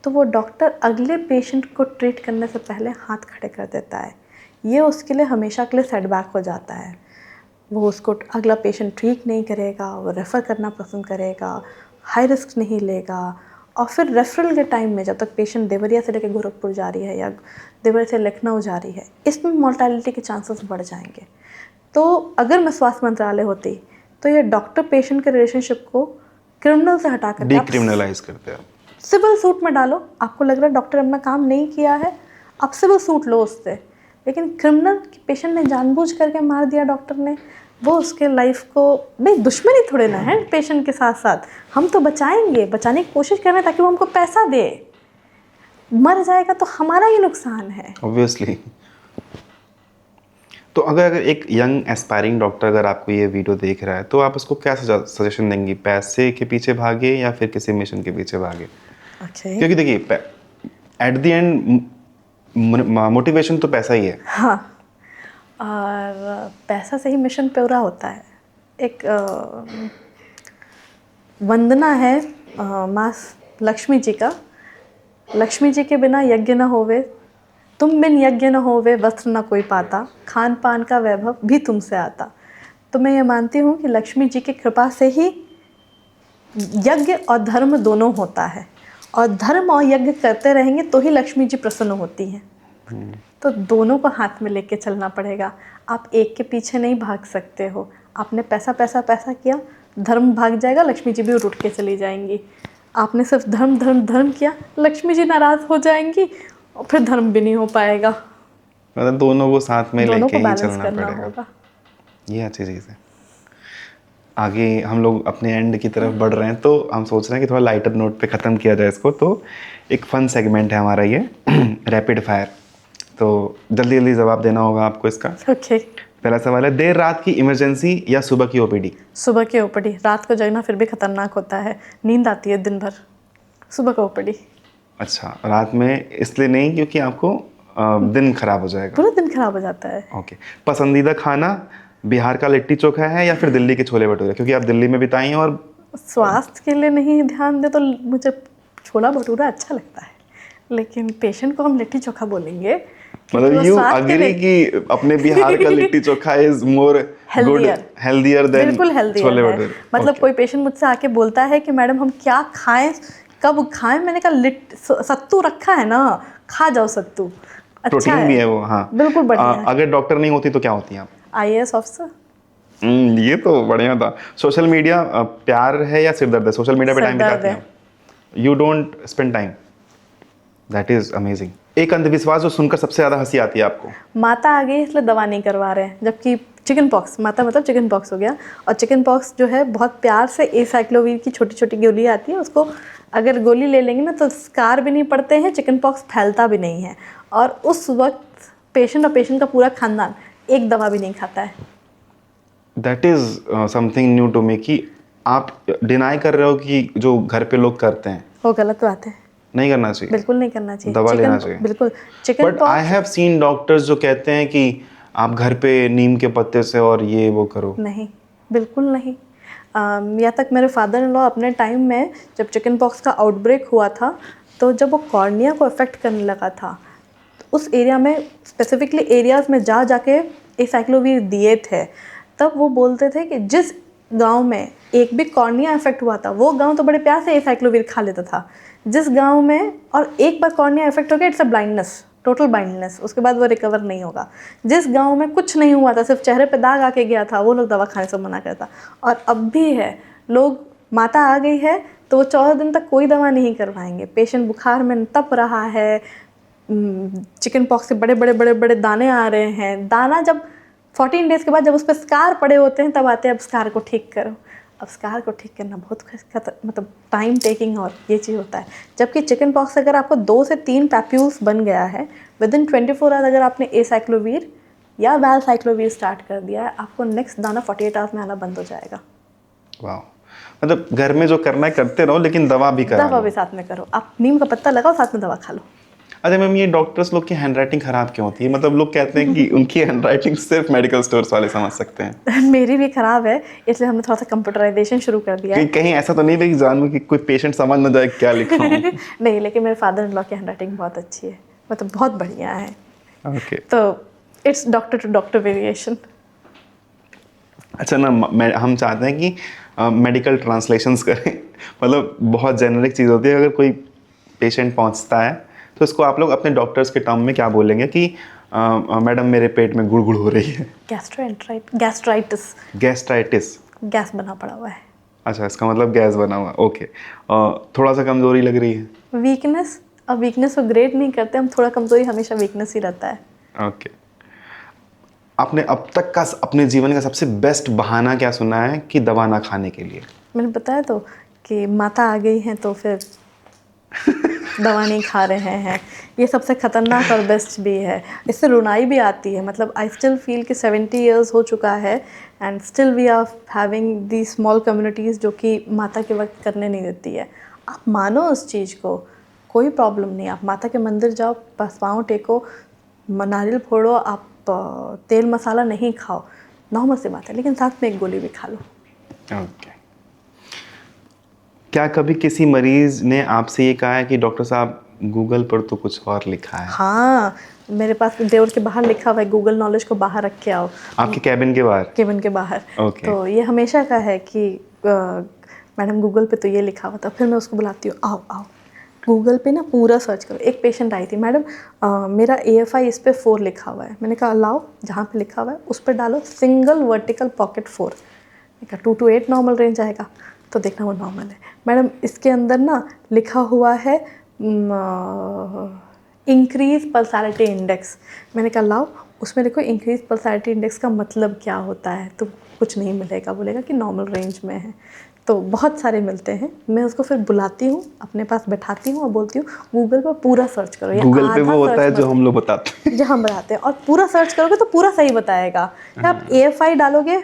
तो वो डॉक्टर अगले पेशेंट को ट्रीट करने से पहले हाथ खड़े कर देता है। ये उसके लिए हमेशा के लिए सेटबैक हो जाता है। वो उसको अगला पेशेंट ट्रीट नहीं करेगा, वो रेफ़र करना पसंद करेगा, हाई रिस्क नहीं लेगा। और फिर रेफरल के टाइम में जब तक पेशेंट देवरिया से लेकर गोरखपुर जा रही है या देवरिया से लखनऊ जा रही है, इसमें मोर्टालिटी के चांसेस बढ़ जाएंगे। तो अगर मैं स्वास्थ्य मंत्रालय होती तो ये डॉक्टर पेशेंट के रिलेशनशिप को क्रिमिनल से हटा कर डिक्रिमिनलाइज करते हैं, सिविल सूट में डालो। आपको लग रहा है डॉक्टर अपना काम नहीं किया है, आप सिविल सूट लो उससे। लेकिन क्रिमिनल पेशेंट ने जानबूझ करके मार दिया डॉक्टर ने, वो उसके लाइफ को, भाई दुश्मनी थोड़े ना है पेशेंट के साथ साथ, हम तो बचाएंगे, बचाने की कोशिश कर रहे हैं ताकि वो हमको पैसा दे। मर जाएगा तो हमारा ही नुकसान है ऑब्वियसली। तो अगर एक यंग एस्पायरिंग डॉक्टर अगर आपको ये वीडियो देख रहा है, तो आप उसको क्या सजेशन देंगी? पैसे के पीछे भागे या फिर किसी मिशन के पीछे भागे? क्योंकि देखिए एट द एंड मोटिवेशन तो पैसा ही है। हाँ, और पैसा से ही मिशन पूरा होता है। एक वंदना है माँ लक्ष्मी जी का, लक्ष्मी जी के बिना यज्ञ न होवे, तुम बिन यज्ञ न होवे वस्त्र न कोई पाता, खान पान का वैभव भी तुमसे आता। तो मैं ये मानती हूँ कि लक्ष्मी जी की कृपा से ही यज्ञ और धर्म दोनों होता है, और धर्म और यज्ञ करते रहेंगे तो ही लक्ष्मी जी प्रसन्न होती हैं। तो दोनों को हाथ में लेके चलना पड़ेगा। आप एक के पीछे नहीं भाग सकते हो। आपने पैसा पैसा पैसा किया, धर्म भाग जाएगा, लक्ष्मी जी भी उठ के चली जाएंगी। आपने सिर्फ धर्म धर्म धर्म किया, लक्ष्मी जी नाराज़ हो जाएंगी और फिर धर्म भी नहीं हो पाएगा। मतलब दोनों को साथ में दोनों लेके को ही बैलेंस चलना करना पड़ेगा। होगा। ये अच्छी चीज़ है। आगे हम लोग अपने एंड की तरफ बढ़ रहे हैं, तो हम सोच रहे हैं कि थोड़ा लाइटर नोट पे ख़त्म किया जाए इसको। तो एक फ़न सेगमेंट है हमारा ये रैपिड फायर। तो जल्दी जल्दी जवाब देना होगा आपको इसका। ओके। पहला सवाल है, देर रात की इमरजेंसी या सुबह की ओपीडी? सुबह की ओपीडी। रात को जगना फिर भी खतरनाक होता है, नींद आती है दिन भर। सुबह का ओपीडी। अच्छा, रात में इसलिए नहीं क्योंकि आपको दिन खराब हो जाएगा। पूरा दिन खराब हो जाता है। ओके। पसंदीदा खाना बिहार का लिट्टी चोखा है या फिर दिल्ली के छोले भटूरे? क्योंकि आप दिल्ली में बिताई हैं और स्वास्थ्य के लिए नहीं ध्यान दे तो मुझे छोला भटूरा अच्छा लगता है, लेकिन पेशेंट को हम लिट्टी चोखा बोलेंगे। मतलब यू अग्री कि अपने बिहार का litti chokha is more good, healthier than बिल्कुल हेल्दियर छोले है। भटूरे? मतलब कोई पेशेंट मुझसे आके बोलता है कि मैडम हम क्या खाएं, कब खाएं? मैंने कहा सत्तू रखा है ना, खा जाओ सत्तू, अच्छा प्रोटीन भी है वो। हाँ, बिल्कुल बढ़िया है। अगर डॉक्टर नहीं होती तो क्या होती हैं आप? IAS officer. ये तो बढ़िया था। सोशल मीडिया प्यार है या सिरदर्द है? सोशल मीडिया पे टाइम बिताते हैं? You don't spend time. That is amazing. एक अंधविश्वास जो सुनकर सबसे ज़्यादा हंसी आती है आपको? माता आ गई इसलिए दवा नहीं करवा रहे हैं, जबकि चिकन पॉक्स, माता मतलब चिकन पॉक्स हो गया, और चिकन पॉक्स जो है बहुत प्यार से एसाइक्लोवीर की छोटी छोटी गोली आती है, उसको अगर गोली ले लेंगे ना तो स्कार भी नहीं पड़ते हैं, चिकन पॉक्स फैलता भी नहीं है, और उस वक्त पेशेंट और पेशेंट का पूरा खानदान एक दवा भी नहीं खाता है। That is something new to me कि आप डिनाई कर रहे हो कि जो घर पे लोग करते हैं वो गलत बात है, नहीं करना चाहिए। बिल्कुल नहीं करना चाहिए। दवा लेना चिकन चाहिए। बिल्कुल chicken but I have seen doctors जो कहते हैं कि आप घर पे नीम के पत्ते से और ये वो करो। नहीं, बिल्कुल नहीं। या तक मेरे फादर इन लॉ अपने टाइम में जब चिकन पॉक्स का आउटब्रेक हुआ था, तो जब वो कॉर्निया को अफेक्ट करने लगा था, तो उस एरिया में स्पेसिफिकली एरियाज़ में जा जाके एसाइक्लोवीर दिए थे। तब वो बोलते थे कि जिस गांव में एक भी कॉर्निया इफेक्ट हुआ था, वो गांव तो बड़े प्यार से एसाइक्लोवीर खा लेता था। जिस गांव में और एक बार कॉर्निया इफेक्ट हो गया, it's a blindness, total blindness, उसके बाद वो रिकवर नहीं होगा। जिस गांव में कुछ नहीं हुआ था, सिर्फ चेहरे पे दाग आके गया था, वो लोग दवा खाने से मना करता। और अब भी है, लोग माता आ गई है तो वो 14 दिन तक कोई दवा नहीं करवाएंगे। पेशेंट बुखार में तप रहा है, चिकन पॉक्स से बड़े बड़े बड़े बड़े दाने आ रहे हैं, दाना जब 14 डेज़ के बाद जब उस पर स्कार पड़े होते हैं तब आते हैं अब स्कार को ठीक करो। अब स्कार को ठीक करना बहुत मतलब टाइम टेकिंग और ये चीज़ होता है। जबकि चिकन पॉक्स अगर आपको 2 से 3 पैप्यूल्स बन गया है, विदिन 24 आवर्स अगर आपने एसाइक्लोवीर या वैलसाइक्लोवीर स्टार्ट कर दिया है, आपको नेक्स्ट दाना 48 आवर्स में आना बंद हो जाएगा। वाह, मतलब घर में जो करना है करते रहो, लेकिन दवा भी करा दवा लो। भी साथ में करो, आप नीम का पत्ता लगाओ, साथ में दवा खा लो। अच्छा मैम, ये डॉक्टर्स लोग की हैंडराइटिंग खराब क्यों होती है? मतलब लोग कहते हैं कि उनकी हैंडराइटिंग सिर्फ मेडिकल स्टोर्स वाले समझ सकते हैं। मेरी भी खराब है, इसलिए हमने थोड़ा सा कंप्यूटराइजेशन शुरू कर दिया है। कहीं ऐसा तो नहीं है कि जानूं कि कोई पेशेंट समझ ना जाए क्या लिखा हूं। नहीं, लेकिन मेरे फादर इन लॉ की हैंडराइटिंग बहुत अच्छी है, मतलब बहुत बढ़िया है। ओके। तो it's doctor to doctor variation. अच्छा ना, हम चाहते हैं कि मेडिकल ट्रांसलेशंस करें। मतलब बहुत जेनरिक चीज़ होती है। अगर कोई पेशेंट पहुंचता है तो इसको आप लोग अपने डॉक्टर्स के टर्म में क्या बोलेंगे कि मैडम मेरे पेट में गुड़गुड़ हो रही है? गैस्ट्राइटिस। गैस्ट्राइटिस, गैस बना पड़ा हुआ है। अच्छा, इसका मतलब गैस बना हुआ। ओके। थोड़ा सा कमजोरी लग रही है? वीकनेस। अब वीकनेस को ग्रेड नहीं करते हम, थोड़ा कमजोरी हमेशा वीकनेस ही रहता है। ओके। आपने अब तक का अपने जीवन का सबसे बेस्ट बहाना क्या सुना है कि दवा ना खाने के लिए? मैंने बताया तो कि माता आ गई हैं तो फिर दवा नहीं खा रहे हैं। ये सबसे खतरनाक और बेस्ट भी है। इससे रुनाई भी आती है। मतलब आई स्टिल फील कि 70 इयर्स हो चुका है and still we are having the small communities जो कि माता के वक्त करने नहीं देती है। आप मानो उस चीज़ को, कोई प्रॉब्लम नहीं। आप माता के मंदिर जाओ, बस पाँव टेको, नारियल फोड़ो, आप तेल मसाला नहीं खाओ, नॉर्मल सी बात है, लेकिन साथ में एक गोली भी खा लो। ओके। क्या कभी किसी मरीज ने आपसे ये कहा है कि डॉक्टर साहब गूगल पर तो कुछ और लिखा है? हाँ, मेरे पास डोर के बाहर लिखा हुआ है गूगल नॉलेज को बाहर रख के आओ, आपके कैबिन के बाहर? केबिन के बाहर। Okay. तो ये हमेशा का है कि मैडम गूगल पे तो ये लिखा हुआ था, फिर मैं उसको बुलाती हूँ, आओ आओ गूगल पे ना पूरा सर्च करो। एक पेशेंट आई थी, मैडम मेरा AFI इस पे 4 लिखा हुआ है। मैंने कहा लाओ, जहाँ पे लिखा हुआ है उस पर डालो सिंगल वर्टिकल पॉकेट 4। मैंने कहा 2 to 8 नॉर्मल रेंज आएगा, तो देखना वो नॉर्मल है। मैडम इसके अंदर ना लिखा हुआ है इंक्रीज पल्सारिटी इंडेक्स। मैंने कहा लाओ, उसमें देखो इंक्रीज पल्सारिटी इंडेक्स का मतलब क्या होता है, तो कुछ नहीं मिलेगा, बोलेगा कि नॉर्मल रेंज में है। तो बहुत सारे मिलते हैं, मैं उसको फिर बुलाती हूँ, अपने पास बैठाती हूँ और बोलती हूँ गूगल पर पूरा सर्च करो। गूगल पे वो होता है जो हम लोग बताते हैं, जो हम बताते हैं, और पूरा सर्च करोगे तो पूरा सही बताएगा। आप AFI डालोगे,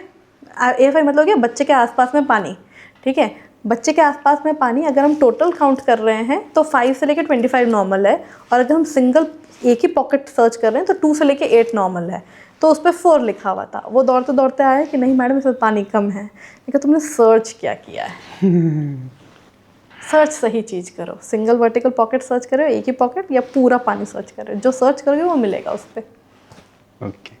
AFI मतलब क्या, बच्चे के आसपास में पानी, ठीक है, बच्चे के आसपास में पानी। अगर हम टोटल काउंट कर रहे हैं तो 5 से लेकर 25 नॉर्मल है, और अगर हम सिंगल एक ही पॉकेट सर्च कर रहे हैं तो 2 से लेकर 8 नॉर्मल है। तो उस पर 4 लिखा हुआ था। वो दौड़ते दौड़ते आया कि नहीं मैडम इसमें पानी कम है। लेकिन तुमने सर्च क्या किया है? सर्च सही चीज़ करो, सिंगल वर्टिकल पॉकेट सर्च करो, एक ही पॉकेट, या पूरा पानी सर्च करो, जो सर्च करोगे वो मिलेगा उस पर। ओके।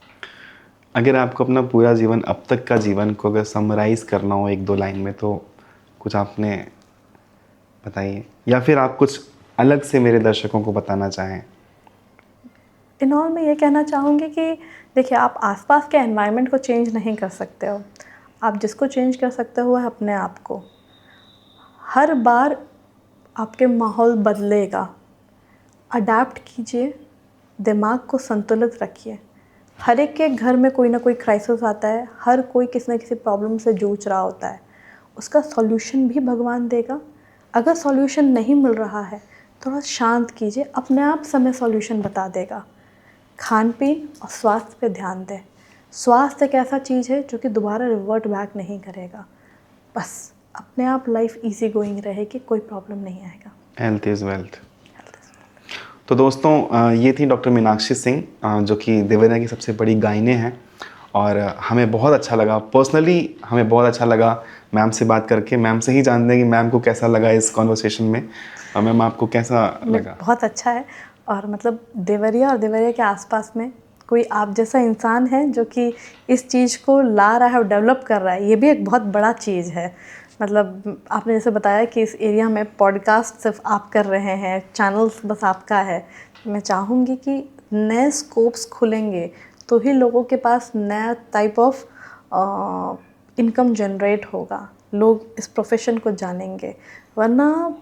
अगर आपको अपना पूरा जीवन, अब तक का जीवन को अगर समराइज़ करना हो 1-2 लाइन में, तो कुछ आपने बताइए, या फिर आप कुछ अलग से मेरे दर्शकों को बताना चाहें। इन ऑल मैं ये कहना चाहूँगी कि देखिए, आप आसपास के एनवायरनमेंट को चेंज नहीं कर सकते हो, आप जिसको चेंज कर सकते हो है अपने आप को। हर बार आपके माहौल बदलेगा, अडेप्ट कीजिए, दिमाग को संतुलित रखिए। हर एक के घर में कोई ना कोई क्राइसिस आता है, हर कोई किसी न किसी प्रॉब्लम से जूझ रहा होता है, उसका सॉल्यूशन भी भगवान देगा। अगर सॉल्यूशन नहीं मिल रहा है, थोड़ा शांत कीजिए, अपने आप समय सॉल्यूशन बता देगा। खान पीन और स्वास्थ्य पे ध्यान दें। स्वास्थ्य एक ऐसा चीज़ है जो कि दोबारा रिवर्ट बैक नहीं करेगा। बस अपने आप लाइफ इजी गोइंग रहेगी, कोई प्रॉब्लम नहीं आएगा। Health is wealth. तो दोस्तों, ये थी डॉक्टर मीनाक्षी सिंह, जो कि देवरिया की सबसे बड़ी गायने हैं, और हमें बहुत अच्छा लगा, पर्सनली हमें बहुत अच्छा लगा मैम से बात करके। मैम से ही जानते हैं कि मैम को कैसा लगा इस कॉन्वर्सेशन में, और मैम आपको कैसा लगा? बहुत अच्छा है, और मतलब देवरिया और देवरिया के आसपास में कोई आप जैसा इंसान है जो कि इस चीज़ को ला रहा है और डेवलप कर रहा है, ये भी एक बहुत बड़ा चीज़ है। मतलब आपने जैसे बताया कि इस एरिया में पॉडकास्ट सिर्फ आप कर रहे हैं, चैनल्स बस आपका है। मैं चाहूँगी कि नए स्कोप्स खुलेंगे तो ही लोगों के पास नया टाइप ऑफ इनकम जनरेट होगा, लोग इस प्रोफेशन को जानेंगे, वरना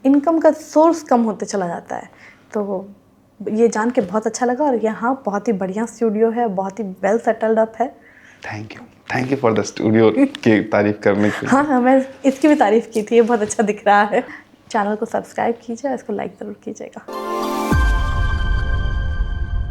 इनकम का सोर्स कम होते चला जाता है। तो ये जान के बहुत अच्छा लगा, और यहाँ बहुत ही बढ़िया स्टूडियो है, बहुत ही वेल सेटल्ड अप है। Thank you for the studio की तारीफ करने के लिए। हाँ, मैं इसकी भी तारीफ़ की थी, ये बहुत अच्छा दिख रहा है। चैनल को सब्सक्राइब कीजिए, इसको लाइक ज़रूर कीजिएगा।